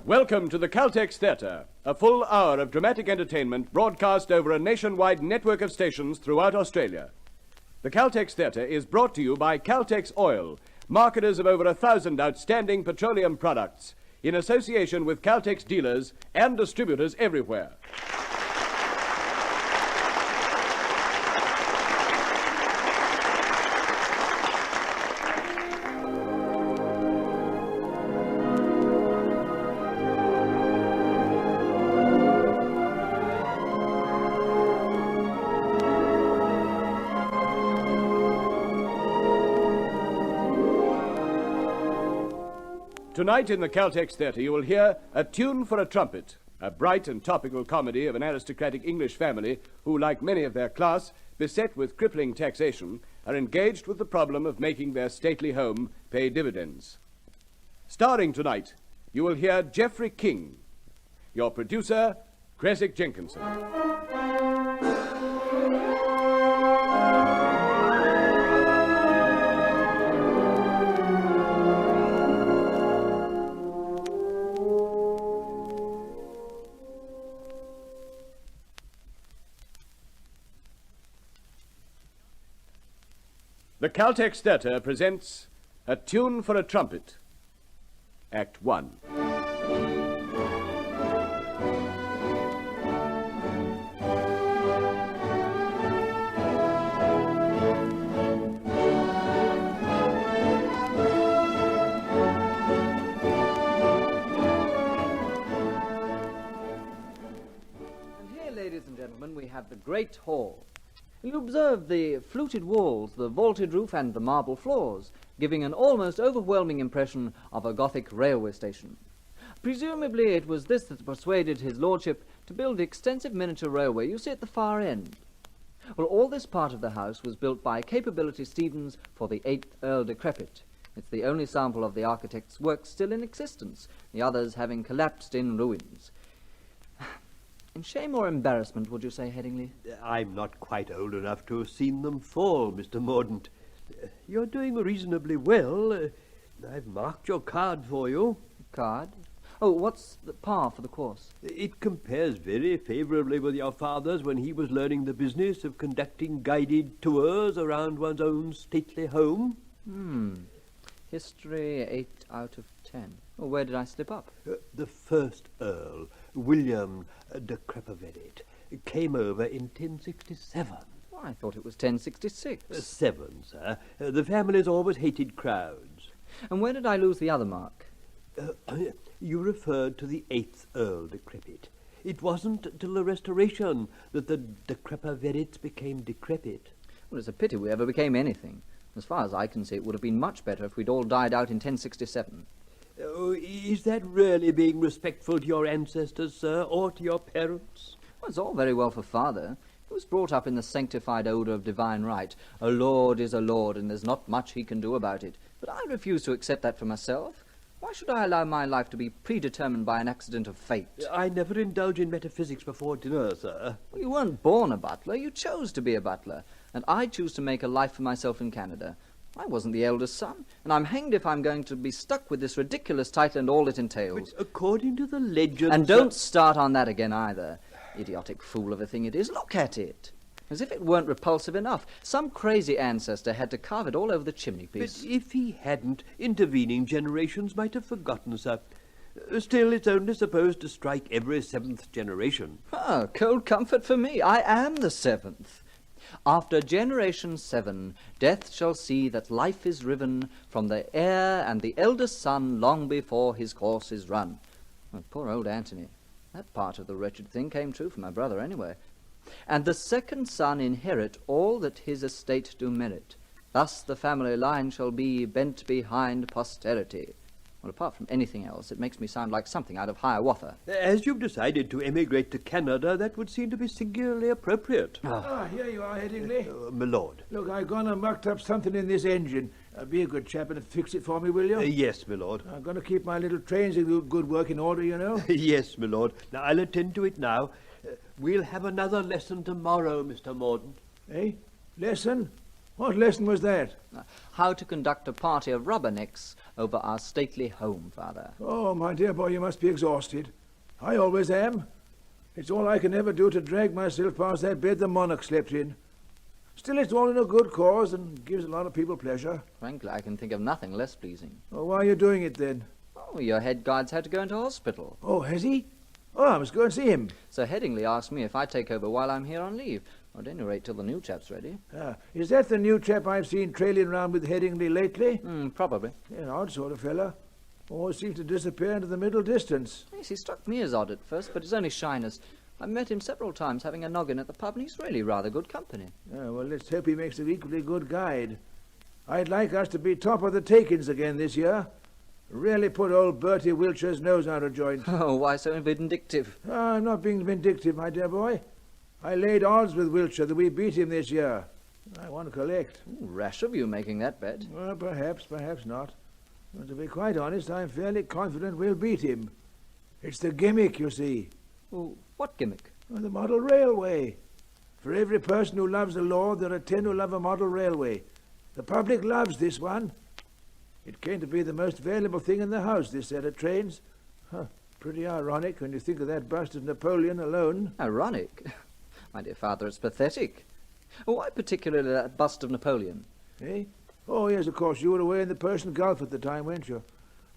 N: Welcome to the Caltex Theatre, a full hour of dramatic entertainment broadcast over a nationwide network of stations throughout Australia. The Caltex Theatre is brought to you by Caltex Oil, marketers of over 1,000 outstanding petroleum products, in association with Caltex dealers and distributors everywhere. Tonight in the Caltex Theatre you will hear A Tune for a Trumpet, a bright and topical comedy of an aristocratic English family who, like many of their class, beset with crippling taxation, are engaged with the problem of making their stately home pay dividends. Starring tonight, you will hear Geoffrey King. Your producer, Creswick Jenkinson. The Caltex Theatre presents A Tune for a Trumpet, Act 1.
F: And here, ladies and gentlemen, we have the Great Hall. You observe the fluted walls, the vaulted roof, and the marble floors, giving an almost overwhelming impression of a Gothic railway station. Presumably it was this that persuaded his lordship to build the extensive miniature railway you see at the far end. Well, all this part of the house was built by Capability Stevens for the 8th Earl Decrepit. It's the only sample of the architect's work still in existence, the others having collapsed in ruins. In shame or embarrassment, would you say, Headingley?
I: I'm not quite old enough to have seen them fall, Mr. Mordaunt. You're doing reasonably well. I've marked your card for you.
F: Card? Oh, what's the par for the course?
I: It compares very favourably with your father's when he was learning the business of conducting guided tours around one's own stately home.
F: History 8 out of 10. Well, where did I slip up?
I: The first Earl, William de Crepaverit, came over in 1067.
F: Oh, I thought it was 1066.
I: 7, sir. The family's always hated crowds.
F: And where did I lose the other mark?
I: You referred to the 8th Earl Decrepit. It wasn't till the Restoration that the de Crepaverits became decrepit.
F: Well, it's a pity we ever became anything. As far as I can see, it would have been much better if we'd all died out in 1067.
I: Oh, is that really being respectful to your ancestors, sir, or to your parents?
F: Well, it's all very well for Father. He was brought up in the sanctified odour of divine right. A lord is a lord, and there's not much he can do about it. But I refuse to accept that for myself. Why should I allow my life to be predetermined by an accident of fate?
I: I never indulge in metaphysics before dinner, sir.
F: Well, you weren't born a butler. You chose to be a butler. And I choose to make a life for myself in Canada. I wasn't the eldest son, and I'm hanged if I'm going to be stuck with this ridiculous title and all it entails.
I: But according to the legend...
F: And don't start on that again either. Idiotic fool of a thing it is. Look at it. As if it weren't repulsive enough. Some crazy ancestor had to carve it all over the chimney-piece.
I: But if he hadn't, intervening generations might have forgotten, sir. Still, it's only supposed to strike every 7th generation.
F: Ah, cold comfort for me. I am the 7th. After generation 7, death shall see that life is riven from the heir and the eldest son long before his course is run. Oh, poor old Antony. That part of the wretched thing came true for my brother anyway. And the second son inherit all that his estate do merit. Thus the family line shall be bent behind posterity. Well, apart from anything else, it makes me sound like something out of Hiawatha.
I: As you've decided to emigrate to Canada, that would seem to be singularly appropriate.
H: Here you are, Headingley.
I: My lord.
H: Look, I've gone and mucked up something in this engine. Be a good chap and fix it for me, will you?
I: Yes, my lord.
H: I'm going to keep my little trains in good work in order, you know.
I: Yes, my lord. Now, I'll attend to it now. We'll have another lesson tomorrow, Mr. Mordaunt.
H: Eh? Lesson? What lesson was that?
F: How to conduct a party of rubbernecks over our stately home, Father.
H: Oh, my dear boy, you must be exhausted. I always am. It's all I can ever do to drag myself past that bed the monarch slept in. Still, it's all in a good cause and gives a lot of people pleasure.
F: Frankly, I can think of nothing less pleasing.
H: Oh, why are you doing it, then?
F: Oh, your head guard's had to go into hospital.
H: Oh, has he? Oh, I must go and see him.
F: Sir Headingley asked me if I'd take over while I'm here on leave. Or at any rate, till the new chap's ready.
H: Is that the new chap I've seen trailing round with Headingley lately?
F: Probably.
H: An odd sort of fella. Always seems to disappear into the middle distance.
F: Yes, he struck me as odd at first, but it's only shyness. I've met him several times having a noggin at the pub, and he's really rather good company.
H: Well, let's hope he makes an equally good guide. I'd like us to be top of the takings again this year. Really put old Bertie Wiltshire's nose out of joint.
F: Oh, why so vindictive?
H: I'm not being vindictive, my dear boy. I laid odds with Wiltshire that we beat him this year. I want to collect.
F: Rash of you making that bet.
H: Well, perhaps not. But to be quite honest, I'm fairly confident we'll beat him. It's the gimmick, you see.
F: Well, what gimmick?
H: Well, the model railway. For every person who loves a lord, there are 10 who love a model railway. The public loves this one. It came to be the most valuable thing in the house, this set of trains. Pretty ironic when you think of that bust of Napoleon alone.
F: Ironic? My dear father, it's pathetic. Why particularly that bust of Napoleon?
H: Eh? Oh, yes, of course. You were away in the Persian Gulf at the time, weren't you?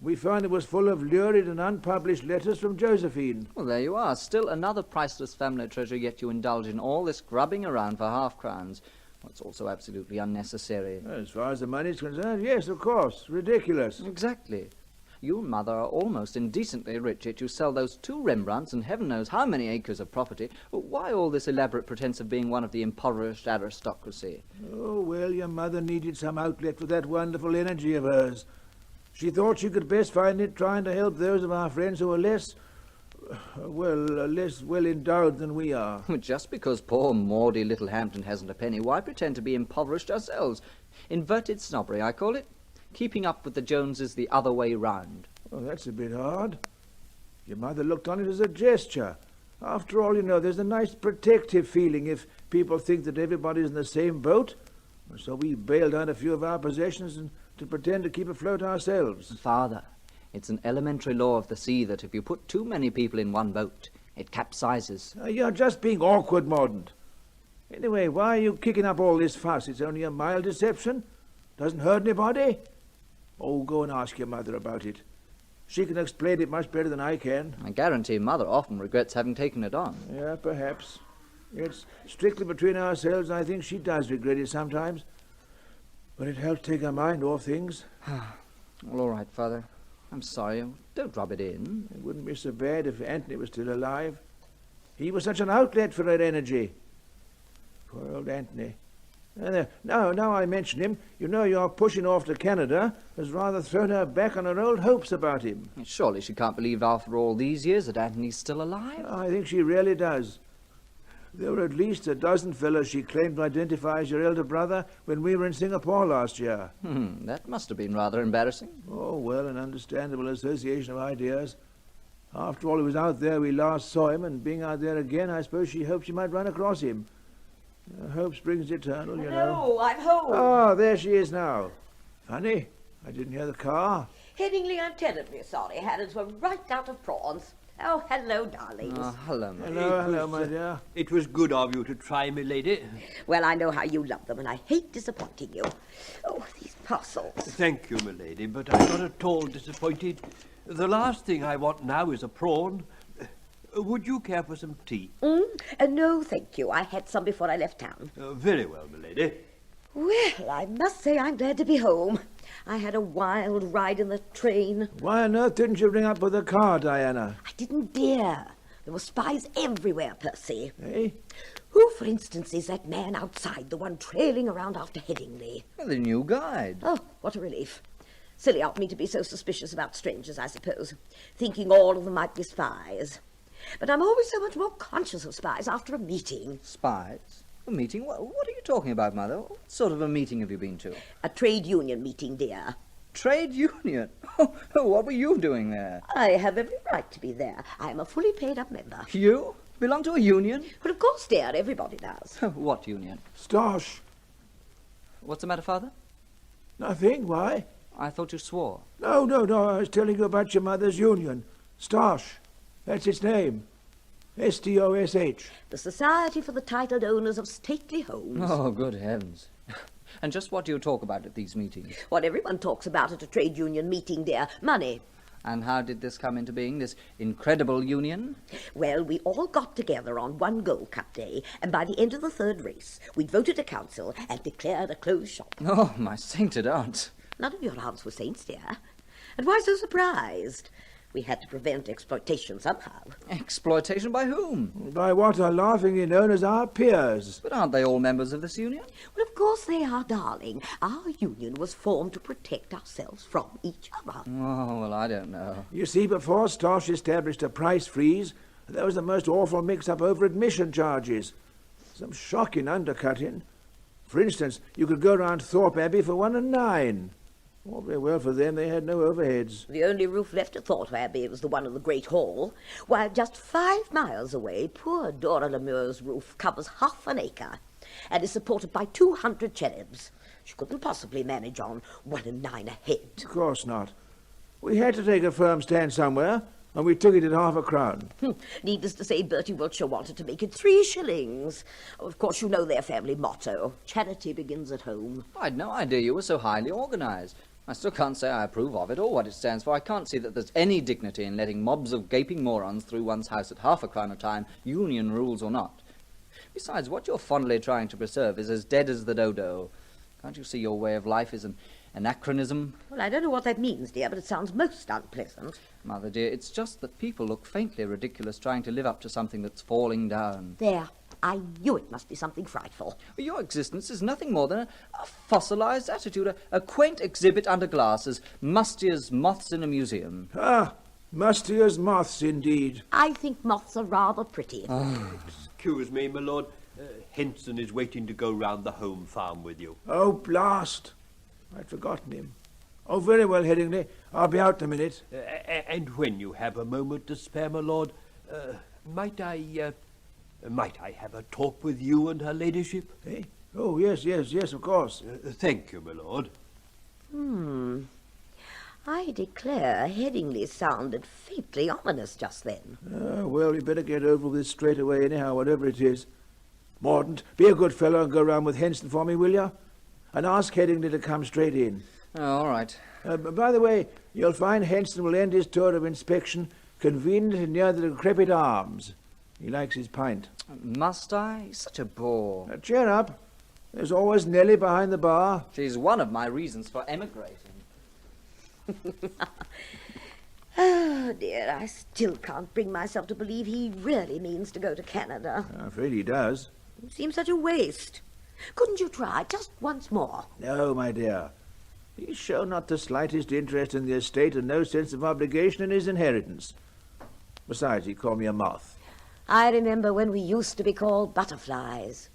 H: We found it was full of lurid and unpublished letters from Josephine.
F: Well, there you are. Still another priceless family treasure, yet you indulge in all this grubbing around for half-crowns. Well, it's also absolutely unnecessary.
H: As far as the money's concerned, yes, of course. Ridiculous.
F: Exactly. You and Mother are almost indecently rich, yet you sell those 2 Rembrandts and heaven knows how many acres of property. Why all this elaborate pretense of being one of the impoverished aristocracy?
H: Oh, well, your mother needed some outlet for that wonderful energy of hers. She thought she could best find it trying to help those of our friends who are less well endowed than we are.
F: Just because poor Maudie Littlehampton hasn't a penny, why pretend to be impoverished ourselves? Inverted snobbery, I call it. Keeping up with the Joneses the other way round.
H: Oh, that's a bit hard. Your mother looked on it as a gesture. After all, you know, there's a nice protective feeling if people think that everybody's in the same boat. So we bailed out a few of our possessions and to pretend to keep afloat ourselves.
F: Father, it's an elementary law of the sea that if you put too many people in one boat, it capsizes.
H: You're just being awkward, Mordaunt. Anyway, why are you kicking up all this fuss? It's only a mild deception. Doesn't hurt anybody. Oh, go and ask your mother about it. She can explain it much better than I can.
F: I guarantee Mother often regrets having taken it on.
H: Yeah, perhaps. It's strictly between ourselves. I think she does regret it sometimes. But it helps take her mind off things.
F: Well, all right, Father. I'm sorry. Don't rub it in.
H: It wouldn't be so bad if Anthony was still alive. He was such an outlet for her energy. Poor old Anthony. Now I mention him, you know your pushing off to Canada has rather thrown her back on her old hopes about him.
F: Surely she can't believe after all these years that Anthony's still alive?
H: I think she really does. There were at least a dozen fellows she claimed to identify as your elder brother when we were in Singapore last year.
F: That must have been rather embarrassing.
H: Oh, well, an understandable association of ideas. After all, he was out there we last saw him, and being out there again, I suppose she hoped she might run across him. Hope springs eternal, you know.
K: Hello, I'm home.
H: Ah, there she is now. Funny, I didn't hear the car.
K: Headingley, I'm terribly sorry. Harrods were right out of prawns. Oh, hello, darlings.
F: Hello, my
H: Hello, my dear.
I: It was good of you to try, my lady.
K: Well, I know how you love them, and I hate disappointing you. Oh, these parcels.
I: Thank you, my lady, but I'm not at all disappointed. The last thing I want now is a prawn. Would you care for some tea?
K: No, thank you. I had some before I left town.
I: Very well, my lady.
K: Well, I must say I'm glad to be home. I had a wild ride in the train.
H: Why on earth didn't you ring up with a car, Diana?
K: I didn't dare. There were spies everywhere, Percy.
H: Eh?
K: Who, for instance, is that man outside, the one trailing around after Headingley?
F: The new guide.
K: Oh, what a relief. Silly of me to be so suspicious about strangers, I suppose, thinking all of them might be spies. But I'm always so much more conscious of spies after a meeting.
F: Spies? A meeting? What are you talking about, Mother? What sort of a meeting have you been to?
K: A trade union meeting, dear.
F: Trade union? What were you doing there?
K: I have every right to be there. I am a fully paid-up member.
F: You? Belong to a union?
K: Well, of course, dear, everybody does.
F: What union?
H: Stosh.
F: What's the matter, Father?
H: Nothing, why?
F: I thought you swore.
H: No, I was telling you about your mother's union. Stosh. That's its name. S-T-O-S-H.
K: The Society for the Titled Owners of Stately Homes.
F: Oh, good heavens. And just what do you talk about at these meetings?
K: What everyone talks about at a trade union meeting, dear. Money.
F: And how did this come into being, this incredible union?
K: Well, we all got together on one Gold Cup day, and by the end of the third race, we'd voted a council and declared a closed shop.
F: Oh, my sainted aunt.
K: None of your aunts were saints, dear. And why so surprised? We had to prevent exploitation somehow.
F: Exploitation by whom?
H: By what are laughingly known as our peers.
F: But aren't they all members of this union?
K: Well, of course they are, darling. Our union was formed to protect ourselves from each other.
F: Oh, well, I don't know.
H: You see, before Stosh established a price freeze, there was the most awful mix-up over admission charges. Some shocking undercutting. For instance, you could go round Thorpe Abbey for 1 and 9. All very well for them, they had no overheads.
K: The only roof left at Thorpe Abbey was the one in the Great Hall, while just 5 miles away, poor Dora Lemure's roof covers half an acre and is supported by 200 cherubs. She couldn't possibly manage on 1 and 9 a head.
H: Of course not. We had to take a firm stand somewhere, and we took it at half a crown.
K: Needless to say, Bertie Wiltshire wanted to make it 3 shillings. Of course, you know their family motto. Charity begins at home.
F: I'd no idea you were so highly organised. I still can't say I approve of it or what it stands for. I can't see that there's any dignity in letting mobs of gaping morons through one's house at half a crown a time, union rules or not. Besides, what you're fondly trying to preserve is as dead as the dodo. Can't you see your way of life is an anachronism?
K: Well, I don't know what that means, dear, but it sounds most unpleasant.
F: Mother dear, it's just that people look faintly ridiculous trying to live up to something that's falling down.
K: There. I knew it must be something frightful.
F: Your existence is nothing more than a fossilized attitude, a quaint exhibit under glass, as musty as moths in a museum.
H: Ah, musty as moths, indeed.
K: I think moths are rather pretty.
I: Excuse me, my lord. Henson is waiting to go round the home farm with you.
H: Oh, blast. I'd forgotten him. Oh, very well, Headingley. I'll be out in a minute.
I: And when you have a moment to spare, my lord, might I have a talk with you and her ladyship?
H: Eh? Oh, yes, of course.
I: Thank you, my lord.
K: I declare Headingley sounded faintly ominous just then.
H: Well, we better get over this straight away anyhow, whatever it is. Mordaunt, be a good fellow and go round with Henson for me, will you? And ask Headingley to come straight in.
F: Oh, all right.
H: By the way, you'll find Henson will end his tour of inspection conveniently near the Decrepit Arms. He likes his pint.
F: Must I? He's such a bore.
H: Cheer up. There's always Nellie behind the bar.
F: She's one of my reasons for emigrating.
K: Oh, dear, I still can't bring myself to believe he really means to go to Canada.
H: I'm afraid he does.
K: It seems such a waste. Couldn't you try just once more?
H: No, my dear. He's shown not the slightest interest in the estate and no sense of obligation in his inheritance. Besides, he called me a moth.
K: I remember when we used to be called butterflies,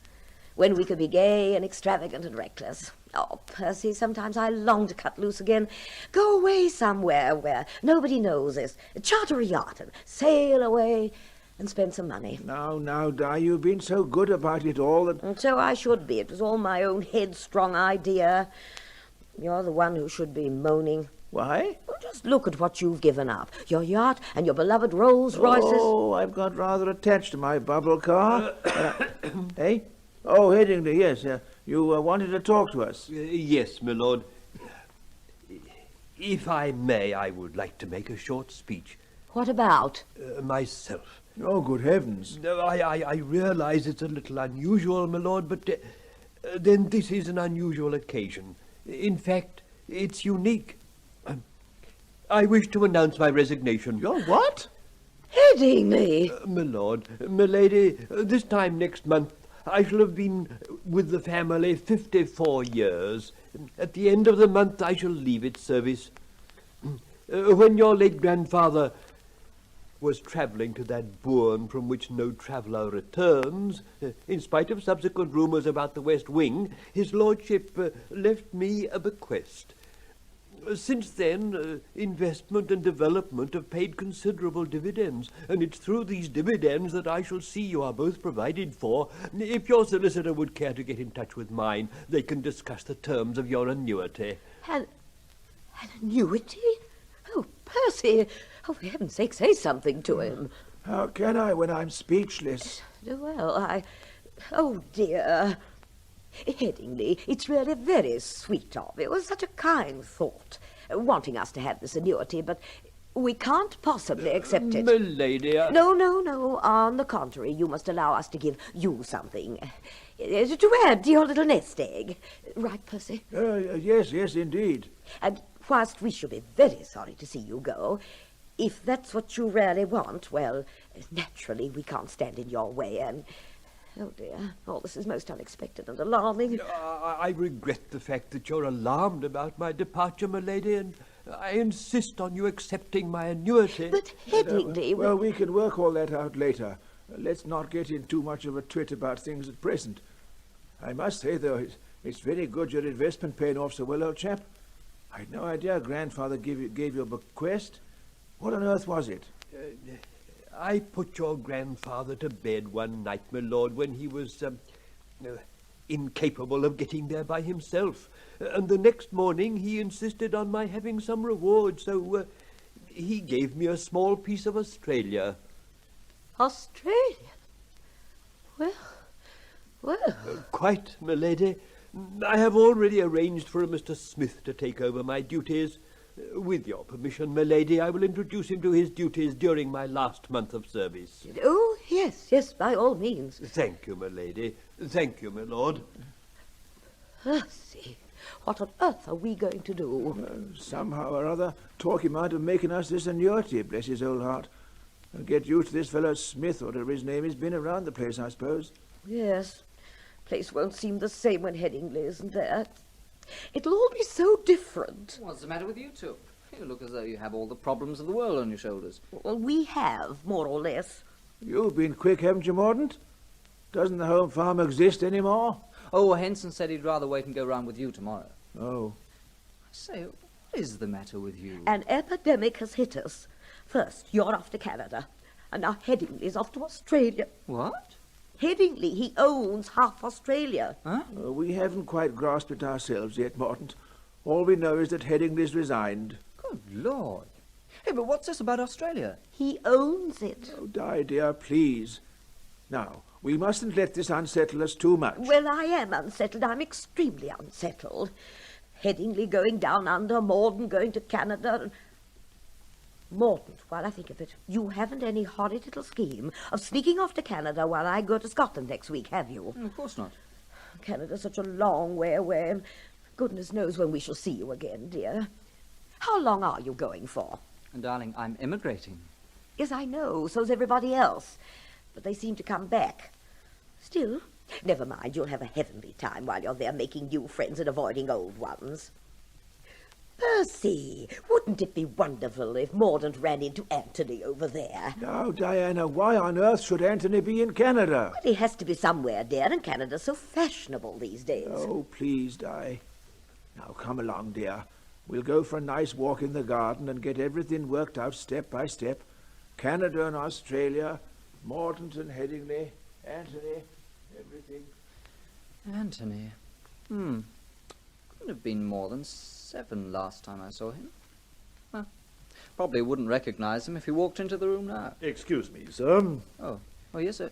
K: when we could be gay and extravagant and reckless. Oh, Percy, sometimes I long to cut loose again, go away somewhere where nobody knows us, charter a yacht and sail away and spend some money.
H: Now, Di, you've been so good about it all that...
K: And so I should be. It was all my own headstrong idea. You're the one who should be moaning.
H: Why?
K: Well, just look at what you've given up. Your yacht and your beloved Rolls-Royces.
H: Oh, I've got rather attached to my bubble car. Eh? Oh, Headingley, yes. You wanted to talk to us.
I: Yes, my lord. If I may, I would like to make a short speech.
K: What about?
I: Myself.
H: Oh, good heavens.
I: No, I realize it's a little unusual, my lord, but then this is an unusual occasion. In fact, it's unique. I wish to announce my resignation.
H: Your what?
K: Headingley!
I: My lord, my lady, this time next month I shall have been with the family 54 years. At the end of the month I shall leave its service. When your late grandfather was travelling to that bourne from which no traveller returns, in spite of subsequent rumours about the West Wing, his lordship left me a bequest. Since then, investment and development have paid considerable dividends, and it's through these dividends that I shall see you are both provided for. If your solicitor would care to get in touch with mine, they can discuss the terms of your annuity.
K: An annuity? Oh, Percy! Oh, for heaven's sake, say something to him.
H: How can I when I'm speechless?
K: Well, Oh, dear. Headingley, it's really very sweet of you. It was such a kind thought, wanting us to have this annuity, but we can't possibly accept it.
I: My lady...
K: No. On the contrary, you must allow us to give you something. To add to your little nest egg. Right, Percy?
H: Yes, indeed.
K: And whilst we shall be very sorry to see you go, if that's what you really want, well, naturally we can't stand in your way, and... Oh, dear. All this is most unexpected and alarming.
I: I regret the fact that you're alarmed about my departure, my lady, and I insist on you accepting my annuity.
K: But Headingley...
H: Well, we can work all that out later. Let's not get in too much of a twit about things at present. I must say, though, it's very good your investment paying off so well, old chap. I'd no idea grandfather gave you a bequest. What on earth was it?
I: I put your grandfather to bed one night, my lord, when he was incapable of getting there by himself. And the next morning he insisted on my having some reward, so he gave me a small piece of Australia.
K: Australia? Well...
I: Quite, my lady. I have already arranged for a Mr. Smith to take over my duties. With your permission, my lady, I will introduce him to his duties during my last month of service.
K: Oh, yes, by all means.
I: Thank you, my lady. Thank you, my lord.
K: Percy, what on earth are we going to do?
H: Somehow or other, talk him out of making us this annuity, bless his old heart. And get used to this fellow Smith, whatever his name is, been around the place, I suppose.
K: Yes. Place won't seem the same when Headingley isn't there. It'll all be so different.
F: What's the matter with you two? You look as though you have all the problems of the world on your shoulders.
K: Well, we have, more or less.
H: You've been quick, haven't you, Mordaunt? Doesn't the home farm exist anymore?
F: Oh, Henson said he'd rather wait and go round with you tomorrow.
H: Oh.
F: I say, what is the matter with you?
K: An epidemic has hit us. First, you're off to Canada, and now Headingley's off to Australia.
F: What?
K: Headingley, he owns half Australia.
F: Huh?
H: We haven't quite grasped it ourselves yet, Mordaunt. All we know is that Headingley's resigned.
F: Good Lord. Hey, but what's this about Australia?
K: He owns it.
H: Oh, Di, dear, please. Now, we mustn't let this unsettle us too much.
K: Well, I am unsettled. I'm extremely unsettled. Headingley going down under, Morden going to Canada. Mordaunt, while I think of it, you haven't any horrid little scheme of sneaking off to Canada while I go to Scotland next week, have you?
F: Of course not.
K: Canada's such a long way away, and goodness knows when we shall see you again, dear. How long are you going for?
F: Darling, I'm emigrating.
K: Yes, I know. So's everybody else. But they seem to come back. Still, never mind. You'll have a heavenly time while you're there making new friends and avoiding old ones. Percy, wouldn't it be wonderful if Mordaunt ran into Anthony over there?
H: Now, Diana, why on earth should Anthony be in Canada?
K: Well, he has to be somewhere, dear, and Canada's so fashionable these days.
H: Oh, please, Di. Now, come along, dear. We'll go for a nice walk in the garden and get everything worked out step by step. Canada and Australia, Mordaunt and Headingley, Anthony, everything.
F: Anthony. Couldn't have been more than 7 last time I saw him. Well, probably wouldn't recognize him if he walked into the room now.
J: Excuse me, sir.
F: Oh, yes, sir.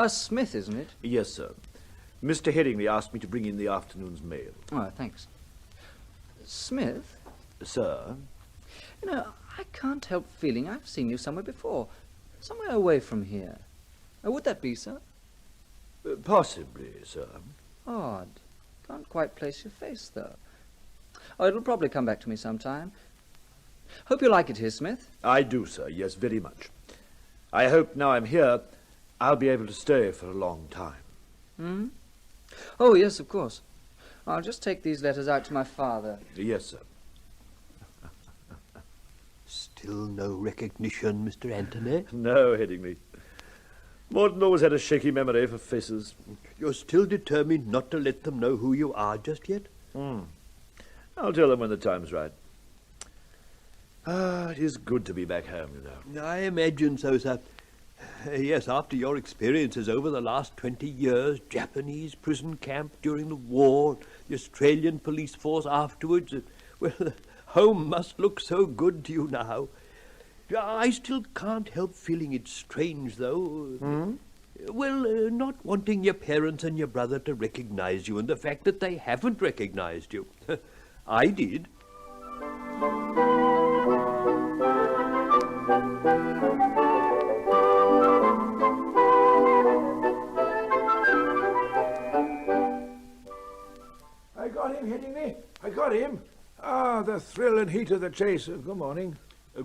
F: Smith, isn't it?
J: Yes, sir. Mr. Headingley asked me to bring in the afternoon's mail.
F: Oh, thanks. Smith?
J: Sir?
F: You know, I can't help feeling I've seen you somewhere before. Somewhere away from here. Would that be, sir?
J: Possibly, sir.
F: Odd. Can't quite place your face, though. Oh, it'll probably come back to me sometime. Hope you like it here, Smith.
J: I do, sir. Yes, very much. I hope now I'm here, I'll be able to stay for a long time.
F: Oh, yes, of course. I'll just take these letters out to my father.
J: Yes, sir.
I: Still no recognition, Mr. Anthony?
J: No, Headingley. Mordaunt always had a shaky memory for faces.
I: You're still determined not to let them know who you are just yet?
J: I'll tell them when the time's right. It is good to be back home, you know.
I: I imagine so, sir. Yes, after your experiences over the last 20 years, Japanese prison camp during the war, the Australian police force afterwards, well, home must look so good to you now. I still can't help feeling it strange, though. Well, not wanting your parents and your brother to recognize you, and the fact that they haven't recognized you. I did.
H: I got him, Headingley. I got him. Ah, the thrill and heat of the chase. Good morning.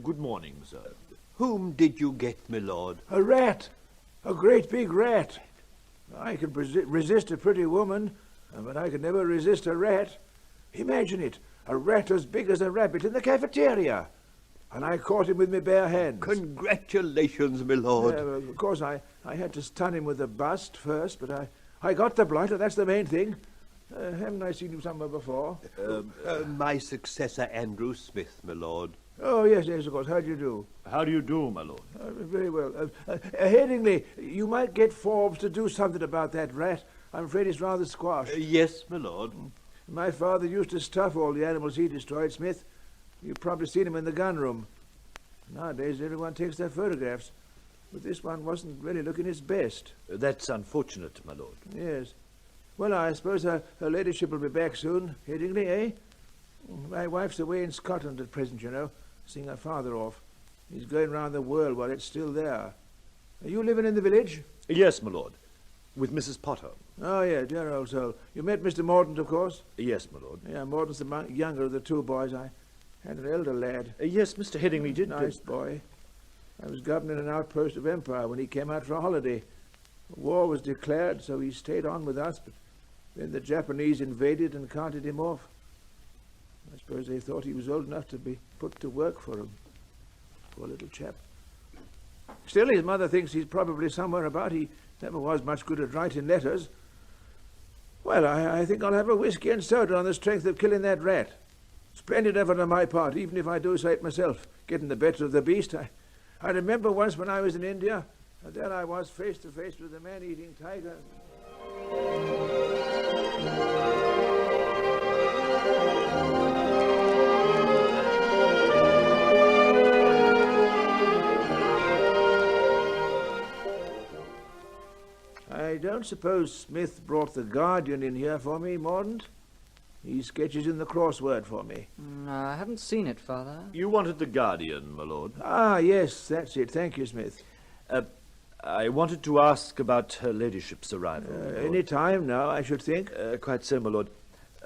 J: Good morning, sir.
I: Whom did you get, my lord?
H: A rat. A great big rat. I could resist a pretty woman, but I could never resist a rat. Imagine it. A rat as big as a rabbit in the cafeteria. And I caught him with my bare hands.
I: Congratulations, my lord.
H: Of course, I had to stun him with a bust first, but I got the blighter. That's the main thing. Haven't I seen you somewhere before?
I: My successor, Andrew Smith, my lord.
H: Oh, yes, of course. How do you do?
J: How do you do, my lord?
H: Very well. Headingley, you might get Forbes to do something about that rat. I'm afraid he's rather squashed.
I: Yes, my lord.
H: My father used to stuff all the animals he destroyed, Smith. You've probably seen him in the gun room. Nowadays, everyone takes their photographs. But this one wasn't really looking his best.
J: That's unfortunate, my lord.
H: Yes. Well, I suppose her ladyship will be back soon, Headingley, eh? My wife's away in Scotland at present, you know, seeing her father off. He's going round the world while it's still there. Are you living in the village?
J: Yes, my lord. With Mrs. Potter.
H: Oh, yeah, dear old soul. You met Mr. Mordaunt, of course?
J: Yes, my lord.
H: Yeah, Mordaunt's the younger of the two boys. I had an elder lad.
J: Yes, Mr. Headingley did.
H: Nice boy. I was governing an outpost of Empire when he came out for a holiday. War was declared, so he stayed on with us, but then the Japanese invaded and carted him off. I suppose they thought he was old enough to be put to work for them. Poor little chap. Still, his mother thinks he's probably somewhere about. He never was much good at writing letters. Well, I think I'll have a whiskey and soda on the strength of killing that rat. Splendid effort on my part, even if I do say it myself, getting the better of the beast. I remember once when I was in India, and there I was face to face with a man-eating tiger. I don't suppose Smith brought the Guardian in here for me, Mordaunt? He sketches in the crossword for me.
F: No, I haven't seen it, Father.
J: You wanted the Guardian, my lord.
H: Ah, yes, that's it. Thank you, Smith.
J: I wanted to ask about her ladyship's arrival.
H: Any time now, I should think.
J: Quite so, my lord.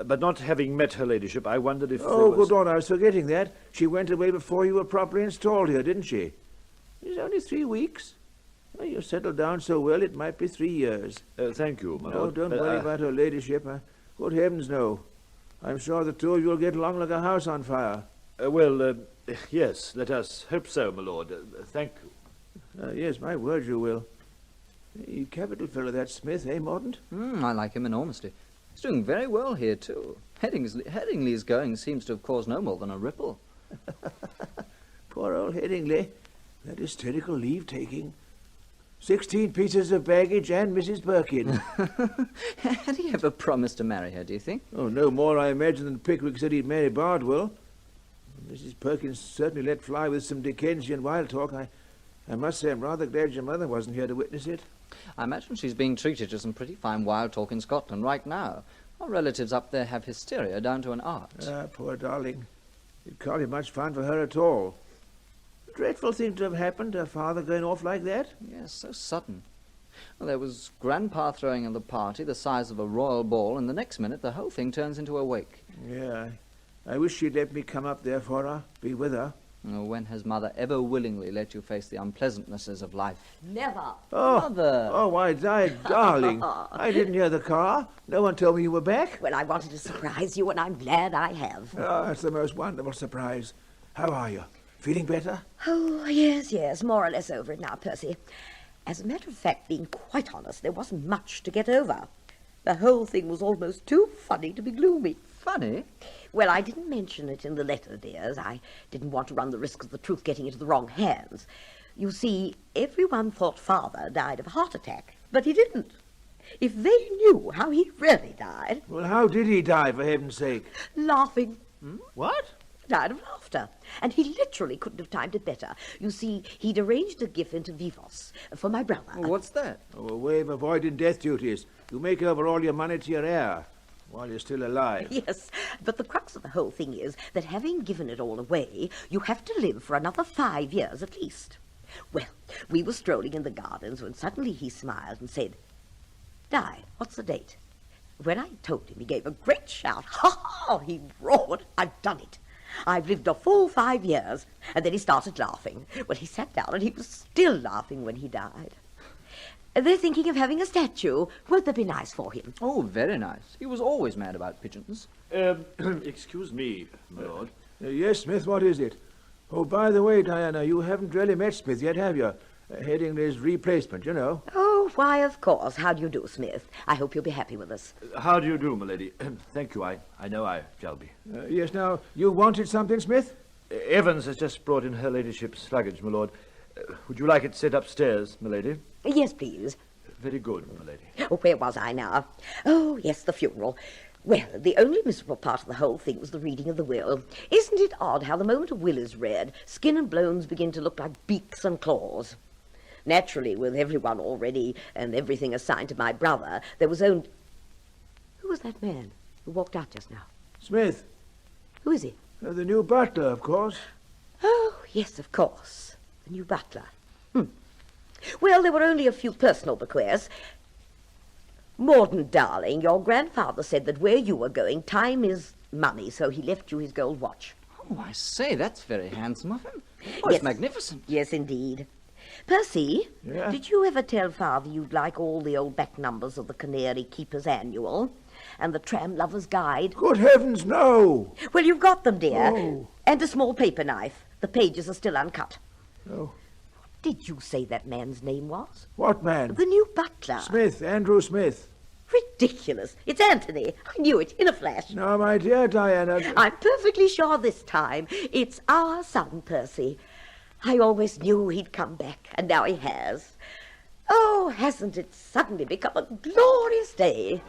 J: But not having met her ladyship, I wondered if
H: Oh, good Lord, I was forgetting that. She went away before you were properly installed here, didn't she? It's only 3 weeks. Well, you settled down so well, it might be 3 years.
J: Thank you, my
H: No,
J: lord.
H: don't worry about her ladyship. Good heavens, no. I'm sure the two of you will get along like a house on fire.
J: Yes, let us hope so, my lord. Thank you.
H: Yes, my word you will. Capital fellow, that Smith, eh, Mordaunt?
F: I like him enormously. He's doing very well here, too. Headingley's going seems to have caused no more than a ripple.
H: Poor old Headingley. That hysterical leave-taking. 16 pieces of baggage and Mrs. Perkins.
F: Had he ever promised to marry her, do you think?
H: Oh, no more, I imagine, than Pickwick said he'd marry Bardwell. Mrs. Perkins certainly let fly with some Dickensian wild talk. I must say I'm rather glad your mother wasn't here to witness it.
F: I imagine she's being treated to some pretty fine wild talk in Scotland right now. Our relatives up there have hysteria down to an art.
H: Ah, poor darling. It can't be much fun for her at all. Dreadful thing to have happened, her father going off like that.
F: Yes, so sudden. Well, there was Grandpa throwing in the party the size of a royal ball, and the next minute the whole thing turns into a wake.
H: Yeah, I wish she'd let me come up there for her, be with her.
F: Oh, when has Mother ever willingly let you face the unpleasantnesses of life?
K: Never.
H: Oh,
F: Mother!
H: Oh, why, darling. I didn't hear the car. No one told me you were back.
K: Well, I wanted to surprise you, and I'm glad I have.
H: Oh, that's the most wonderful surprise. How are you? Feeling better?
K: Oh, yes, more or less over it now, Percy. As a matter of fact, being quite honest, there wasn't much to get over. The whole thing was almost too funny to be gloomy.
F: Funny?
K: Well, I didn't mention it in the letter, dears. I didn't want to run the risk of the truth getting into the wrong hands. You see, everyone thought Father died of a heart attack, but he didn't. If they knew how he really died...
H: Well, how did he die, for heaven's sake?
K: Laughing.
H: What?
K: Died of laughter. And he literally couldn't have timed it better. You see, he'd arranged a gift into Vivos for my brother.
F: What's that?
H: Oh, a way of avoiding death duties. You make over all your money to your heir while you're still alive.
K: Yes, but the crux of the whole thing is that having given it all away, you have to live for another 5 years at least. Well, we were strolling in the gardens when suddenly he smiled and said, "Di, what's the date?" When I told him, he gave a great shout. "Ha ha!" he roared. "I've done it. I've lived a full 5 years." And then he started laughing. Well, he sat down and he was still laughing when he died. They're thinking of having a statue. Won't that be nice for him?
F: Oh, very nice. He was always mad about pigeons.
J: Excuse me, my lord.
H: Yes, Smith, what is it? Oh, by the way, Diana, you haven't really met Smith yet, have you? Headingley's replacement, you know.
K: Oh, why, of course. How do you do, Smith? I hope you'll be happy with us.
J: How do you do, my lady? Thank you. I know I shall be.
H: Yes, now, you wanted something, Smith?
J: Evans has just brought in her ladyship's luggage, my lord. Would you like it sent upstairs, my lady?
K: Yes, please.
J: Very good, my lady.
K: Oh, where was I now? Oh, yes, the funeral. Well, the only miserable part of the whole thing was the reading of the will. Isn't it odd how the moment a will is read, skin and bones begin to look like beaks and claws? Naturally, with everyone already and everything assigned to my brother, there was only... Who was that man who walked out just now?
H: Smith.
K: Who is he?
H: The new butler, of course.
K: Oh, yes, of course. The new butler. Well, there were only a few personal bequests. Mordaunt, darling, your grandfather said that where you were going, time is money, so he left you his gold watch.
F: Oh, I say, that's very handsome of him. Oh,
K: Yes.
F: it's magnificent.
K: Yes, indeed. Percy,
H: Yeah?
K: did you ever tell Father you'd like all the old back numbers of the Canary Keeper's Annual and the Tram Lover's Guide?
H: Good heavens, no!
K: Well, you've got them, dear.
H: Oh.
K: And a small paper knife. The pages are still uncut.
H: Oh.
K: Did you say that man's name was?
H: What man?
K: The new butler.
H: Smith, Andrew Smith.
K: Ridiculous. It's Anthony. I knew it in a flash.
H: Now, my dear Diana...
K: I'm perfectly sure this time it's our son, Percy. I always knew he'd come back, and now he has. Oh, hasn't it suddenly become a glorious day?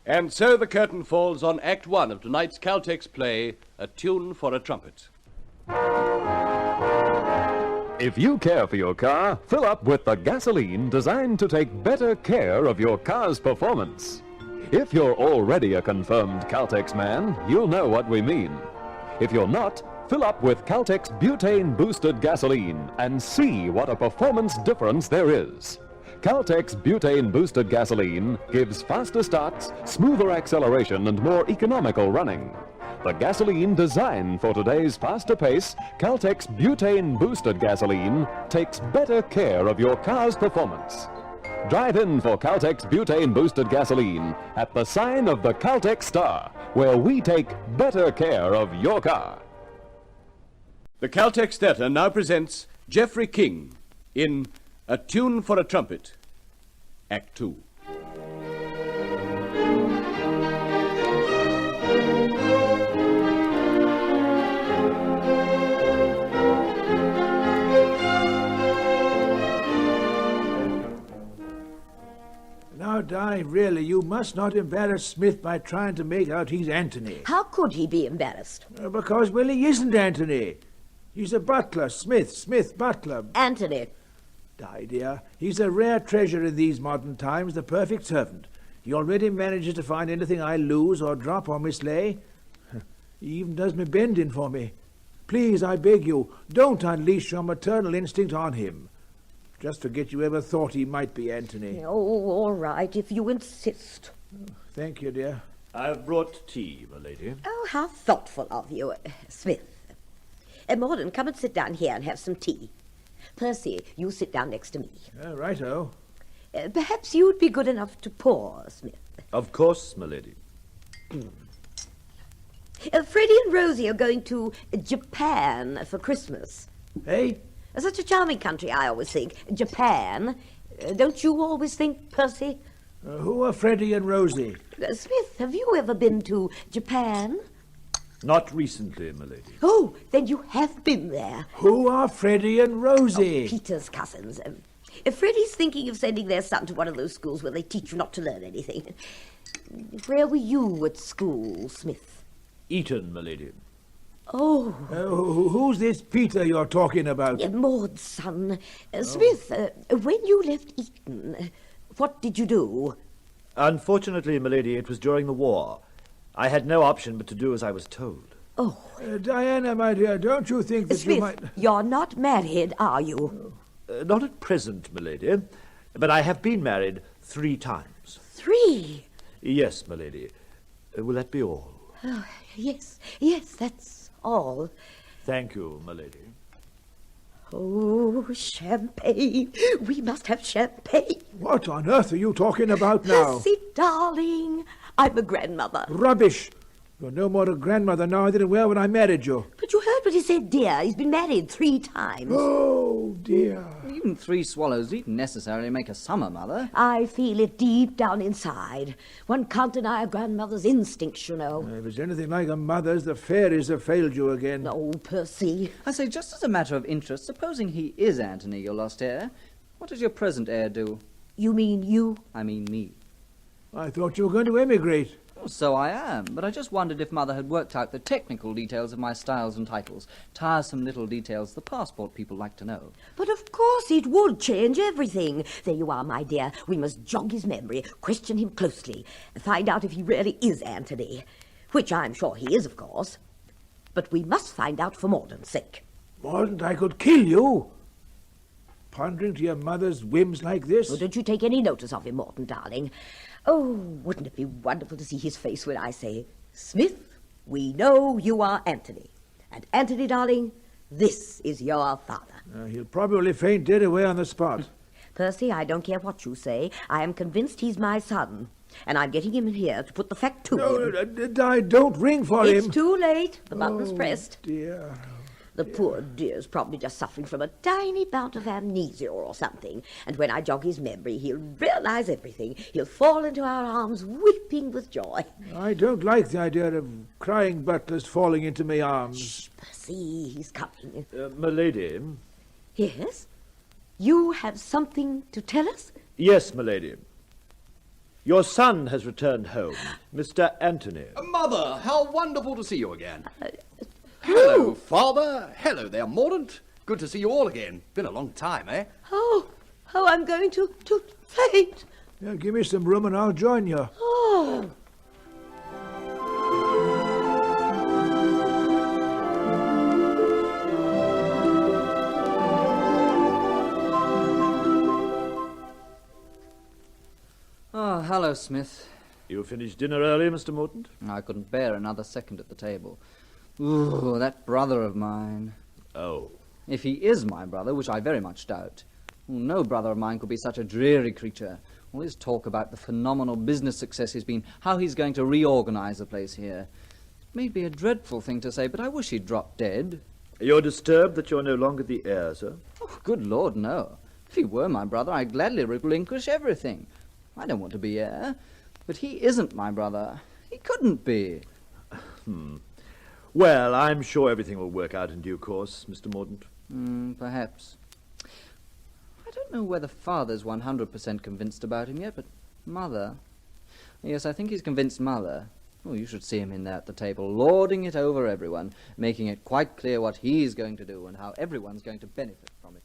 B: And so the curtain falls on Act 1 of tonight's Caltex play, A Tune for a Trumpet.
L: If you care for your car, fill up with the gasoline designed to take better care of your car's performance. If you're already a confirmed Caltex man, you'll know what we mean. If you're not, fill up with Caltex butane boosted gasoline and see what a performance difference there is. Caltex butane-boosted gasoline gives faster starts, smoother acceleration, and more economical running. The gasoline designed for today's faster pace, Caltex butane-boosted gasoline takes better care of your car's performance. Drive in for Caltex butane-boosted gasoline at the sign of the Caltex Star, where we take better care of your car.
N: The Caltex Theatre now presents Geoffrey King in A Tune for a Trumpet, Act 2.
H: Now, Di, really, you must not embarrass Smith by trying to make out he's Anthony.
K: How could he be embarrassed?
H: Because, well, he isn't Anthony. He's a butler, Smith butler.
K: Anthony.
H: Di, dear, he's a rare treasure in these modern times, the perfect servant. He already manages to find anything I lose or drop or mislay. He even does me bending for me. Please, I beg you, don't unleash your maternal instinct on him. Just forget you ever thought he might be Anthony.
K: Oh, all right, if you insist.
H: Thank you, dear.
J: I've brought tea, my lady.
K: Oh, how thoughtful of you, Smith. Morden, come and sit down here and have some tea. Percy, you sit down next to me.
H: Righto.
K: Perhaps you'd be good enough to pour, Smith.
J: Of course, my lady.
K: Freddie and Rosie are going to Japan for Christmas.
H: Hey?
K: Such a charming country, I always think. Japan. Don't you always think, Percy?
H: Who are Freddie and Rosie?
K: Smith, have you ever been to Japan?
J: Not recently, my lady.
K: Oh, then you have been there.
H: Who are Freddie and Rosie?
K: Oh, Peter's cousins. Freddie's thinking of sending their son to one of those schools where they teach you not to learn anything. Where were you at school, Smith?
J: Eton, my lady.
K: Oh.
H: Who's this Peter you're talking about?
K: Maud's son. Smith, when you left Eton, what did you do?
J: Unfortunately, my lady, it was during the war. I had no option but to do as I was told.
K: Oh.
H: Diana, my dear, don't you think that
K: Smith,
H: you might...
K: You're not married, are you?
J: Not at present, my lady. But I have been married 3 times.
K: 3?
J: Yes, my lady. Will that be all?
K: Oh, yes, that's all.
J: Thank you, my lady.
K: Oh, champagne. We must have champagne.
H: What on earth are you talking about now?
K: Percy, darling, I'm a grandmother.
H: Rubbish. You're no more a grandmother now than you were when I married you.
K: But you heard what he said, dear. He's been married 3 times.
H: Oh, dear.
F: Even 3 swallows needn't necessarily make a summer mother.
K: I feel it deep down inside. One can't deny a grandmother's instincts, you know.
H: If it's anything like a mother's, the fairies have failed you again.
K: Oh, Percy.
F: I say, just as a matter of interest, supposing he is Anthony, your lost heir, what does your present heir do?
K: You mean you?
F: I mean me.
H: I thought you were going to emigrate.
F: Well, so I am, but I just wondered if Mother had worked out the technical details of my styles and titles. Tiresome little details the passport people like to know.
K: But of course it would change everything. There you are, my dear. We must jog his memory, question him closely, and find out if he really is Anthony. Which I'm sure he is, of course. But we must find out for Morden's sake.
H: Mordaunt, I could kill you. Pondering to your mother's whims like this?
K: Well, don't you take any notice of him, Morton, darling. Oh, wouldn't it be wonderful to see his face when I say, Smith, we know you are Anthony. And Anthony, darling, this is your father.
H: He'll probably faint dead away on the spot.
K: Percy, I don't care what you say. I am convinced he's my son. And I'm getting him in here to put the fact to him.
H: No, don't ring for him.
K: It's too late. The butler's pressed.
H: Dear.
K: The poor dear's probably just suffering from a tiny bout of amnesia or something. And when I jog his memory, he'll realize everything. He'll fall into our arms, weeping with joy.
H: I don't like the idea of crying butlers falling into my arms.
K: Shh, Percy, he's coming.
J: My lady.
K: Yes? You have something to tell us?
J: Yes, my lady. Your son has returned home, Mr. Anthony.
G: Mother, how wonderful to see you again. Hello, Father. Hello there, Mordaunt. Good to see you all again. Been a long time, eh?
K: Oh, I'm going to faint.
H: Yeah, give me some room and I'll join you.
K: Oh.
F: hello, Smith.
J: You finished dinner early, Mr. Mordaunt?
F: I couldn't bear another second at the table. Ooh, that brother of mine.
J: Oh.
F: If he is my brother, which I very much doubt. No brother of mine could be such a dreary creature. All his talk about the phenomenal business success he's been, how he's going to reorganize the place here. It may be a dreadful thing to say, but I wish he'd dropped dead.
J: You're disturbed that you're no longer the heir, sir?
F: Oh, good Lord, no. If he were my brother, I'd gladly relinquish everything. I don't want to be heir. But he isn't my brother. He couldn't be.
J: Well, I'm sure everything will work out in due course, Mr. Mordaunt.
F: Perhaps. I don't know whether Father's 100% convinced about him yet, but Mother... Yes, I think he's convinced Mother. Oh, you should see him in there at the table, lording it over everyone, making it quite clear what he's going to do and how everyone's going to benefit from it.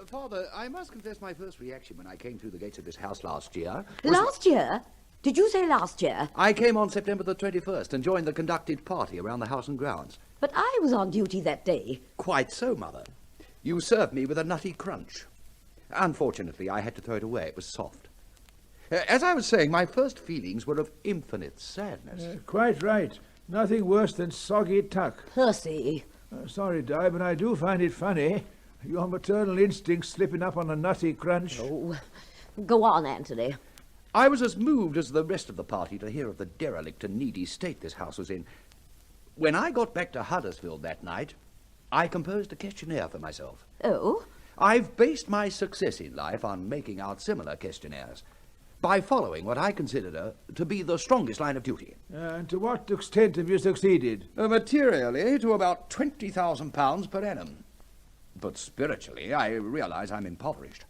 G: Father, I must confess my first reaction when I came through the gates of this house last year...
K: Last year? Did you say last year?
G: I came on September the 21st and joined the conducted party around the house and grounds.
K: But I was on duty that day.
G: Quite so, Mother. You served me with a nutty crunch. Unfortunately, I had to throw it away. It was soft. As I was saying, my first feelings were of infinite sadness.
H: Quite right. Nothing worse than soggy tuck.
K: Percy.
H: Sorry, Di, but I do find it funny. Your maternal instincts slipping up on a nutty crunch.
K: Oh, go on, Anthony.
G: I was as moved as the rest of the party to hear of the derelict and needy state this house was in. When I got back to Huddersfield that night, I composed a questionnaire for myself.
K: Oh?
G: I've based my success in life on making out similar questionnaires, by following what I consider to be the strongest line of duty.
H: And to what extent have you succeeded?
G: Materially, to about £20,000 per annum. But spiritually, I realize I'm impoverished.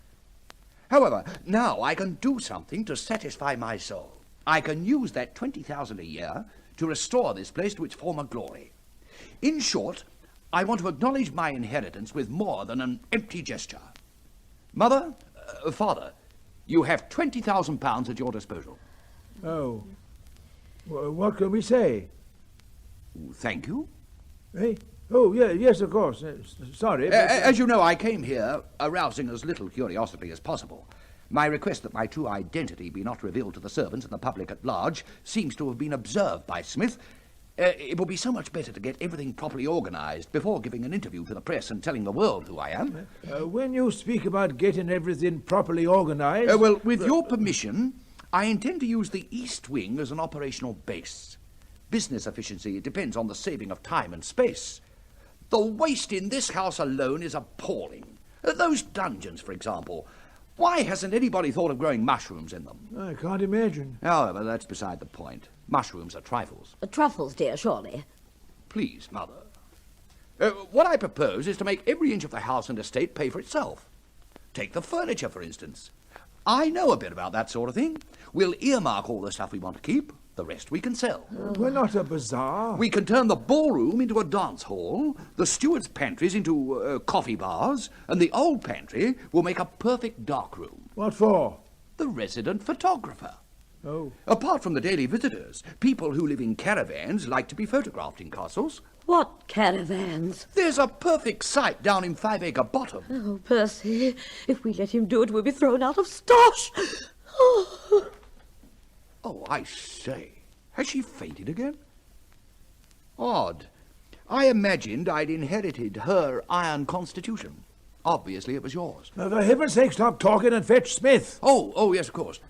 G: However, now I can do something to satisfy my soul. I can use that £20,000 a year to restore this place to its former glory. In short, I want to acknowledge my inheritance with more than an empty gesture. Mother, Father, you have £20,000 at your disposal.
H: Oh. Well, what can we say?
G: Thank you.
H: Eh? Oh, yeah, yes, of course. Sorry. But,
G: as you know, I came here arousing as little curiosity as possible. My request that my true identity be not revealed to the servants and the public at large seems to have been observed by Smith. It would be so much better to get everything properly organized before giving an interview to the press and telling the world who I am.
H: When you speak about getting everything properly organized...
G: well, with your permission, I intend to use the East Wing as an operational base. Business efficiency depends on the saving of time and space. The waste in this house alone is appalling. Those dungeons, for example. Why hasn't anybody thought of growing mushrooms in them?
H: I can't imagine.
G: However, that's beside the point. Mushrooms are trifles.
K: Truffles, dear, surely.
G: Please, Mother. What I propose is to make every inch of the house and estate pay for itself. Take the furniture, for instance. I know a bit about that sort of thing. We'll earmark all the stuff we want to keep. The rest we can sell.
H: We're not a bazaar.
G: We can turn the ballroom into a dance hall, the steward's pantries into coffee bars, and the old pantry will make a perfect dark room.
H: What for?
G: The resident photographer.
H: Oh.
G: Apart from the daily visitors, people who live in caravans like to be photographed in castles.
K: What caravans?
G: There's a perfect site down in 5 Acre Bottom.
K: Oh, Percy, if we let him do it, we'll be thrown out of Stosh. Oh.
G: Oh, I say, has she fainted again? Odd. I imagined I'd inherited her iron constitution. Obviously, it was yours.
H: For heaven's sake, stop talking and fetch Smith.
G: Oh, yes, of course.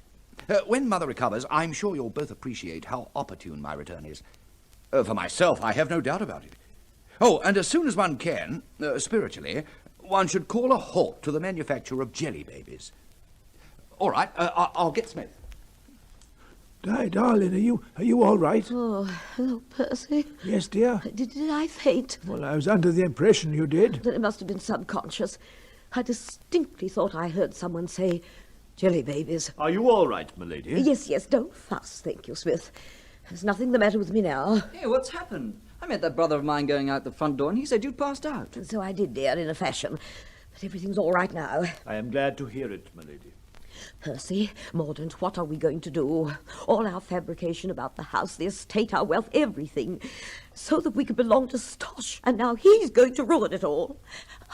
G: When Mother recovers, I'm sure you'll both appreciate how opportune my return is. For myself, I have no doubt about it. Oh, and as soon as one can, spiritually, one should call a halt to the manufacture of jelly babies. All right, I'll get Smith.
H: Di, darling, are you all right?
K: Oh, hello, Percy.
H: Yes, dear?
K: Did I faint?
H: Well, I was under the impression you did.
K: Then it must have been subconscious. I distinctly thought I heard someone say, jelly babies.
J: Are you all right, milady?
K: Yes, don't fuss, thank you, Smith. There's nothing the matter with me now.
F: Hey, what's happened? I met that brother of mine going out the front door, and he said you'd passed out.
K: So I did, dear, in a fashion. But everything's all right now.
J: I am glad to hear it, milady.
K: Percy, Mordaunt, what are we going to do? All our fabrication about the house, the estate, our wealth, everything, so that we could belong to Stosh, and now he's going to ruin it all.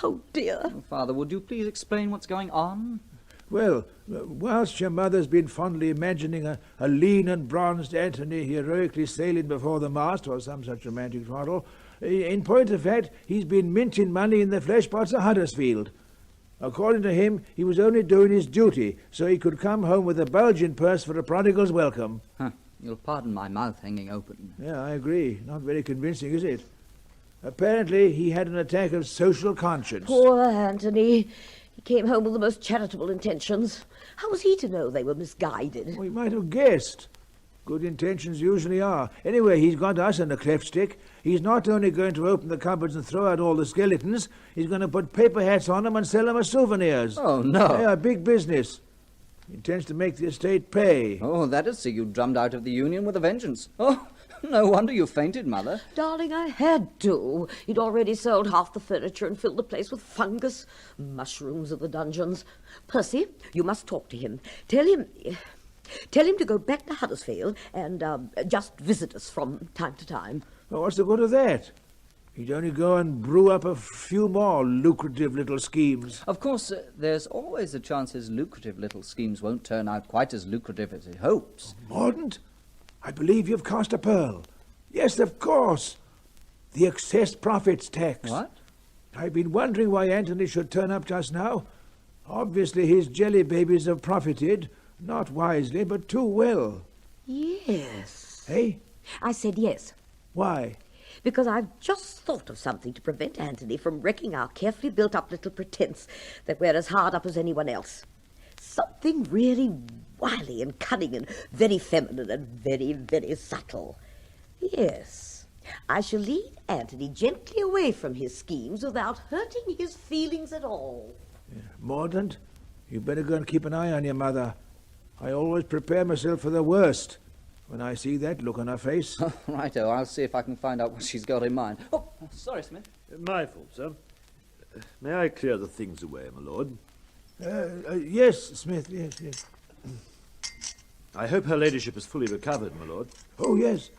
K: Oh, dear.
F: Oh, Father, would you please explain what's going on?
H: Well, whilst your mother's been fondly imagining a lean and bronzed Antony heroically sailing before the mast, or some such romantic twaddle, in point of fact, he's been minting money in the flesh pots of Huddersfield. According to him, he was only doing his duty, so he could come home with a bulging purse for a prodigal's welcome.
F: Huh. You'll pardon my mouth hanging open.
H: Yeah, I agree. Not very convincing, is it? Apparently, he had an attack of social conscience.
K: Poor Anthony. He came home with the most charitable intentions. How was he to know they were misguided?
H: We might have guessed. Good intentions usually are. Anyway, he's got us in a cleft stick. He's not only going to open the cupboards and throw out all the skeletons, he's going to put paper hats on them and sell them as souvenirs.
F: Oh, no.
H: They are big business. He intends to make the estate pay.
F: Oh, that'd see you drummed out of the Union with a vengeance. Oh, no wonder you fainted, Mother.
K: Darling, I had to. He'd already sold half the furniture and filled the place with fungus. Mushrooms of the dungeons. Percy, you must talk to him. Tell him to go back to Huddersfield and just visit us from time to time.
H: Well, what's the good of that? He'd only go and brew up a few more lucrative little schemes.
F: Of course, there's always a chance his lucrative little schemes won't turn out quite as lucrative as he hopes.
H: Mordaunt, I believe you've cast a pearl. Yes, of course. The excess profits tax.
F: What?
H: I've been wondering why Anthony should turn up just now. Obviously his jelly babies have profited, not wisely, but too well.
K: Yes.
H: Eh?
K: I said yes.
H: Why?
K: Because I've just thought of something to prevent Anthony from wrecking our carefully built-up little pretense that we're as hard up as anyone else. Something really wily and cunning and very feminine and very, very subtle. Yes, I shall lead Anthony gently away from his schemes without hurting his feelings at all.
H: Mordaunt, you better go and keep an eye on your mother. I always prepare myself for the worst when I see that look on her face.
F: Righto, I'll see if I can find out what she's got in mind. Oh, sorry, Smith.
J: My fault, sir. May I clear the things away, my lord?
H: Yes, Smith, yes.
J: I hope her ladyship is fully recovered, my lord.
H: Oh, yes.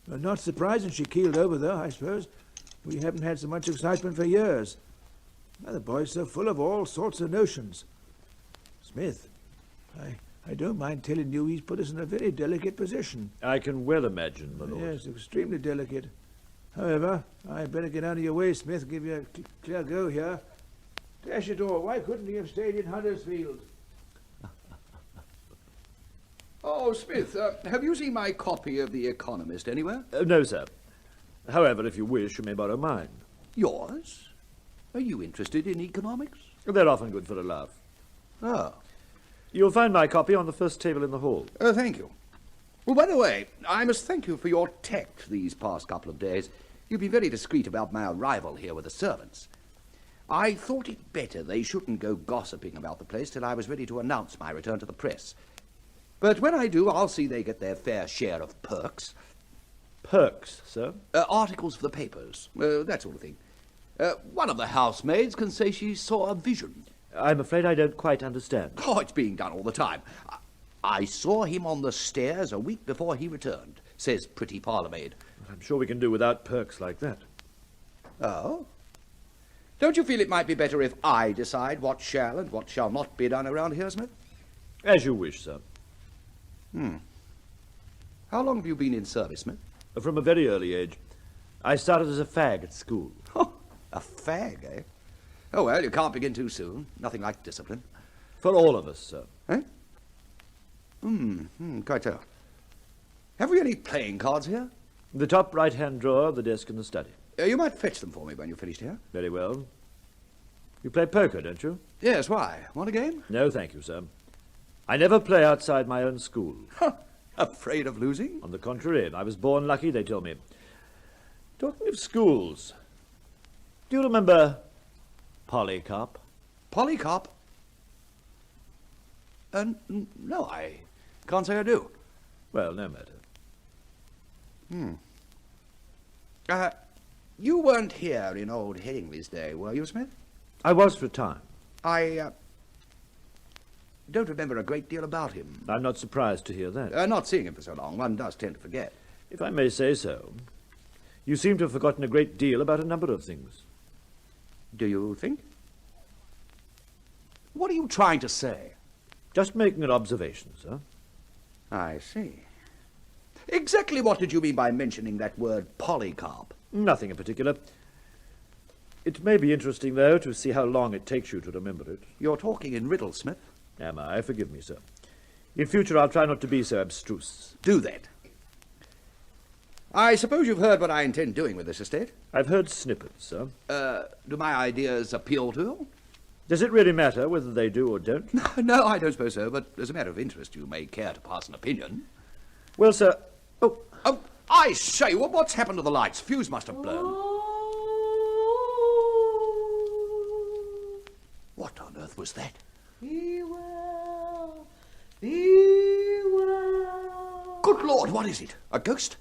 H: Not surprising she keeled over, though, I suppose. We haven't had so much excitement for years. Now, the boy's so full of all sorts of notions. Smith, I don't mind telling you he's put us in a very delicate position.
J: I can well imagine, my lord.
H: Yes, extremely delicate. However, I better get out of your way, Smith, and give you a clear go here. Dash it all, why couldn't he have stayed in Huddersfield?
G: Oh, Smith, have you seen my copy of The Economist anywhere?
J: No, sir. However, if you wish, you may borrow mine.
G: Yours? Are you interested in economics?
J: They're often good for a laugh.
G: Oh.
J: You'll find my copy on the first table in the hall.
G: Thank you. Well, by the way, I must thank you for your tact these past couple of days. You've been very discreet about my arrival here with the servants. I thought it better they shouldn't go gossiping about the place till I was ready to announce my return to the press. But when I do, I'll see they get their fair share of perks.
J: Perks, sir?
G: Articles for the papers, that sort of thing. One of the housemaids can say she saw a vision.
J: I'm afraid I don't quite understand.
G: Oh, it's being done all the time. I saw him on the stairs a week before he returned, says pretty parlourmaid.
J: I'm sure we can do without perks like that.
G: Oh? Don't you feel it might be better if I decide what shall and what shall not be done around here, Smith?
J: As you wish, sir.
G: How long have you been in service, Smith?
J: From a very early age. I started as a fag at school.
G: Oh, a fag, eh? Oh, well, you can't begin too soon. Nothing like discipline.
J: For all of us, sir.
G: Eh? Quite so. Have we any playing cards here?
J: The top right-hand drawer of the desk in the study.
G: You might fetch them for me when you're finished here.
J: Very well. You play poker, don't you?
G: Yes, why? Want a game?
J: No, thank you, sir. I never play outside my own school.
G: Afraid of losing?
J: On the contrary, I was born lucky, they tell me. Talking of schools, do you remember Polycarp?
G: Polycarp? No, I can't say I do.
J: Well, no matter.
G: You weren't here in old Headingley's day, were you, Smith?
J: I was for a time.
G: I don't remember a great deal about him.
J: I'm not surprised to hear that.
G: Not seeing him for so long, one does tend to forget.
J: If I may say so, you seem to have forgotten a great deal about a number of things.
G: Do you think? What are you trying to say?
J: Just making an observation, sir.
G: I see. Exactly what did you mean by mentioning that word Polycarp?
J: Nothing in particular. It may be interesting, though, to see how long it takes you to remember it.
G: You're talking in riddles, Smith.
J: Am I? Forgive me, sir. In future, I'll try not to be so abstruse.
G: Do that. I suppose you've heard what I intend doing with this estate?
J: I've heard snippets, sir.
G: Do my ideas appeal to you?
J: Does it really matter whether they do or don't?
G: No, I don't suppose so, but as a matter of interest, you may care to pass an opinion.
J: Well, sir...
G: Oh, I say, what's happened to the lights? Fuse must have blown. What on earth was that?
D: Be well, be well.
G: Good Lord, what is it? A ghost?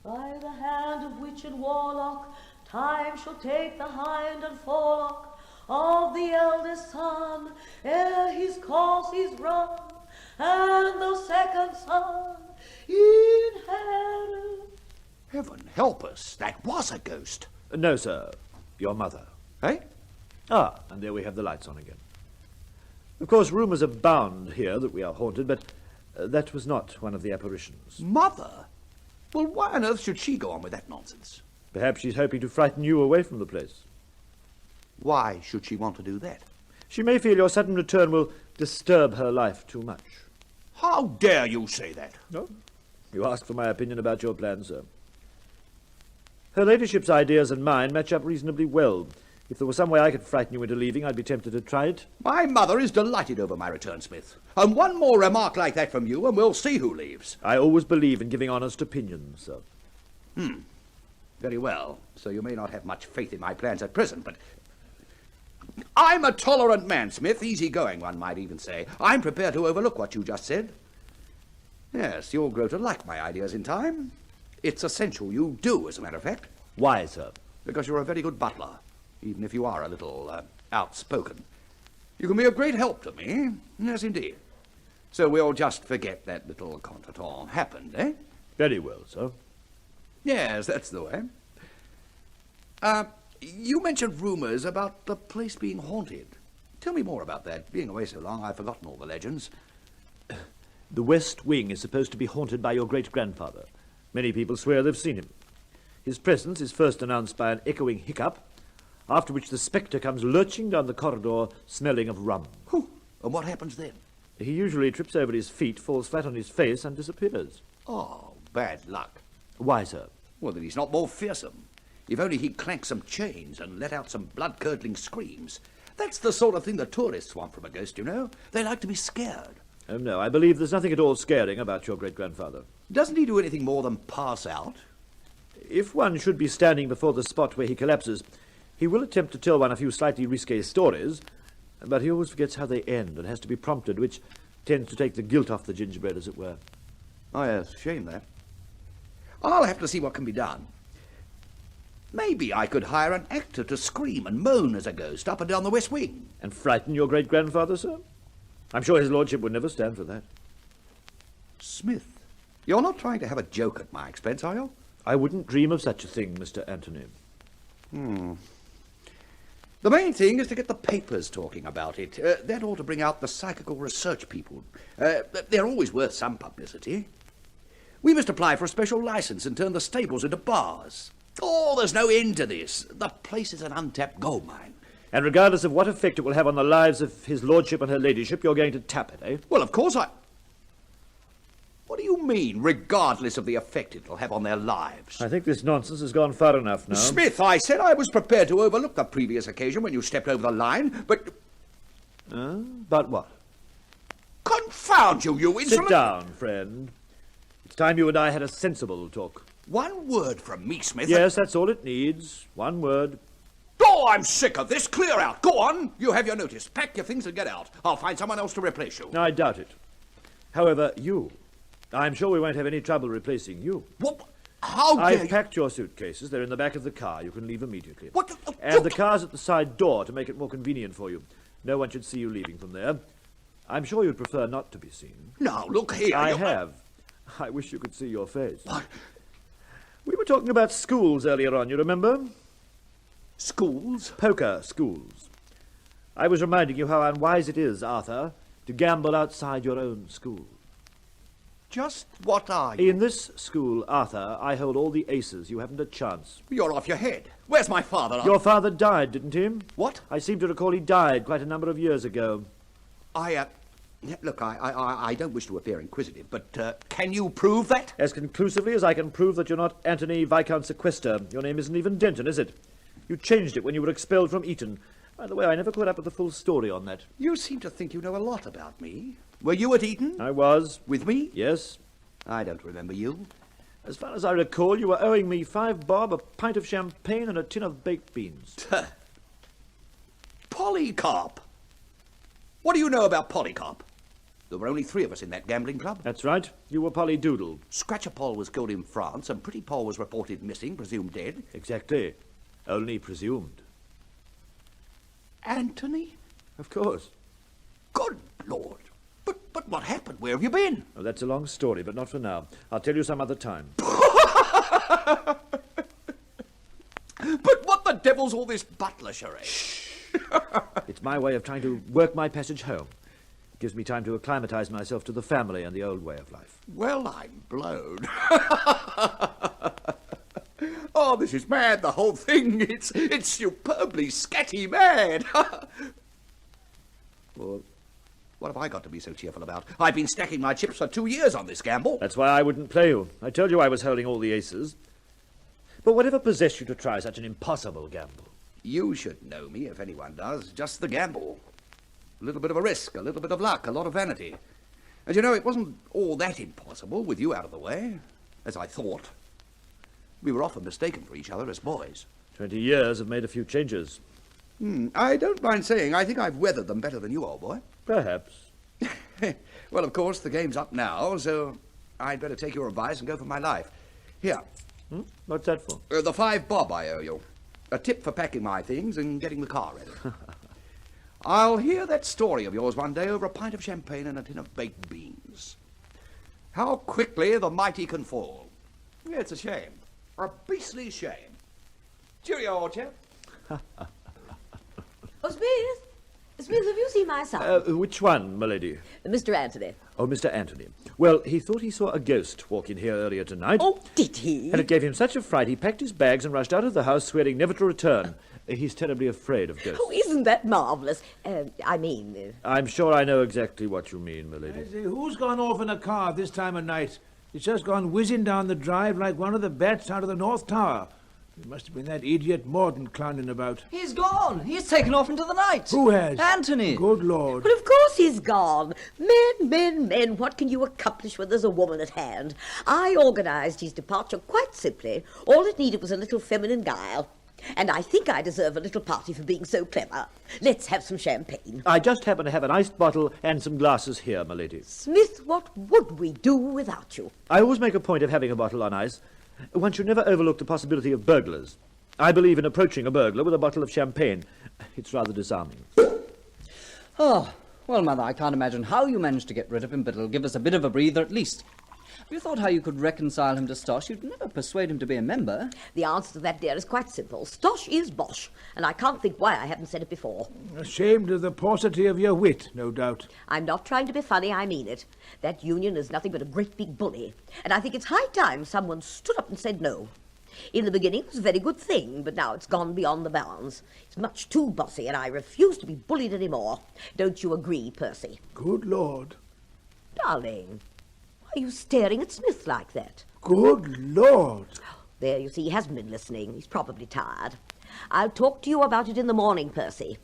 D: By the hand of witch and warlock, time shall take the hind and forelock of the eldest son, ere his course is run, and the second son inherit.
G: Heaven help us, that was a ghost.
J: No, sir. Your mother.
G: Eh?
J: Ah, and there we have the lights on again. Of course, rumours abound here that we are haunted, but that was not one of the apparitions.
G: Mother? Well, why on earth should she go on with that nonsense?
J: Perhaps she's hoping to frighten you away from the place.
G: Why should she want to do that?
J: She may feel your sudden return will disturb her life too much.
G: How dare you say that?
J: No. You asked for my opinion about your plans, sir. Her ladyship's ideas and mine match up reasonably well. If there was some way I could frighten you into leaving, I'd be tempted to try it.
G: My mother is delighted over my return, Smith. And one more remark like that from you, and we'll see who leaves.
J: I always believe in giving honest opinions, sir.
G: Very well. So you may not have much faith in my plans at present, but... I'm a tolerant man, Smith. Easy-going, one might even say. I'm prepared to overlook what you just said. Yes, you'll grow to like my ideas in time. It's essential you do, as a matter of fact.
J: Why, sir?
G: Because you're a very good butler, even if you are a little outspoken. You can be a great help to me. Yes, indeed. So we'll just forget that little contretemps happened, eh?
J: Very well, sir.
G: Yes, that's the way. You mentioned rumours about the place being haunted. Tell me more about that. Being away so long, I've forgotten all the legends.
J: The West Wing is supposed to be haunted by your great-grandfather. Many people swear they've seen him. His presence is first announced by an echoing hiccup, after which the spectre comes lurching down the corridor, smelling of rum.
G: Whew. And what happens then?
J: He usually trips over his feet, falls flat on his face, and disappears.
G: Oh, bad luck.
J: Why, sir?
G: Well, that he's not more fearsome. If only he'd clank some chains and let out some blood-curdling screams. That's the sort of thing the tourists want from a ghost, you know. They like to be scared.
J: Oh, no, I believe there's nothing at all scaring about your great-grandfather.
G: Doesn't he do anything more than pass out?
J: If one should be standing before the spot where he collapses, he will attempt to tell one a few slightly risque stories, but he always forgets how they end and has to be prompted, which tends to take the gilt off the gingerbread, as it were.
G: Oh, yes, shame that. I'll have to see what can be done. Maybe I could hire an actor to scream and moan as a ghost up and down the West Wing.
J: And frighten your great-grandfather, sir? I'm sure his lordship would never stand for that.
G: Smith, you're not trying to have a joke at my expense, are you?
J: I wouldn't dream of such a thing, Mr. Anthony.
G: The main thing is to get the papers talking about it. That ought to bring out the psychical research people. They're always worth some publicity. We must apply for a special license and turn the stables into bars. Oh, there's no end to this. The place is an untapped gold mine.
J: And regardless of what effect it will have on the lives of his lordship and her ladyship, you're going to tap it, eh?
G: Well, of course I... What do you mean, regardless of the effect it'll have on their lives?
J: I think this nonsense has gone far enough now.
G: Smith, I said I was prepared to overlook the previous occasion when you stepped over the line, but...
J: But what?
G: Confound you, you insolent...
J: Sit down, friend. It's time you and I had a sensible talk.
G: One word from me, Smith.
J: Yes, that's all it needs. One word.
G: Oh, I'm sick of this. Clear out. Go on. You have your notice. Pack your things and get out. I'll find someone else to replace you.
J: I doubt it. However, you... I'm sure we won't have any trouble replacing you.
G: What? How dare
J: I've packed your suitcases. They're in the back of the car. You can leave immediately.
G: What?
J: And the car's at the side door to make it more convenient for you. No one should see you leaving from there. I'm sure you'd prefer not to be seen.
G: Now, look here.
J: I have. I wish you could see your face.
G: What?
J: We were talking about schools earlier on, you remember?
G: Schools?
J: Poker schools. I was reminding you how unwise it is, Arthur, to gamble outside your own school.
G: Just what are you?
J: In this school, Arthur, I hold all the aces. You haven't a chance.
G: You're off your head. Where's my father?
J: Your father died, didn't he?
G: What?
J: I seem to recall he died quite a number of years ago.
G: Look, I don't wish to appear inquisitive, but can you prove that?
J: As conclusively as I can prove that you're not Anthony Viscount Sequester. Your name isn't even Denton, is it? You changed it when you were expelled from Eton. By the way, I never caught up with the full story on that.
G: You seem to think you know a lot about me. Were you at Eton?
J: I was.
G: With me?
J: Yes.
G: I don't remember you.
J: As far as I recall, you were owing me 5 bob, a pint of champagne, and a tin of baked beans.
G: Polycarp! What do you know about Polycarp? There were only 3 of us in that gambling club.
J: That's right. You were Polly Doodle.
G: Scratcher Poll was killed in France, and Pretty Poll was reported missing, presumed dead.
J: Exactly. Only presumed.
G: Anthony?
J: Of course.
G: Good Lord. But what happened? Where have you been?
J: Oh, that's a long story, but not for now. I'll tell you some other time.
G: But what the devil's all this butler charade?
J: It's my way of trying to work my passage home. It gives me time to acclimatise myself to the family and the old way of life.
G: Well, I'm blown. Oh, this is mad, the whole thing. It's superbly scatty mad. Well, what have I got to be so cheerful about? I've been stacking my chips for 2 years on this gamble.
J: That's why I wouldn't play you. I told you I was holding all the aces. But whatever possessed you to try such an impossible gamble?
G: You should know me, if anyone does. Just the gamble. A little bit of a risk, a little bit of luck, a lot of vanity. And you know, it wasn't all that impossible with you out of the way, as I thought. We were often mistaken for each other as boys.
J: 20 years have made a few changes.
G: I don't mind saying I think I've weathered them better than you, old boy.
J: Perhaps.
G: Well, of course, the game's up now, so I'd better take your advice and go for my life. Here.
J: What's that for?
G: The 5 bob I owe you. A tip for packing my things and getting the car ready. I'll hear that story of yours one day over a pint of champagne and a tin of baked beans. How quickly the mighty can fall. It's a shame. A beastly shame. Cheerio, old chap.
K: Oh, Smith! Smith, have you seen my son?
J: Which one, my lady?
K: Mr. Anthony.
J: Oh, Mr. Anthony. Well, he thought he saw a ghost walk in here earlier tonight.
K: Oh, did he?
J: And it gave him such a fright he packed his bags and rushed out of the house, swearing never to return. He's terribly afraid of ghosts.
K: Oh, isn't that marvellous?
J: I'm sure I know exactly what you mean, my lady.
H: I say, who's gone off in a car this time of night? It's just gone whizzing down the drive like one of the bats out of the North Tower. It must have been that idiot Morden clowning about.
F: He's gone. He's taken off into the night.
H: Who has?
F: Anthony.
H: Good Lord.
K: Well, of course he's gone. Men, what can you accomplish when there's a woman at hand? I organised his departure quite simply. All it needed was a little feminine guile. And I think I deserve a little party for being so clever. Let's have some champagne.
J: I just happen to have an iced bottle and some glasses here, my lady.
K: Smith, what would we do without you?
J: I always make a point of having a bottle on ice. One should never overlook the possibility of burglars. I believe in approaching a burglar with a bottle of champagne. It's rather disarming.
F: Oh, well, Mother, I can't imagine how you managed to get rid of him, but it'll give us a bit of a breather at least. Have you thought how you could reconcile him to Stosh? You'd never persuade him to be a member.
K: The answer to that, dear, is quite simple. Stosh is bosh, and I can't think why I haven't said it before.
H: Ashamed of the paucity of your wit, no doubt.
K: I'm not trying to be funny, I mean it. That union is nothing but a great big bully, and I think it's high time someone stood up and said no. In the beginning, it was a very good thing, but now it's gone beyond the bounds. It's much too bossy, and I refuse to be bullied any more. Don't you agree, Percy?
H: Good Lord.
K: Darling, why are you staring at Smith like that?
H: Good Lord.
K: There, you see, he hasn't been listening. He's probably tired. I'll talk to you about it in the morning, Percy.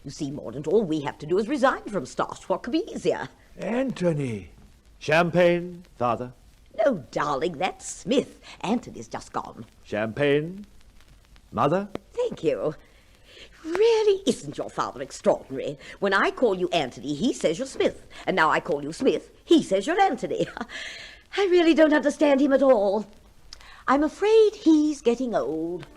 K: You see, Mordaunt, all we have to do is resign from Stosh. What could be easier?
H: Anthony.
J: Champagne, father?
K: No, darling, that's Smith. Anthony's just gone.
J: Champagne, mother?
K: Thank you. Really isn't your father extraordinary? When I call you Anthony, he says you're Smith. And now I call you Smith, he says you're Anthony. I really don't understand him at all. I'm afraid he's getting old.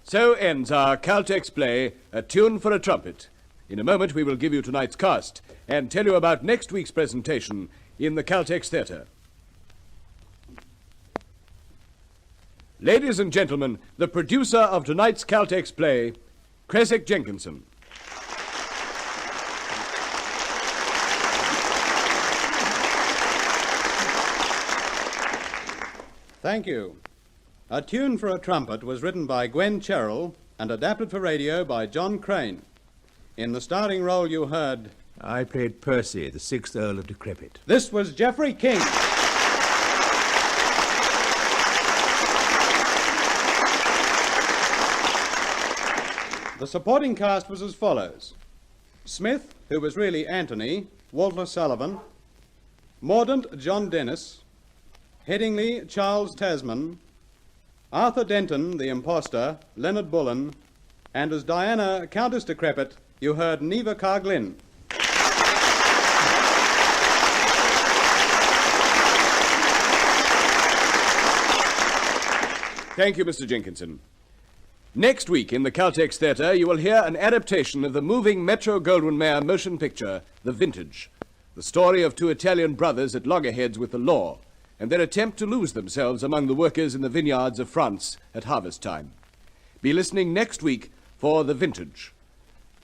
N: So ends our Caltex play, A Tune for a Trumpet. In a moment we will give you tonight's cast and tell you about next week's presentation in the Caltex Theatre. Ladies and gentlemen, the producer of tonight's Caltex play, Creswick Jenkinson.
A: Thank you. A Tune for a Trumpet was written by Gwen Cherrill and adapted for radio by John Crane. In the starring role you heard...
H: I played Percy, the 6th Earl of Decrepit.
A: This was Geoffrey King. The supporting cast was as follows. Smith, who was really Anthony, Walter Sullivan. Mordaunt, John Dennis. Headingley, Charles Tasman. Arthur Denton, the impostor, Leonard Bullen, and as Diana, Countess Decrepit, you heard Neva Carglin.
N: Thank you, Mr. Jenkinson. Next week in the Caltex Theatre, you will hear an adaptation of the moving Metro-Goldwyn-Mayer motion picture, The Vintage, the story of two Italian brothers at loggerheads with the law, and their attempt to lose themselves among the workers in the vineyards of France at harvest time. Be listening next week for The Vintage.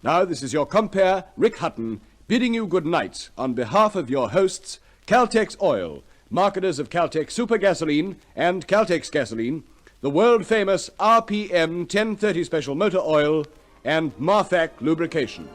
N: Now, this is your compere, Rick Hutton, bidding you good night on behalf of your hosts, Caltex Oil, marketers of Caltex Super Gasoline and Caltex Gasoline, the world-famous RPM 1030 Special Motor Oil, and Marfac Lubrication.